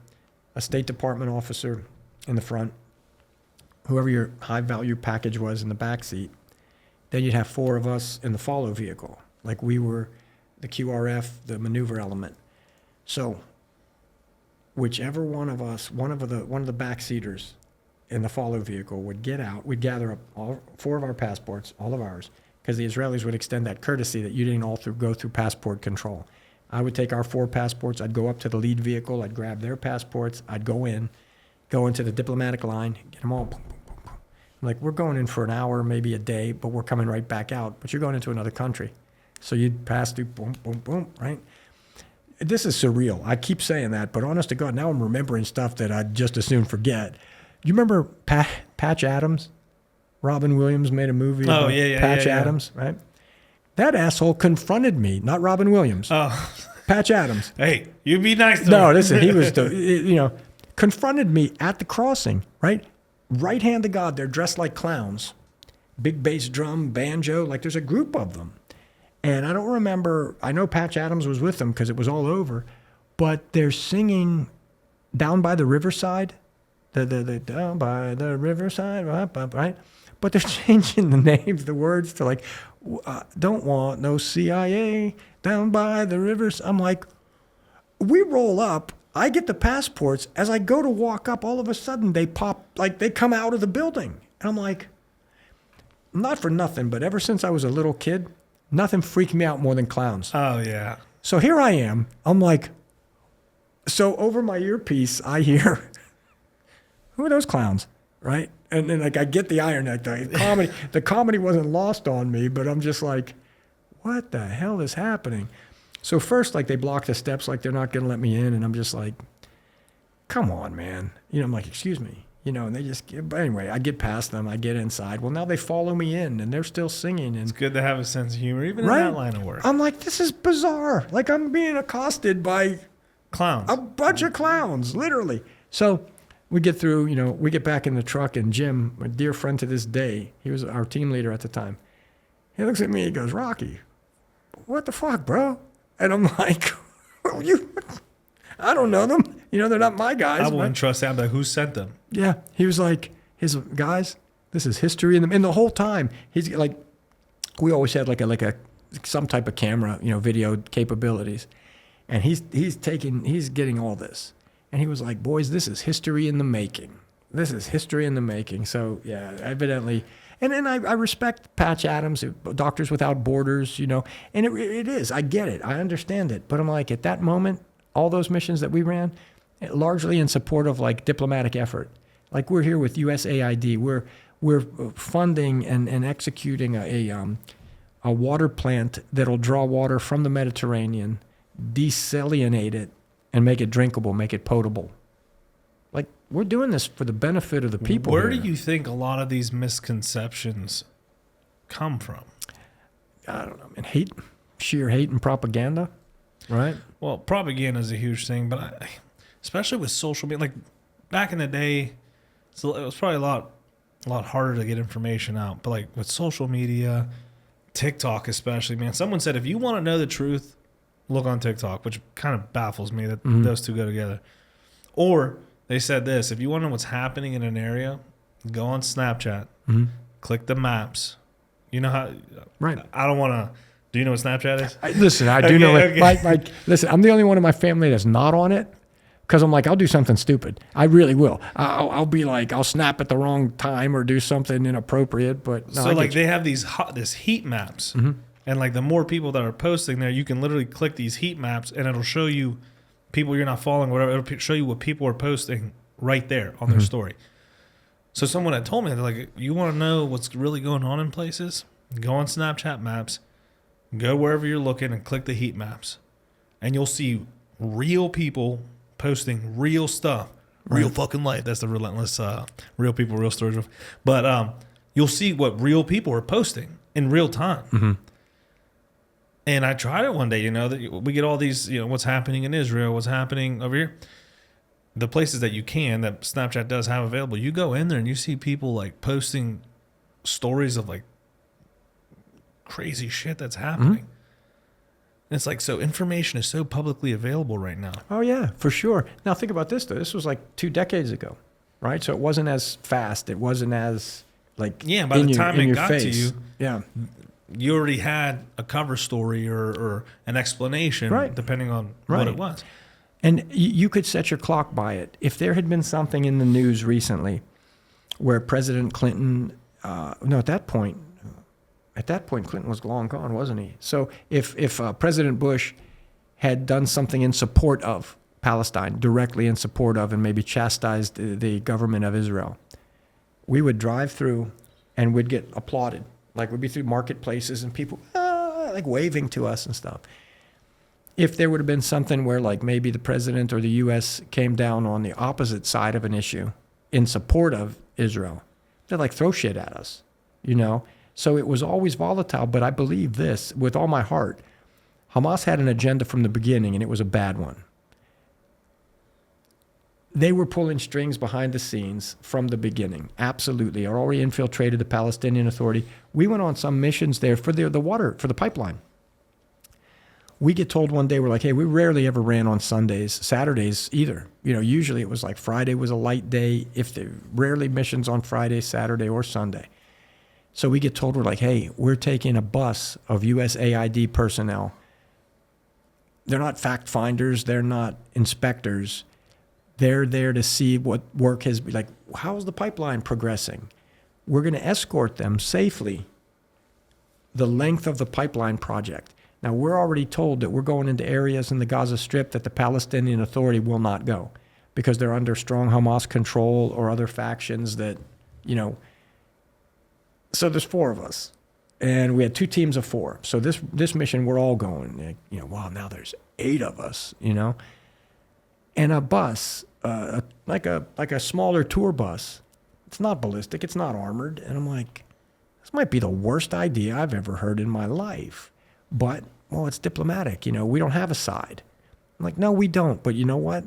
a State Department officer in the front, whoever your high-value package was in the back seat. Then you'd have 4 of us in the follow vehicle, like we were the QRF, the maneuver element. So whichever one of us, one of the backseaters in the follow vehicle would get out, we'd gather up all 4 of our passports, all of ours, because the Israelis would extend that courtesy that you didn't go through passport control. I would take our 4 passports, I'd go up to the lead vehicle, I'd grab their passports, I'd go into the diplomatic line, get them all, boom, boom, boom, boom. Like, we're going in for an hour, maybe a day, but we're coming right back out, but you're going into another country. So you'd pass through, boom, boom, boom, right? This is surreal. I keep saying that, but honest to God, now I'm remembering stuff that I'd just as soon forget. You remember Patch Adams? Robin Williams made a movie about Patch Adams, right? That asshole confronted me, not Robin Williams. Oh. Patch Adams. Hey, you be nice to him. No, listen, he was, confronted me at the crossing, right? Right hand to God, they're dressed like clowns. Big bass drum, banjo, like there's a group of them. And I don't remember, I know Patch Adams was with them because it was all over, but they're singing Down by the Riverside, the Down by the Riverside, right? But they're changing the names, the words to like, don't want no CIA down by the rivers. I'm like, we roll up, I get the passports. As I go to walk up, all of a sudden they pop, like they come out of the building. And I'm like, not for nothing, but ever since I was a little kid, nothing freaked me out more than clowns. Oh, yeah. So here I am. I'm like, so over my earpiece, I hear, who are those clowns, right? And then like I get the iron neck. The comedy wasn't lost on me, but I'm just like, what the hell is happening? So first, like they block the steps, like they're not going to let me in, and I'm just like, come on, man. I'm like, excuse me. And they just, but anyway, I get past them, I get inside. Well, now they follow me in, and they're still singing. And It's good to have a sense of humor, even right? in that line of work. I'm like, this is bizarre. Like I'm being accosted by Clowns. a bunch of clowns, literally. So we get through, we get back in the truck, and Jim, a dear friend to this day, he was our team leader at the time. He looks at me, he goes, Rocky, what the fuck, bro? And I'm like, I don't know them. They're not my guys. I wouldn't trust that, but who sent them? Yeah. He was like, his guys, this is history. And the whole time, he's like, we always had like some type of camera, video capabilities. And he's getting all this. And he was like, boys, this is history in the making. This is history in the making. So yeah, evidently. And I respect Patch Adams, Doctors Without Borders, and it is. I get it. I understand it. But I'm like, at that moment, all those missions that we ran, largely in support of like diplomatic effort. Like we're here with USAID. We're funding and executing a water plant that'll draw water from the Mediterranean, desalinate it, and make it drinkable, make it potable. Like we're doing this for the benefit of the people. Where here. do you think a lot of these misconceptions come from? I don't know, man. Sheer hate and propaganda, right? Well, propaganda is a huge thing, but especially with social media, like back in the day, so it was probably a lot harder to get information out. But like with social media, TikTok especially, man, someone said if you want to know the truth, look on TikTok, which kind of baffles me that those two go together. Or they said this: if you want to know what's happening in an area, go on Snapchat, click the maps. You know how? Right. I don't want to. Do you know what Snapchat is? Listen, I do know it. Listen, I'm the only one in my family that's not on it because I'm like, I'll do something stupid. I really will. I'll be like, I'll snap at the wrong time or do something inappropriate. But no, so like they have this heat maps, and like the more people that are posting there, you can literally click these heat maps, and it'll show you people you're not following, whatever. It'll show you what people are posting right there on their story. So someone had told me, they're like, you want to know what's really going on in places? Go on Snapchat maps. Go wherever you're looking and click the heat maps, and you'll see real people posting real stuff, real fucking life. That's the Relentless, real people, real stories. But you'll see what real people are posting in real time. And I tried it one day. That we get all these, what's happening in Israel, what's happening over here. The places that Snapchat does have available, you go in there and you see people like posting stories of like crazy shit that's happening. And it's like, so information is so publicly available right now. Oh yeah, for sure. Now think about this though. This was like 2 decades ago, right? So it wasn't as fast. It wasn't as like by the time it got to you, you already had a cover story or an explanation, right, depending on what it was. And you could set your clock by it. If there had been something in the news recently where President Clinton, at that point, Clinton was long gone, wasn't he? So if President Bush had done something in support of Palestine, directly in support of, and maybe chastised the government of Israel, we would drive through and we'd get applauded. Like we'd be through marketplaces and people like waving to us and stuff. If there would have been something where like maybe the president or the U.S. came down on the opposite side of an issue in support of Israel, they'd like throw shit at us, So it was always volatile, but I believe this with all my heart. Hamas had an agenda from the beginning, and it was a bad one. They were pulling strings behind the scenes from the beginning. Absolutely. Are already infiltrated the Palestinian Authority. We went on some missions there for the water, for the pipeline. We get told one day, we're like, hey, we rarely ever ran on Sundays, Saturdays either. Usually it was like Friday was a light day. Rarely missions on Friday, Saturday, or Sunday. So we get told, we're like, hey, we're taking a bus of USAID personnel. They're not fact finders. They're not inspectors. They're there to see what work has been like. How's the pipeline progressing? We're going to escort them safely the length of the pipeline project. Now, we're already told that we're going into areas in the Gaza Strip that the Palestinian Authority will not go because they're under strong Hamas control or other factions that, So there's 4 of us, and we had 2 teams of 4. So this mission, we're all going, wow, now there's 8 of us, and a bus, like a smaller tour bus. It's not ballistic. It's not armored. And I'm like, this might be the worst idea I've ever heard in my life. But, well, it's diplomatic. We don't have a side. I'm like, no, we don't. But you know what?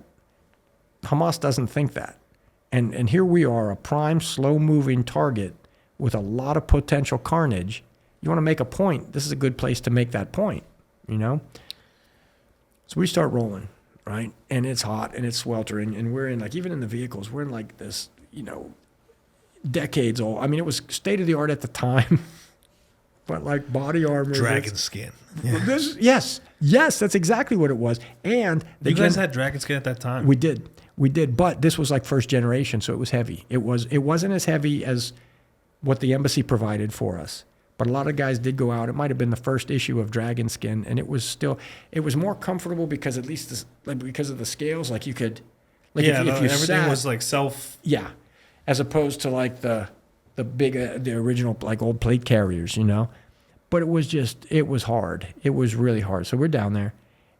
Hamas doesn't think that. And here we are, a prime, slow-moving target with a lot of potential carnage. You want to make a point. This is a good place to make that point, So we start rolling, right? And it's hot and it's sweltering. And we're in, even in the vehicles, we're in this, decades old. I mean, it was state of the art at the time, but body armor. Dragon skin. Yeah. Yes, that's exactly what it was. And you guys had dragon skin at that time. We did, but this was first generation, so it was heavy. It wasn't as heavy as what the embassy provided for us, but a lot of guys did go out. It might have been the first issue of dragon skin, and it was more comfortable because at least because of the scales, you could, if you everything sat, was self. Yeah. As opposed to the big, the original old plate carriers, But it was hard. It was really hard. So we're down there,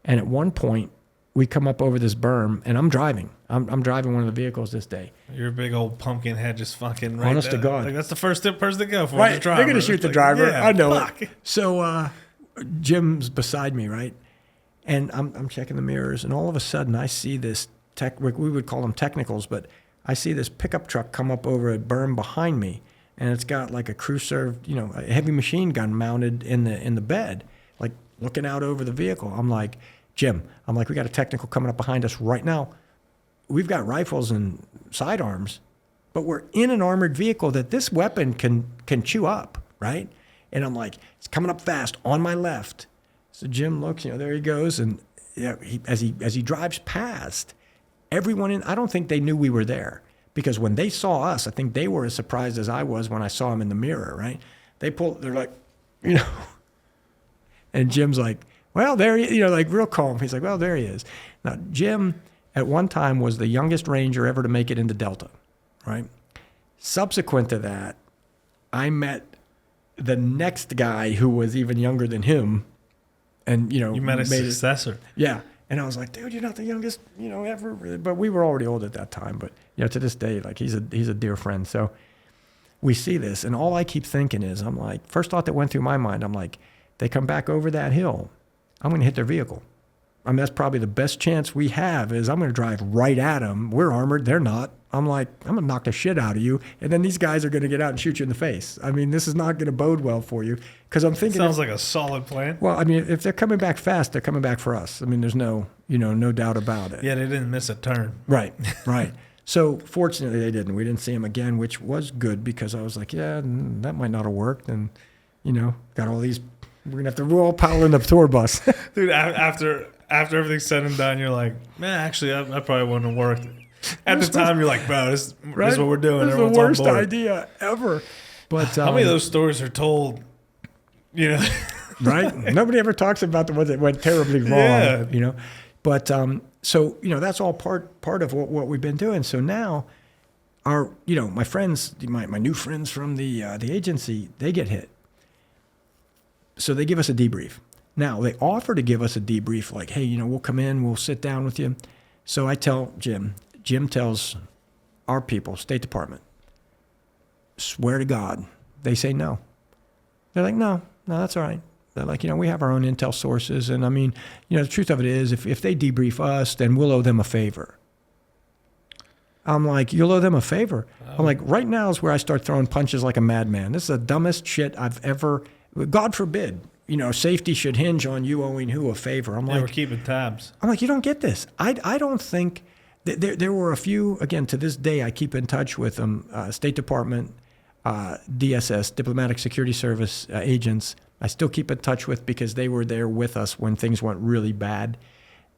and at one point we come up over this berm, and I'm driving. I'm driving one of the vehicles this day. Your big old pumpkin head just fucking right. Honest to God, that's the first person to go for. Right, the driver. they're gonna shoot the driver. Yeah, I know fuck. it. So Jim's beside me, right, and I'm checking the mirrors, and all of a sudden I see this we would call them technicals, but I see this pickup truck come up over a berm behind me, and it's got a crew-served, a heavy machine gun mounted in the bed, looking out over the vehicle. I'm like, Jim, we got a technical coming up behind us right now. We've got rifles and sidearms, but we're in an armored vehicle that this weapon can chew up, right? And I'm like, it's coming up fast on my left. So Jim looks, there he goes, and as he drives past. Everyone I don't think they knew we were there, because when they saw us, I think they were as surprised as I was when I saw him in the mirror, right? They're like, and Jim's like, well, there he, real calm. He's like, well, there he is. Now, Jim at one time was the youngest Ranger ever to make it into Delta, right? Subsequent to that, I met the next guy who was even younger than him, and, you met a successor. Yeah. And I was like, dude, you're not the youngest, ever. But we were already old at that time. But, to this day, he's a dear friend. So we see this. And all I keep thinking is, I'm like, first thought that went through my mind, I'm like, they come back over that hill, I'm going to hit their vehicle. I mean, that's probably the best chance we have is I'm going to drive right at them. We're armored. They're not. I'm like, I'm going to knock the shit out of you. And then these guys are going to get out and shoot you in the face. I mean, this is not going to bode well for you. Because I'm thinking. Sounds like a solid plan. Well, I mean, if they're coming back fast, they're coming back for us. I mean, there's no doubt about it. Yeah, they didn't miss a turn. Right. So fortunately, they didn't. We didn't see them again, which was good because I was like, yeah, that might not have worked. And, got all these. We're going to have to roll power in the tour bus. Dude, after everything's said and done, you're like, man, actually, that probably wouldn't have worked. At the time, you're like, bro, this is what we're doing. This is the worst idea ever. But how many of those stories are told, right? Nobody ever talks about the ones that went terribly wrong, Yeah. But so, that's all part of what we've been doing. So now our, my friends, my new friends from the agency, they get hit. So they give us a debrief. Now, they offer to give us a debrief like, hey, we'll come in, we'll sit down with you. So I tell Jim. Jim tells our people, State Department, swear to God, they say no. They're like, no, that's all right. They're like, we have our own intel sources. And I mean, the truth of it is, if they debrief us, then we'll owe them a favor. I'm like, you'll owe them a favor. I'm like, right now is where I start throwing punches like a madman. This is the dumbest shit I've ever, God forbid, safety should hinge on you owing who a favor. I'm like, we're keeping tabs. I'm like, you don't get this. I don't think, there were a few, again, to this day, I keep in touch with them, State Department, DSS, Diplomatic Security Service agents, I still keep in touch with because they were there with us when things went really bad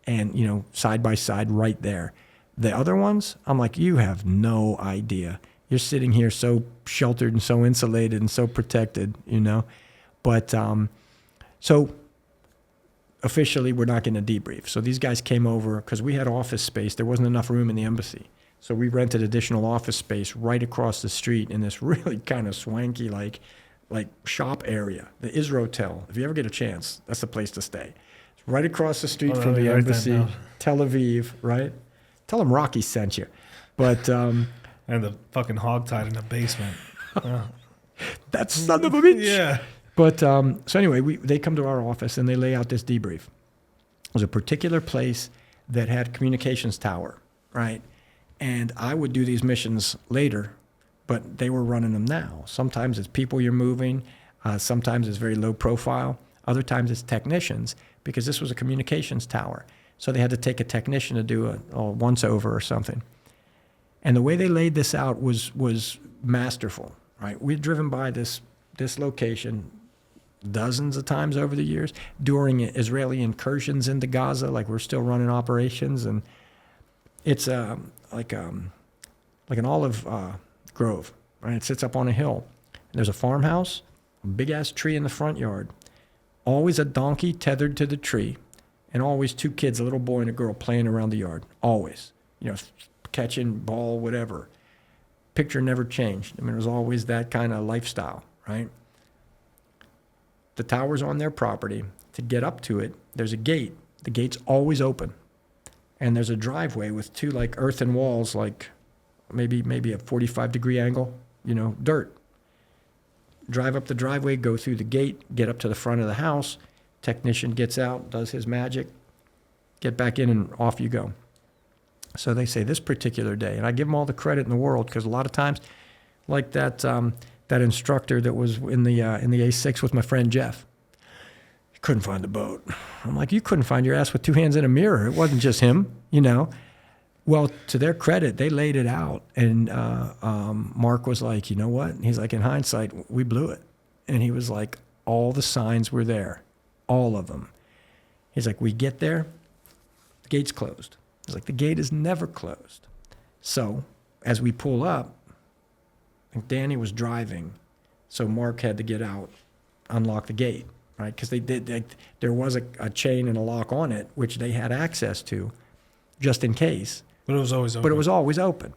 and, side by side right there. The other ones, I'm like, you have no idea. You're sitting here so sheltered and so insulated and so protected, But so officially, we're not getting a debrief. So these guys came over because we had office space. There wasn't enough room in the embassy. So we rented additional office space right across the street in this really kind of swanky, like shop area, the Israel. If you ever get a chance, that's the place to stay. It's right across the street Oh, from let me the write that embassy, down. Tel Aviv, right? Tell them Rocky sent you. But And the fucking hog tied in the basement. that son of a bitch. Yeah. But so anyway, they come to our office and they lay out this debrief. It was a particular place that had communications tower, right? And I would do these missions later, but they were running them now. Sometimes it's people you're moving. Sometimes it's very low profile. Other times it's technicians, because this was a communications tower. So they had to take a technician to do a once over or something. And the way they laid this out was masterful, right? We'd driven by this location dozens of times over the years during Israeli incursions into Gaza. Like, we're still running operations, and it's like an olive grove, right? It sits up on a hill. And there's a farmhouse, a big ass tree in the front yard, always a donkey tethered to the tree, and always two kids, a little boy and a girl, playing around the yard. Always, catching ball, whatever. Picture never changed. I mean, it was always that kind of lifestyle, right? The tower's on their property. To get up to it, there's a gate. The gate's always open. And there's a driveway with two like earthen walls, like maybe a 45-degree angle, dirt. Drive up the driveway, go through the gate, get up to the front of the house. Technician gets out, does his magic, get back in, and off you go. So they say this particular day, and I give them all the credit in the world, because a lot of times, like that instructor that was in the A6 with my friend Jeff, he couldn't find the boat. I'm like, you couldn't find your ass with two hands in a mirror. It wasn't just him, Well, to their credit, they laid it out, and Mark was like, you know what? He's like, in hindsight, we blew it. And he was like, all the signs were there, all of them. He's like, we get there, the gate's closed. He's like, the gate is never closed. So as we pull up, I think Danny was driving, so Mark had to get out, unlock the gate, right? Because there was a chain and a lock on it, which they had access to, just in case. But it was always open. But it was always open.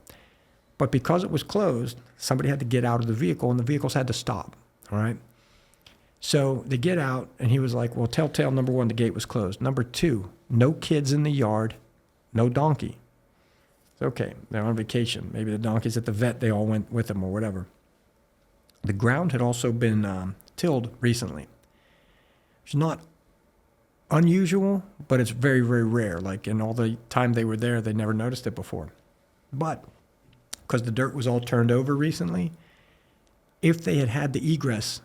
But because it was closed, somebody had to get out of the vehicle, and the vehicles had to stop, all right? So they get out, and he was like, well, telltale, number one, the gate was closed. Number two, no kids in the yard, no donkey. It's okay, they're on vacation. Maybe the donkey's at the vet, they all went with them or whatever. The ground had also been tilled recently. It's not unusual, but it's very, very rare. Like, in all the time they were there, they never noticed it before. But because the dirt was all turned over recently, if they had had the egress,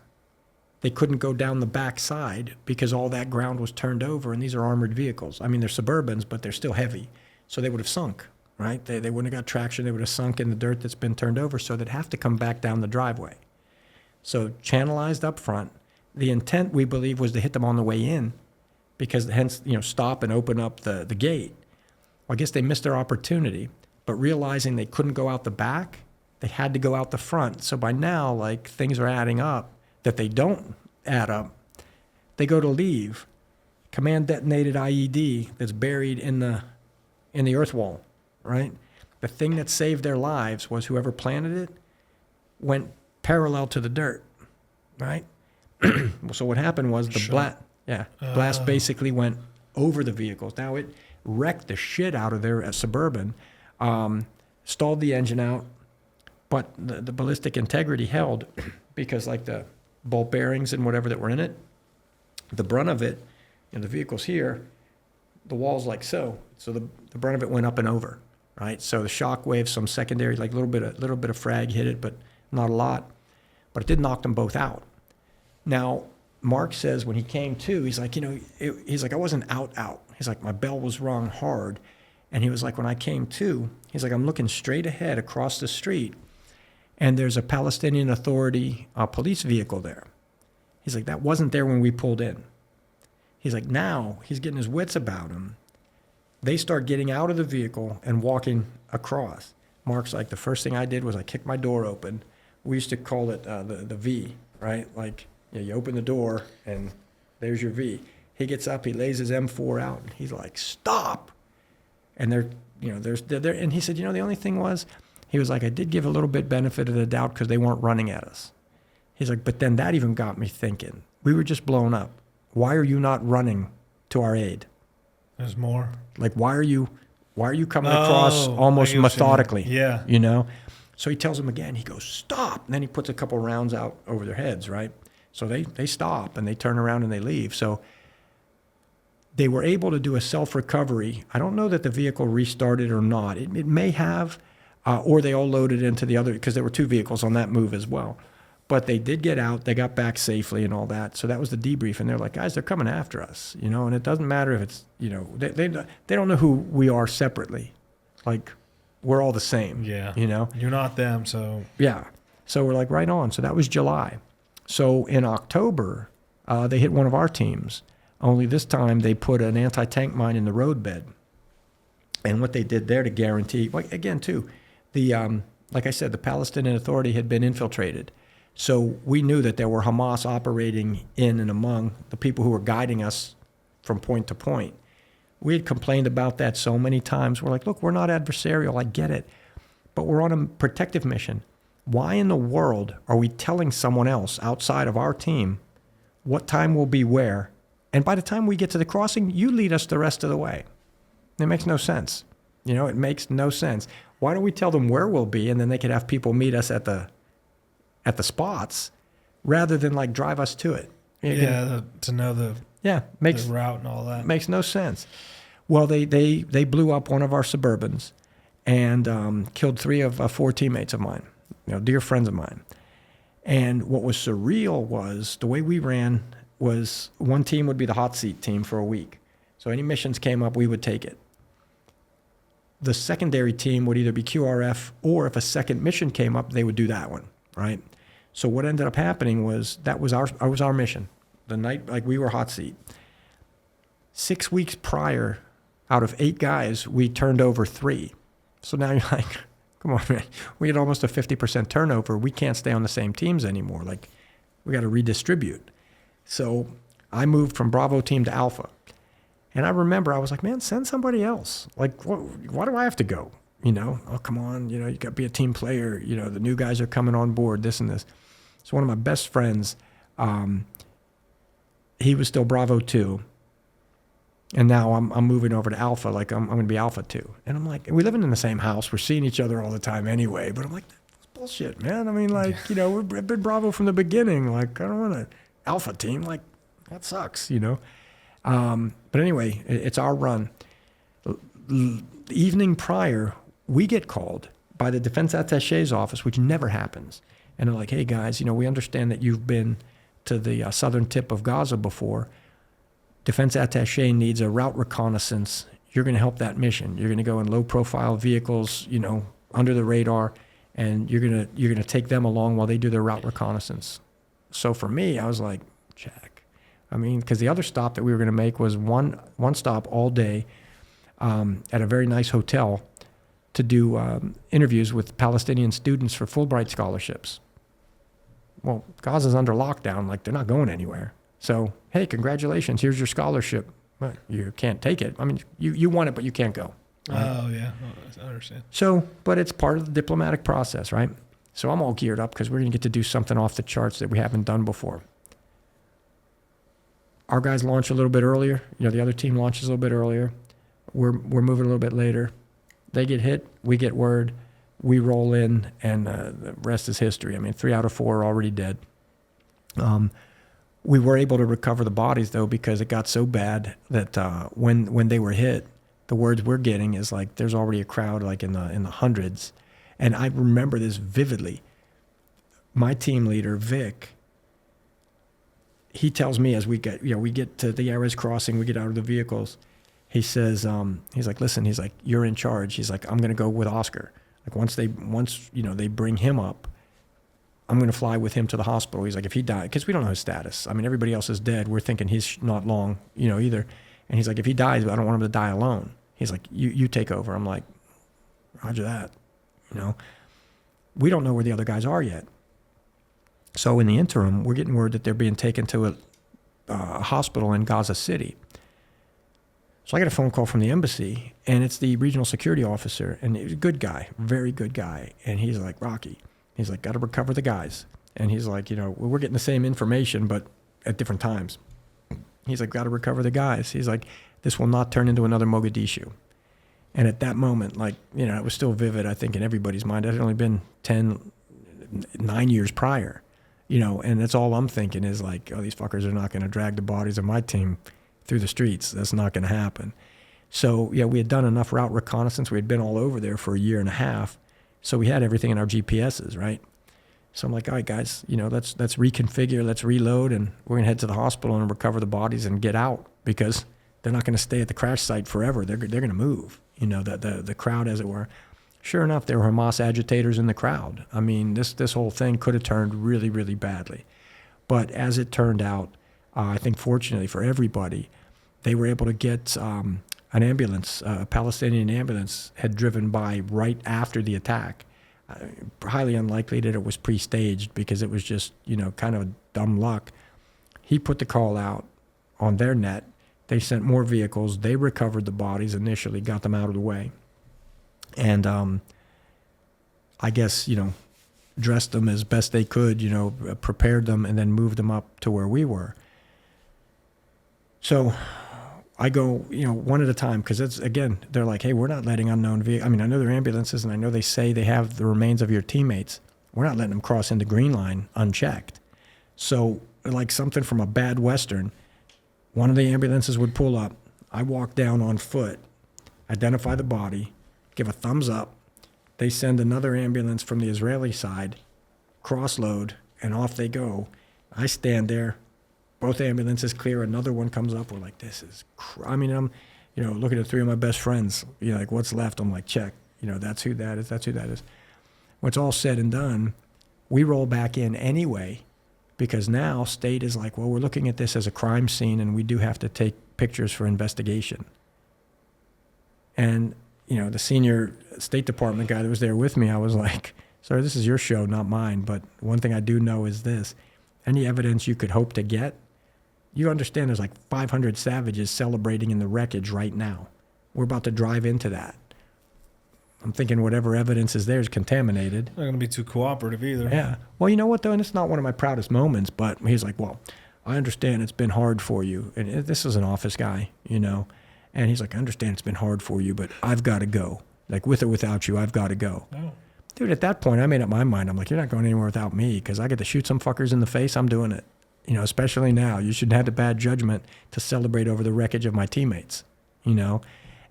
they couldn't go down the back side because all that ground was turned over, and these are armored vehicles. I mean, they're Suburbans, but they're still heavy. So they would have sunk, right? They wouldn't have got traction. They would have sunk in the dirt that's been turned over, so they'd have to come back down the driveway. So channelized up front. The intent, we believe, was to hit them on the way in, because hence, stop and open up the gate. Well, I guess they missed their opportunity, but realizing they couldn't go out the back, they had to go out the front. So by now, like, things are adding up that they don't add up. They go to leave. Command detonated IED that's buried in the earth wall, right? The thing that saved their lives was whoever planted it went parallel to the dirt, right? So what happened was the blast basically went over the vehicles. Now it wrecked the shit out of their Suburban, stalled the engine out, but the ballistic integrity held because, like, the ball bearings and whatever that were in it, the brunt of it, the vehicle's here, the wall's like so the brunt of it went up and over, right? So the shock wave, some secondary, like a little bit of frag hit it, but not a lot, but it did knock them both out. Now, Mark says when he came to, he's like, he's like, I wasn't out. He's like, my bell was rung hard. And he was like, when I came to, he's like, I'm looking straight ahead across the street, and there's a Palestinian Authority police vehicle there. He's like, that wasn't there when we pulled in. He's like, now he's getting his wits about him. They start getting out of the vehicle and walking across. Mark's like, the first thing I did was I kicked my door open. We used to call it the V, right? Like, you open the door and there's your V. He gets up, he lays his M4 out, and he's like, stop. and and he said, the only thing was, he was like, I did give a little bit benefit of the doubt because they weren't running at us. He's like, but then that even got me thinking. We were just blown up. Why are you not running to our aid? There's more. Like, why are you coming across almost methodically? Yeah. So he tells them again, he goes, stop. And then he puts a couple rounds out over their heads, right? So they stop and they turn around and they leave. So they were able to do a self-recovery. I don't know that the vehicle restarted or not. It may have, or they all loaded into the other, because there were 2 vehicles on that move as well. But they did get out. They got back safely and all that. So that was the debrief. And they're like, guys, they're coming after us, and it doesn't matter if it's, they don't know who we are separately. Like, we're all the same. Yeah. You're not them, so. Yeah. So we're like, right on. So that was July. So in October, they hit one of our teams. Only this time they put an anti-tank mine in the roadbed. And what they did there to guarantee, again, too, like I said, the Palestinian Authority had been infiltrated. So we knew that there were Hamas operating in and among the people who were guiding us from point to point. We had complained about that so many times. We're like, look, we're not adversarial. I get it. But we're on a protective mission. Why in the world are we telling someone else outside of our team what time will be where? And by the time we get to the crossing, you lead us the rest of the way. It makes no sense. It makes no sense. Why don't we tell them where we'll be, and then they could have people meet us at the spots rather than like drive us to it? To know the route and all that. Makes no sense. Well, they blew up one of our Suburbans and killed 3 of 4 teammates of mine, dear friends of mine. And what was surreal was the way we ran was one team would be the hot seat team for a week. So any missions came up, we would take it. The secondary team would either be QRF, or if a second mission came up, they would do that one, right? So what ended up happening was that was our mission. The night, like, we were hot seat. 6 weeks prior, out of 8 guys, we turned over 3. So now you're like, come on, man. We had almost a 50% turnover. We can't stay on the same teams anymore. Like, we got to redistribute. So I moved from Bravo team to Alpha. And I remember I was like, man, send somebody else. Like, why do I have to go? Oh, come on. You got to be a team player. The new guys are coming on board, this and this. So one of my best friends, he was still Bravo 2. And now I'm moving over to Alpha. Like, I'm going to be Alpha 2. And I'm like, we're living in the same house. We're seeing each other all the time anyway. But I'm like, that's bullshit, man. I mean, like, we've been Bravo from the beginning. Like, I don't want an Alpha team. Like, that sucks, But anyway, it's our run. The evening prior, we get called by the defense attaché's office, which never happens. And they're like, hey, guys, we understand that you've been to the southern tip of Gaza before. Defense attaché needs a route reconnaissance. You're going to help that mission. You're going to go in low-profile vehicles, under the radar, and you're going to take them along while they do their route reconnaissance. So for me, I was like, check. I mean, because the other stop that we were going to make was one stop all day at a very nice hotel to do interviews with Palestinian students for Fulbright scholarships. Well, Gaza's under lockdown. Like, they're not going anywhere. So, hey, congratulations. Here's your scholarship. But you can't take it. I mean, you want it, but you can't go. Right? Oh, yeah. I understand. So, but it's part of the diplomatic process, right? So I'm all geared up because we're going to get to do something off the charts that we haven't done before. Our guys launch a little bit earlier. The other team launches a little bit earlier. We're moving a little bit later. They get hit. We get word. We roll in, and the rest is history. I mean, 3 out of 4 are already dead. We were able to recover the bodies, though, because it got so bad that when they were hit, the words we're getting is like there's already a crowd like in the hundreds. And I remember this vividly. My team leader, Vic, he tells me as we get to the Erez crossing, we get out of the vehicles. He says, he's like, listen, he's like, you're in charge. He's like, I'm going to go with Oscar. Like once they bring him up, I'm going to fly with him to the hospital. He's like, if he died, because we don't know his status. I mean, everybody else is dead. We're thinking he's not long, either. And he's like, if he dies, I don't want him to die alone. He's like, you take over. I'm like, roger that. We don't know where the other guys are yet. So in the interim, we're getting word that they're being taken to a hospital in Gaza City. So I get a phone call from the embassy, and it's the regional security officer, and he's a good guy, very good guy. And he's like, Rocky, he's like, got to recover the guys. And he's like, we're getting the same information, but at different times. He's like, got to recover the guys. He's like, this will not turn into another Mogadishu. And at that moment, it was still vivid, I think, in everybody's mind. It had only been 9 years prior, and that's all I'm thinking is like, oh, these fuckers are not going to drag the bodies of my team through the streets. That's not going to happen. So, yeah, we had done enough route reconnaissance. We had been all over there for a year and a half. So we had everything in our GPSs, right? So I'm like, all right, guys, let's reconfigure, let's reload, and we're going to head to the hospital and recover the bodies and get out because they're not going to stay at the crash site forever. They're going to move, the crowd, as it were. Sure enough, there were Hamas agitators in the crowd. I mean, this whole thing could have turned really, really badly. But as it turned out, I think fortunately for everybody, they were able to get an ambulance, a Palestinian ambulance had driven by right after the attack. Highly unlikely that it was pre-staged because it was just, kind of dumb luck. He put the call out on their net. They sent more vehicles. They recovered the bodies initially, got them out of the way. And I guess, dressed them as best they could, prepared them and then moved them up to where we were. So I go, one at a time, because it's, again, they're like, hey, we're not letting unknown vehicles. I mean, I know they're ambulances, and I know they say they have the remains of your teammates. We're not letting them cross into Green Line unchecked. So, like something from a bad Western, one of the ambulances would pull up. I walk down on foot, identify the body, give a thumbs up. They send another ambulance from the Israeli side, cross-load, and off they go. I stand there. Both ambulances clear. Another one comes up. We're like, this is I'm, looking at three of my best friends. Like, what's left? I'm like, check. That's who that is. That's who that is. When it's all said and done, we roll back in anyway because now state is like, well, we're looking at this as a crime scene and we do have to take pictures for investigation. And, the senior State Department guy that was there with me, I was like, sir, this is your show, not mine. But one thing I do know is this. Any evidence you could hope to get, you understand there's like 500 savages celebrating in the wreckage right now. We're about to drive into that. I'm thinking whatever evidence is there is contaminated. Not going to be too cooperative either. Yeah. Well, you know what, though? And it's not one of my proudest moments, but he's like, well, I understand it's been hard for you. And this is an office guy, And he's like, I understand it's been hard for you, but I've got to go. Like, with or without you, I've got to go. Oh. Dude, at that point, I made up my mind. I'm like, you're not going anywhere without me because I get to shoot some fuckers in the face. I'm doing it. Especially now. You shouldn't have the bad judgment to celebrate over the wreckage of my teammates,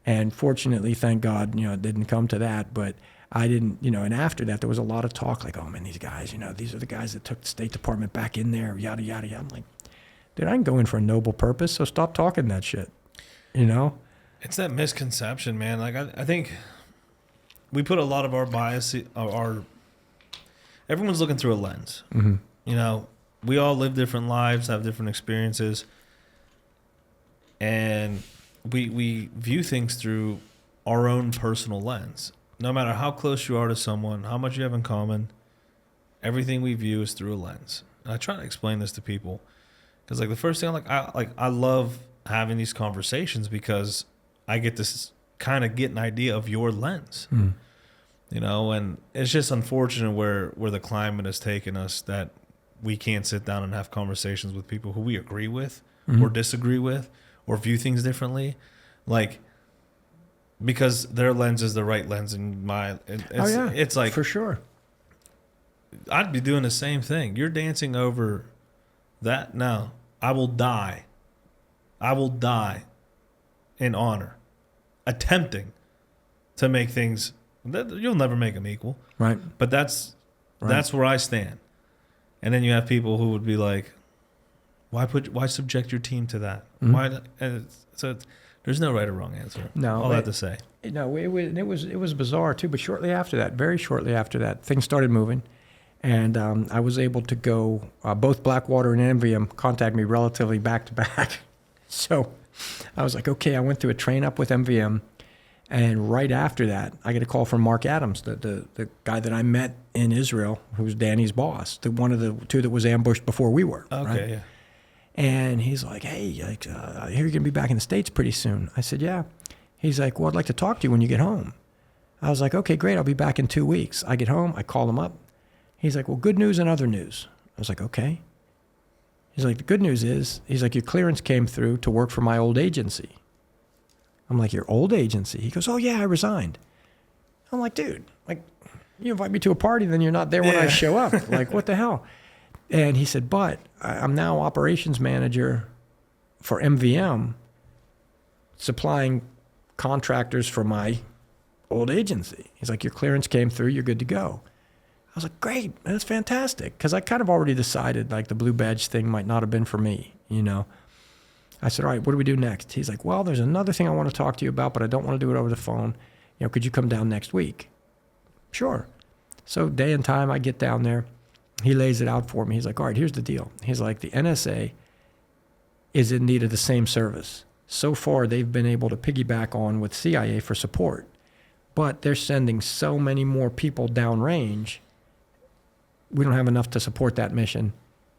And fortunately, thank God, it didn't come to that. But I didn't, and after that, there was a lot of talk like, oh, man, these guys, these are the guys that took the State Department back in there, yada, yada, yada. I'm like, dude, I can go in for a noble purpose, so stop talking that shit, It's that misconception, man. Like, I think we put a lot of our bias, everyone's looking through a lens. Mm-hmm. We all live different lives, have different experiences, and we view things through our own personal lens. No matter how close you are to someone, how much you have in common, everything we view is through a lens. And I try to explain this to people because, like, the first thing I love having these conversations because I get this kind of get an idea of your lens. Mm. And it's just unfortunate where the climate has taken us that we can't sit down and have conversations with people who we agree with mm-hmm. or disagree with or view things differently. Like, because their lens is the right lens and it's like, for sure. I'd be doing the same thing. You're dancing over that. No, I will die. I will die in honor, attempting to make things. You'll never make them equal, right? But that's where I stand. And then you have people who would be like, "Why subject your team to that? Mm-hmm. Why?" And so there's no right or wrong answer. No, all I have to say. No, it was bizarre too. But shortly after that, very shortly after that, things started moving, and I was able to go. Both Blackwater and MVM contact me relatively back to back. So I was like, okay. I went through a train up with MVM. And right after that, I get a call from Mark Adams, the guy that I met in Israel, who's Danny's boss, one of the two that was ambushed before we were. Okay, right? yeah. And he's like, hey, like, I hear you're gonna be back in the States pretty soon. I said, yeah. He's like, well, I'd like to talk to you when you get home. I was like, okay, great. I'll be back in 2 weeks. I get home. I call him up. He's like, well, good news and other news. I was like, okay. He's like, the good news is, he's like, your clearance came through to work for my old agency. I'm like, your old agency? He goes, oh, yeah, I resigned. I'm like, dude, like, you invite me to a party, then you're not there when I show up. Like, what the hell? And he said, but I'm now operations manager for MVM, supplying contractors for my old agency. He's like, your clearance came through, you're good to go. I was like, great, that's fantastic. Because I kind of already decided like the blue badge thing might not have been for me, you know. I said, all right, what do we do next? He's like, well, there's another thing I want to talk to you about, but I don't want to do it over the phone. You know, could you come down next week? Sure. So day and time, I get down there. He lays it out for me. He's like, all right, here's the deal. He's like, the NSA is in need of the same service. So far, they've been able to piggyback on with CIA for support. But they're sending so many more people downrange, we don't have enough to support that mission.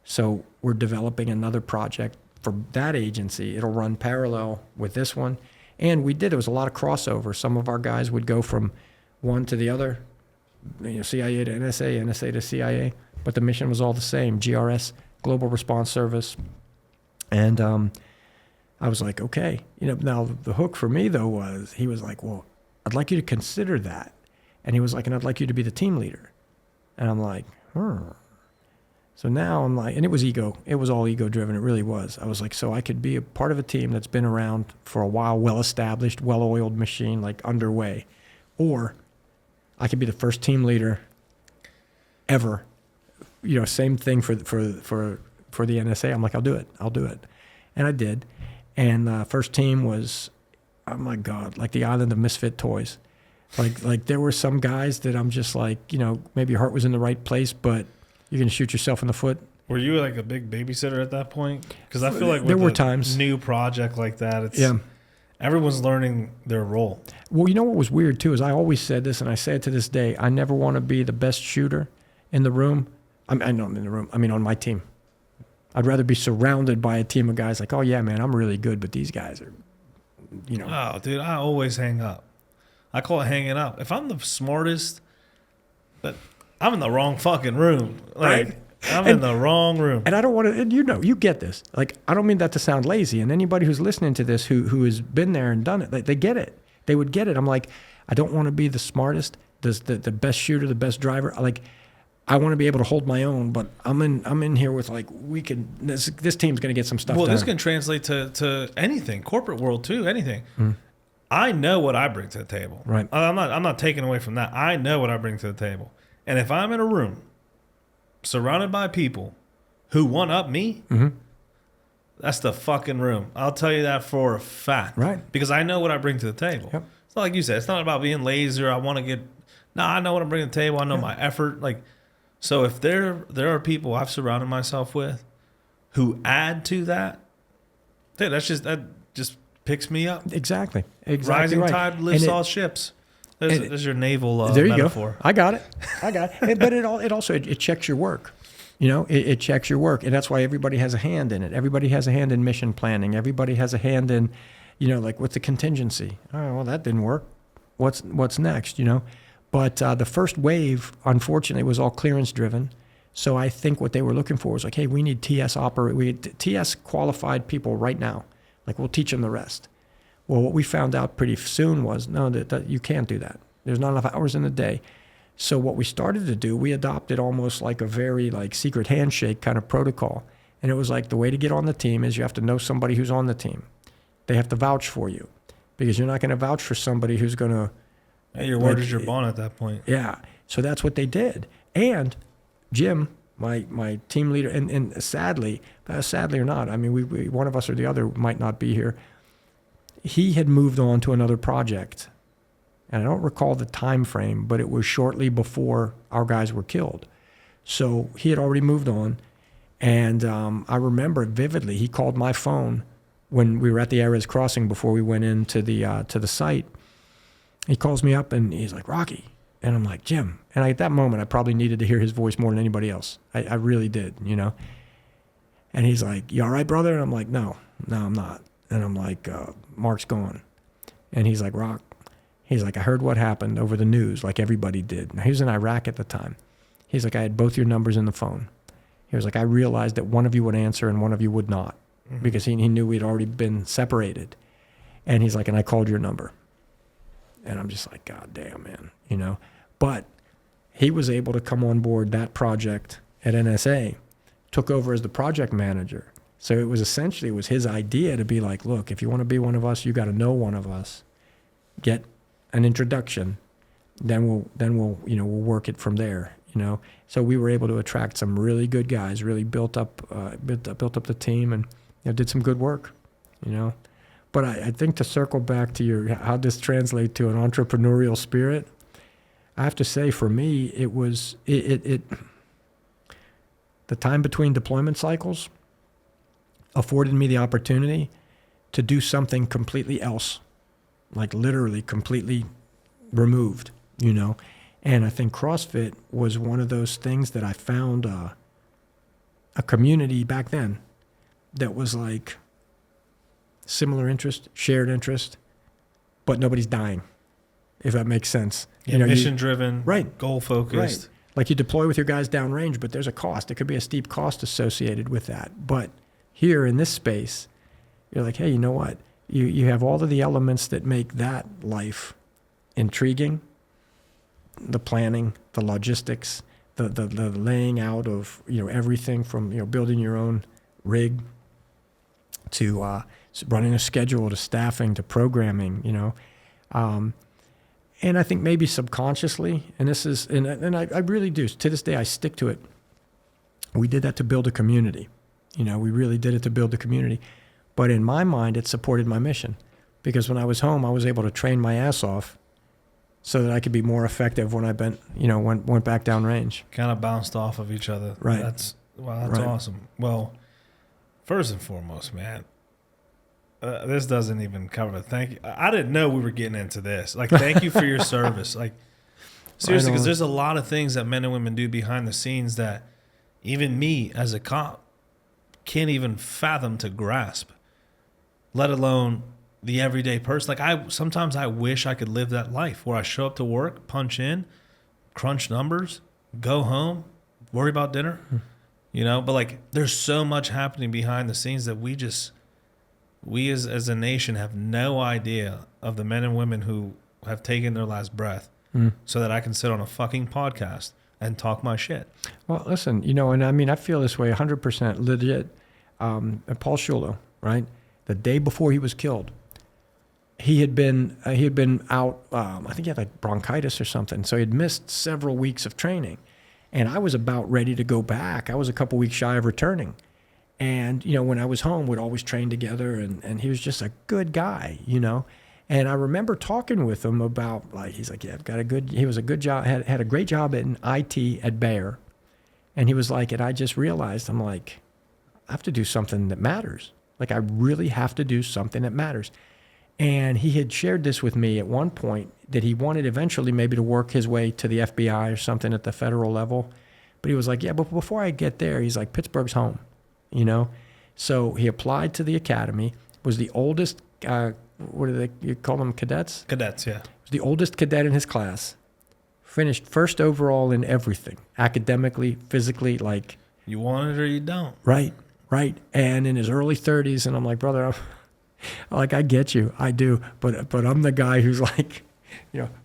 So we're developing another project for that agency. It'll run parallel with this one. And there was a lot of crossover. Some of our guys would go from one to the other, you know, CIA to NSA, NSA to CIA, but the mission was all the same, GRS, Global Response Service. And I was like, okay. You know, now the hook for me, though, was he was like, well, I'd like you to consider that. And he was like, and I'd like you to be the team leader. And I'm like, So now I'm like, and it was ego. It was all ego driven. It really was. I was like, so I could be a part of a team that's been around for a while, well-established, well-oiled machine, like underway. Or I could be the first team leader ever. You know, same thing for the NSA. I'm like, I'll do it. And I did. And first team was, oh my God, like the island of misfit toys. Like there were some guys that I'm just like, you know, maybe your heart was in the right place, but you're going to shoot yourself in the foot. Were you like a big babysitter at that point? Because I feel like there with were a times. New project like that, everyone's learning their role. Well, you know what was weird too is I always said this, and I say it to this day. I never want to be the best shooter in the room. I know I'm in the room. I mean, on my team. I'd rather be surrounded by a team of guys like, oh yeah, man, I'm really good, but these guys are, you know. Oh, dude, I always hang up. I call it hanging up. If I'm the smartest, but I'm in the wrong fucking room. Like, right? I'm in the wrong room. And I don't want to, and you know, you get this. Like, I don't mean that to sound lazy. And anybody who's listening to this who has been there and done it, they get it. They would get it. I'm like, I don't want to be the smartest, the best shooter, the best driver. Like, I want to be able to hold my own, but I'm in here with like, this team's going to get some stuff done. Well, this can translate to anything, corporate world too, anything. Mm. I know what I bring to the table. Right. I'm not taking away from that. I know what I bring to the table. And if I'm in a room surrounded by people who one up me, that's the fucking room. I'll tell you that for a fact. Right. Because I know what I bring to the table. Yep. It's not like you said. It's not about being lazy or I want to get. No, I know what I'm bringing to the table. I know my effort. Like, so if there are people I've surrounded myself with who add to that, dude, that just picks me up. Exactly. Rising right. tide lifts all ships. There's your naval there you metaphor. Go. I got it. But it also checks your work. You know, it checks your work, and that's why everybody has a hand in it. Everybody has a hand in mission planning. Everybody has a hand in, you know, like what's the contingency? Oh, well, that didn't work. What's next? You know, but the first wave, unfortunately, was all clearance driven. So I think what they were looking for was like, hey, we need TS qualified people right now. Like, we'll teach them the rest. Well, what we found out pretty soon was, no, that you can't do that. There's not enough hours in the day. So what we started to do, we adopted almost like a very like secret handshake kind of protocol. And it was like the way to get on the team is you have to know somebody who's on the team. They have to vouch for you because you're not going to vouch for somebody who's going to. Hey, your word is your bond at that point. Yeah. So that's what they did. And Jim, my team leader, and sadly or not, I mean, we one of us or the other might not be here. He had moved on to another project. And I don't recall the time frame, but it was shortly before our guys were killed. So he had already moved on. And I remember vividly, he called my phone when we were at the Erez crossing before we went into the site. He calls me up and he's like, Rocky. And I'm like, Jim. And at that moment, I probably needed to hear his voice more than anybody else. I really did, you know. And he's like, you all right, brother? And I'm like, no, I'm not. And I'm like, Mark's gone. And he's like, Rock, he's like, I heard what happened over the news like everybody did. Now, he was in Iraq at the time. He's like, I had both your numbers in the phone. He was like, I realized that one of you would answer and one of you would not, because he knew we'd already been separated. And he's like, and I called your number. And I'm just like, God damn, man, you know. But he was able to come on board that project at NSA, took over as the project manager. So it was his idea to be like, look, if you want to be one of us, you got to know one of us. Get an introduction, then we'll we'll work it from there, you know. So we were able to attract some really good guys, really built up the team, and did some good work, you know. But I think to circle back to how this translates to an entrepreneurial spirit, I have to say for me it was the time between deployment cycles afforded me the opportunity to do something completely else, like literally completely removed, you know. And I think CrossFit was one of those things that I found a community back then that was like similar interest, shared interest, but nobody's dying, if that makes sense. Yeah, mission-driven, right, goal-focused. Right. Like you deploy with your guys downrange, but there's a cost. It could be a steep cost associated with that. But here in this space, you're like, hey, you know what? You have all of the elements that make that life intriguing. The planning, the logistics, the laying out of everything from building your own rig to running a schedule to staffing to programming, and I think maybe subconsciously, and this is and I really do to this day I stick to it. We did that to build a community, we really did it to build a community, but in my mind it supported my mission, because when I was home I was able to train my ass off so that I could be more effective when I went back downrange. Kind of bounced off of each other. Right. That's Right. awesome. Well, first and foremost, man, this doesn't even cover. Thank you. I didn't know we were getting into this. Like, thank you for your service. Like, seriously, because there's a lot of things that men and women do behind the scenes that even me as a cop can't even fathom to grasp, let alone the everyday person. Like, sometimes I wish I could live that life where I show up to work, punch in, crunch numbers, go home, worry about dinner, but like there's so much happening behind the scenes that we as a nation have no idea of, the men and women who have taken their last breath so that I can sit on a fucking podcast and talk my shit. Well, listen, and I mean, I feel this way 100% legit. Paul Schulo, right? The day before he was killed, he had been out. I think he had like bronchitis or something, so he'd missed several weeks of training, and I was about ready to go back. I was a couple weeks shy of returning, and when I was home, we'd always train together, and he was just a good guy, And I remember talking with him about, like, he's like, yeah, he was a good job, had a great job in IT at Bayer, and he was like, and I just realized, I'm like, I have to do something that matters. Like, I really have to do something that matters. And he had shared this with me at one point, that he wanted eventually maybe to work his way to the FBI or something at the federal level. But he was like, yeah, but before I get there, he's like, Pittsburgh's home, So he applied to the academy, was the oldest, what do you call them, cadets? Cadets, yeah. Was the oldest cadet in his class, finished first overall in everything, academically, physically, like. You want it or you don't. Right. And in his early 30s, and I'm like, brother, I get you, I do, but I'm the guy who's like,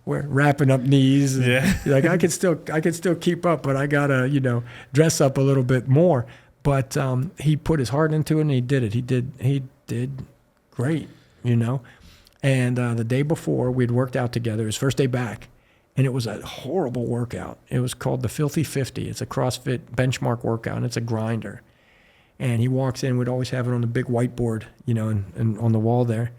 we're wrapping up knees. And yeah. Like I can still keep up, but I gotta, dress up a little bit more. But he put his heart into it, and he did it. He did great, And the day before, we'd worked out together. His first day back, and it was a horrible workout. It was called the Filthy 50. It's a CrossFit benchmark workout, and it's a grinder. And he walks in, we'd always have it on the big whiteboard, and on the wall there.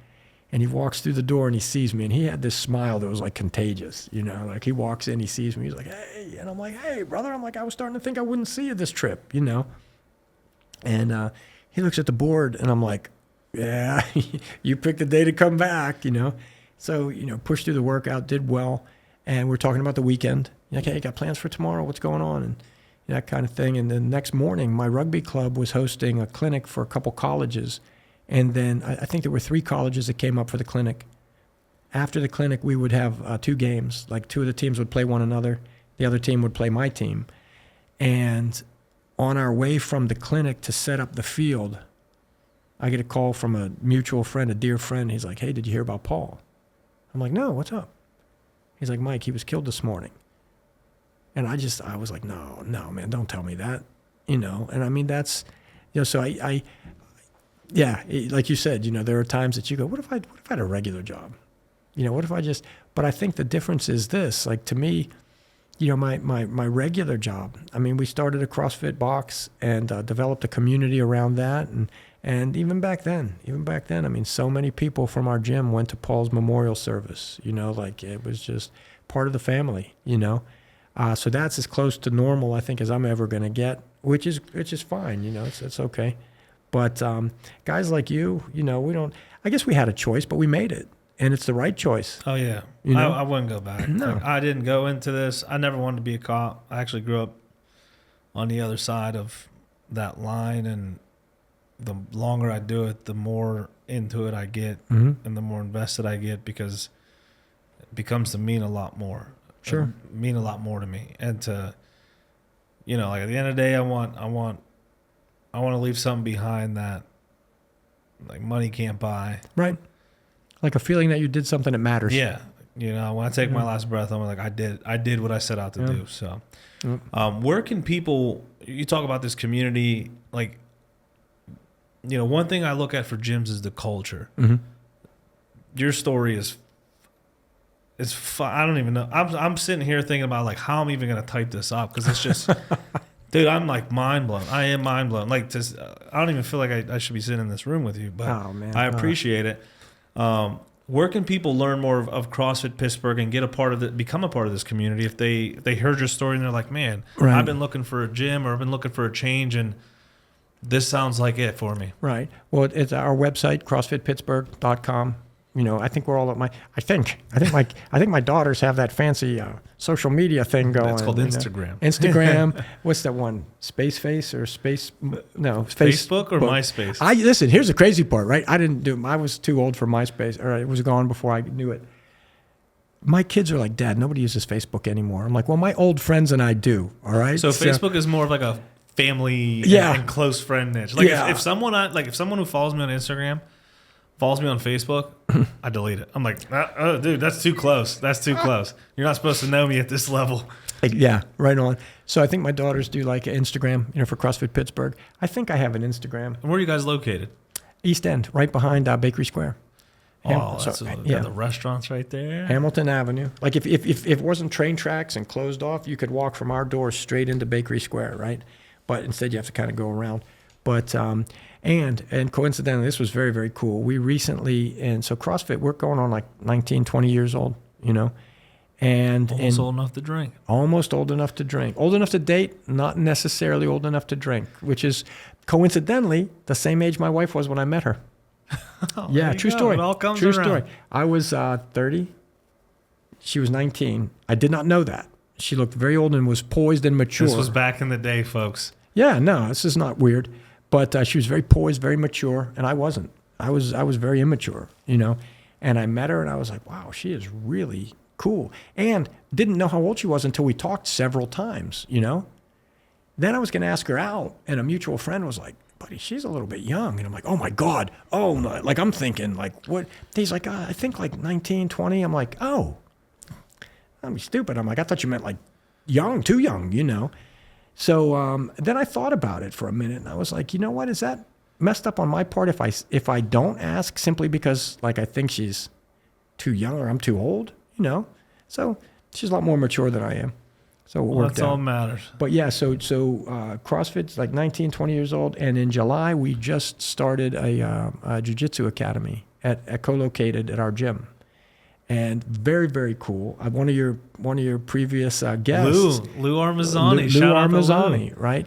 And he walks through the door and he sees me, and he had this smile that was like contagious, like he walks in, he sees me, he's like, hey, and I'm like, hey, brother, I'm like, I was starting to think I wouldn't see you this trip, And he looks at the board, and I'm like, yeah, you picked the day to come back, So, pushed through the workout, did well, and we're talking about the weekend. Like, hey, you got plans for tomorrow? What's going on? And that kind of thing. And the next morning, my rugby club was hosting a clinic for a couple colleges. And then I think there were 3 colleges that came up for the clinic. After the clinic, we would have 2 games. Like 2 of the teams would play one another. The other team would play my team. And on our way from the clinic to set up the field, I get a call from a mutual friend, a dear friend. He's like, hey, did you hear about Paul? I'm like, no, what's up? He's like, Mike, he was killed this morning. And I was like, no, man, don't tell me that, And I mean, that's, so yeah, like you said, there are times that you go, what if I had a regular job? What if I just, but I think the difference is this, like to me, my regular job, I mean, we started a CrossFit box and developed a community around that. And even back then, I mean, so many people from our gym went to Paul's memorial service, like it was just part of the family, So that's as close to normal, I think, as I'm ever going to get, which is fine, it's okay. But guys like you, we don't, I guess we had a choice, but we made it. And it's the right choice. Oh, yeah. I wouldn't go back. No. Like, I didn't go into this. I never wanted to be a cop. I actually grew up on the other side of that line. And the longer I do it, the more into it I get and the more invested I get because it becomes to mean a lot more. Sure. Mean a lot more to me. And to, like at the end of the day, I want to leave something behind that like money can't buy. Right. Like a feeling that you did something that matters. Yeah. When I take my last breath, I'm like, I did what I set out to do. So, where can people, you talk about this community, like, one thing I look at for gyms is the culture. Your story is fun. I don't even know. I'm sitting here thinking about like how I'm even going to type this up. Cause it's just, dude, I'm like mind blown. I am mind blown. Like I don't even feel like I should be sitting in this room with you, but I appreciate it. Where can people learn more of CrossFit Pittsburgh and become a part of this community if they heard your story and they're like, man, I've been looking for a gym or I've been looking for a change and this sounds like it for me. Right. Well, it's our website, CrossFitPittsburgh.com. I think we're all at I think my daughters have that fancy social media thing going. It's called Instagram. Instagram. What's that one? Spaceface or Space? No, Facebook or MySpace? Listen. Here's the crazy part, right? I was too old for MySpace, or it was gone before I knew it. My kids are like, Dad, nobody uses Facebook anymore. I'm like, well, my old friends and I do. All right. So Facebook is more of like a family and close friend niche. Like if someone who follows me on Instagram follows me on Facebook, I delete it. I'm like, oh, dude, that's too close. That's too close. You're not supposed to know me at this level. Yeah, right on. So I think my daughters do like Instagram, for CrossFit Pittsburgh. I think I have an Instagram. And where are you guys located? East End, right behind Bakery Square. Got the restaurants right there. Hamilton Avenue. Like if it wasn't train tracks and closed off, you could walk from our door straight into Bakery Square, right? But instead you have to kind of go around. But and coincidentally, this was very, very cool. We recently, and so CrossFit, we're going on like 19, 20 years old, and almost old enough to drink. Almost old enough to drink. Old enough to date, not necessarily old enough to drink, which is coincidentally the same age my wife was when I met her. Yeah, true story. It all comes true around. Story. I was 30. She was 19. I did not know that. She looked very old and was poised and mature. This was back in the day, folks. Yeah, no, this is not weird. But she was very poised, very mature, and I wasn't. I was very immature, And I met her, and I was like, wow, she is really cool. And didn't know how old she was until we talked several times, Then I was going to ask her out, and a mutual friend was like, buddy, she's a little bit young. And I'm like, oh, my God. Oh, no. Like, I'm thinking, like, what? He's like, I think like 19, 20. I'm like, oh, I'm stupid. I'm like, I thought you meant like young, too young, So then I thought about it for a minute, and I was like, you know what? Is that messed up on my part if I don't ask simply because like I think she's too young or I'm too old, So she's a lot more mature than I am. So it worked out. That's all that matters. But yeah, so CrossFit's like 19, 20 years old, and in July we just started a jiu-jitsu academy co-located at our gym. And very, very cool. One of your previous guests, Lou Armazzani. Lou Shout out to Armazzani, Lou. Right?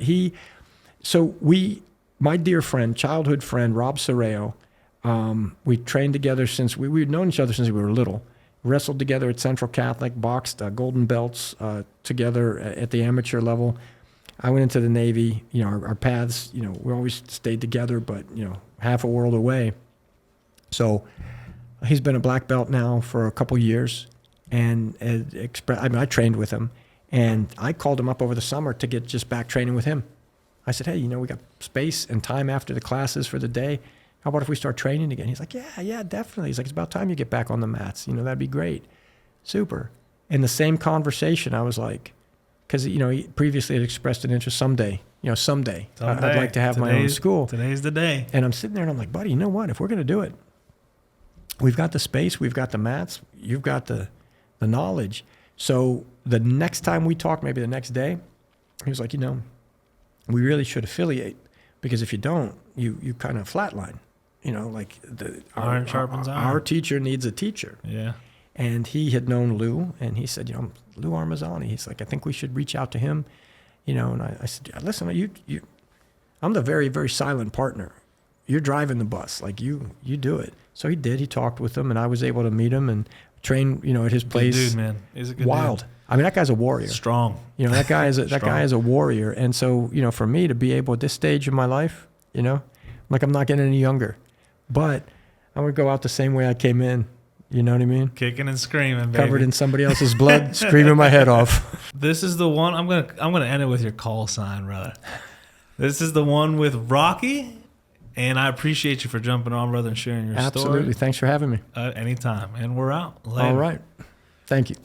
My dear friend, childhood friend, Rob Sorreo, we trained together since we'd known each other since we were little. Wrestled together at Central Catholic, boxed golden belts together at the amateur level. I went into the Navy. You know, our paths, you know, we always stayed together, but, you know, half a world away. So he's been a black belt now for a couple years. And I trained with him. And I called him up over the summer to get just back training with him. I said, hey, you know, we got space and time after the classes for the day. How about if we start training again? He's like, yeah, definitely. He's like, it's about time you get back on the mats. You know, that'd be great. Super. In the same conversation, I was like, because, you know, he previously had expressed an interest someday. I'd like to have my own school. Today's the day. And I'm sitting there and I'm like, buddy, you know what? If we're going to do it, we've got the space, we've got the mats, you've got the knowledge. So the next time we talk, maybe the next day, he was like, you know, we really should affiliate, because if you don't, you kind of flatline. You know, like iron sharpens iron. Our teacher needs a teacher. Yeah. And he had known Lou, and he said, you know, Lou Armazzani. He's like, I think we should reach out to him. You know, and I said, listen, I'm the very, very silent partner. You're driving the bus. Like, you do it. So he did. He talked with him, and I was able to meet him and train, you know, at his place. Good dude, man. He's a good wild. dude. I mean, that guy's a warrior. Strong. You know, that guy is a warrior. And so, you know, for me to be able at this stage of my life, you know, like, I'm not getting any younger, but I'm going to go out the same way I came in. You know what I mean? Kicking and screaming, baby. Covered in somebody else's blood, screaming my head off. This is the one. I'm gonna end it with your call sign, brother. This is the one with Rocky, and I appreciate you for jumping on, brother, and sharing your story. Absolutely. Thanks for having me. Anytime. And we're out. Later. All right. Thank you.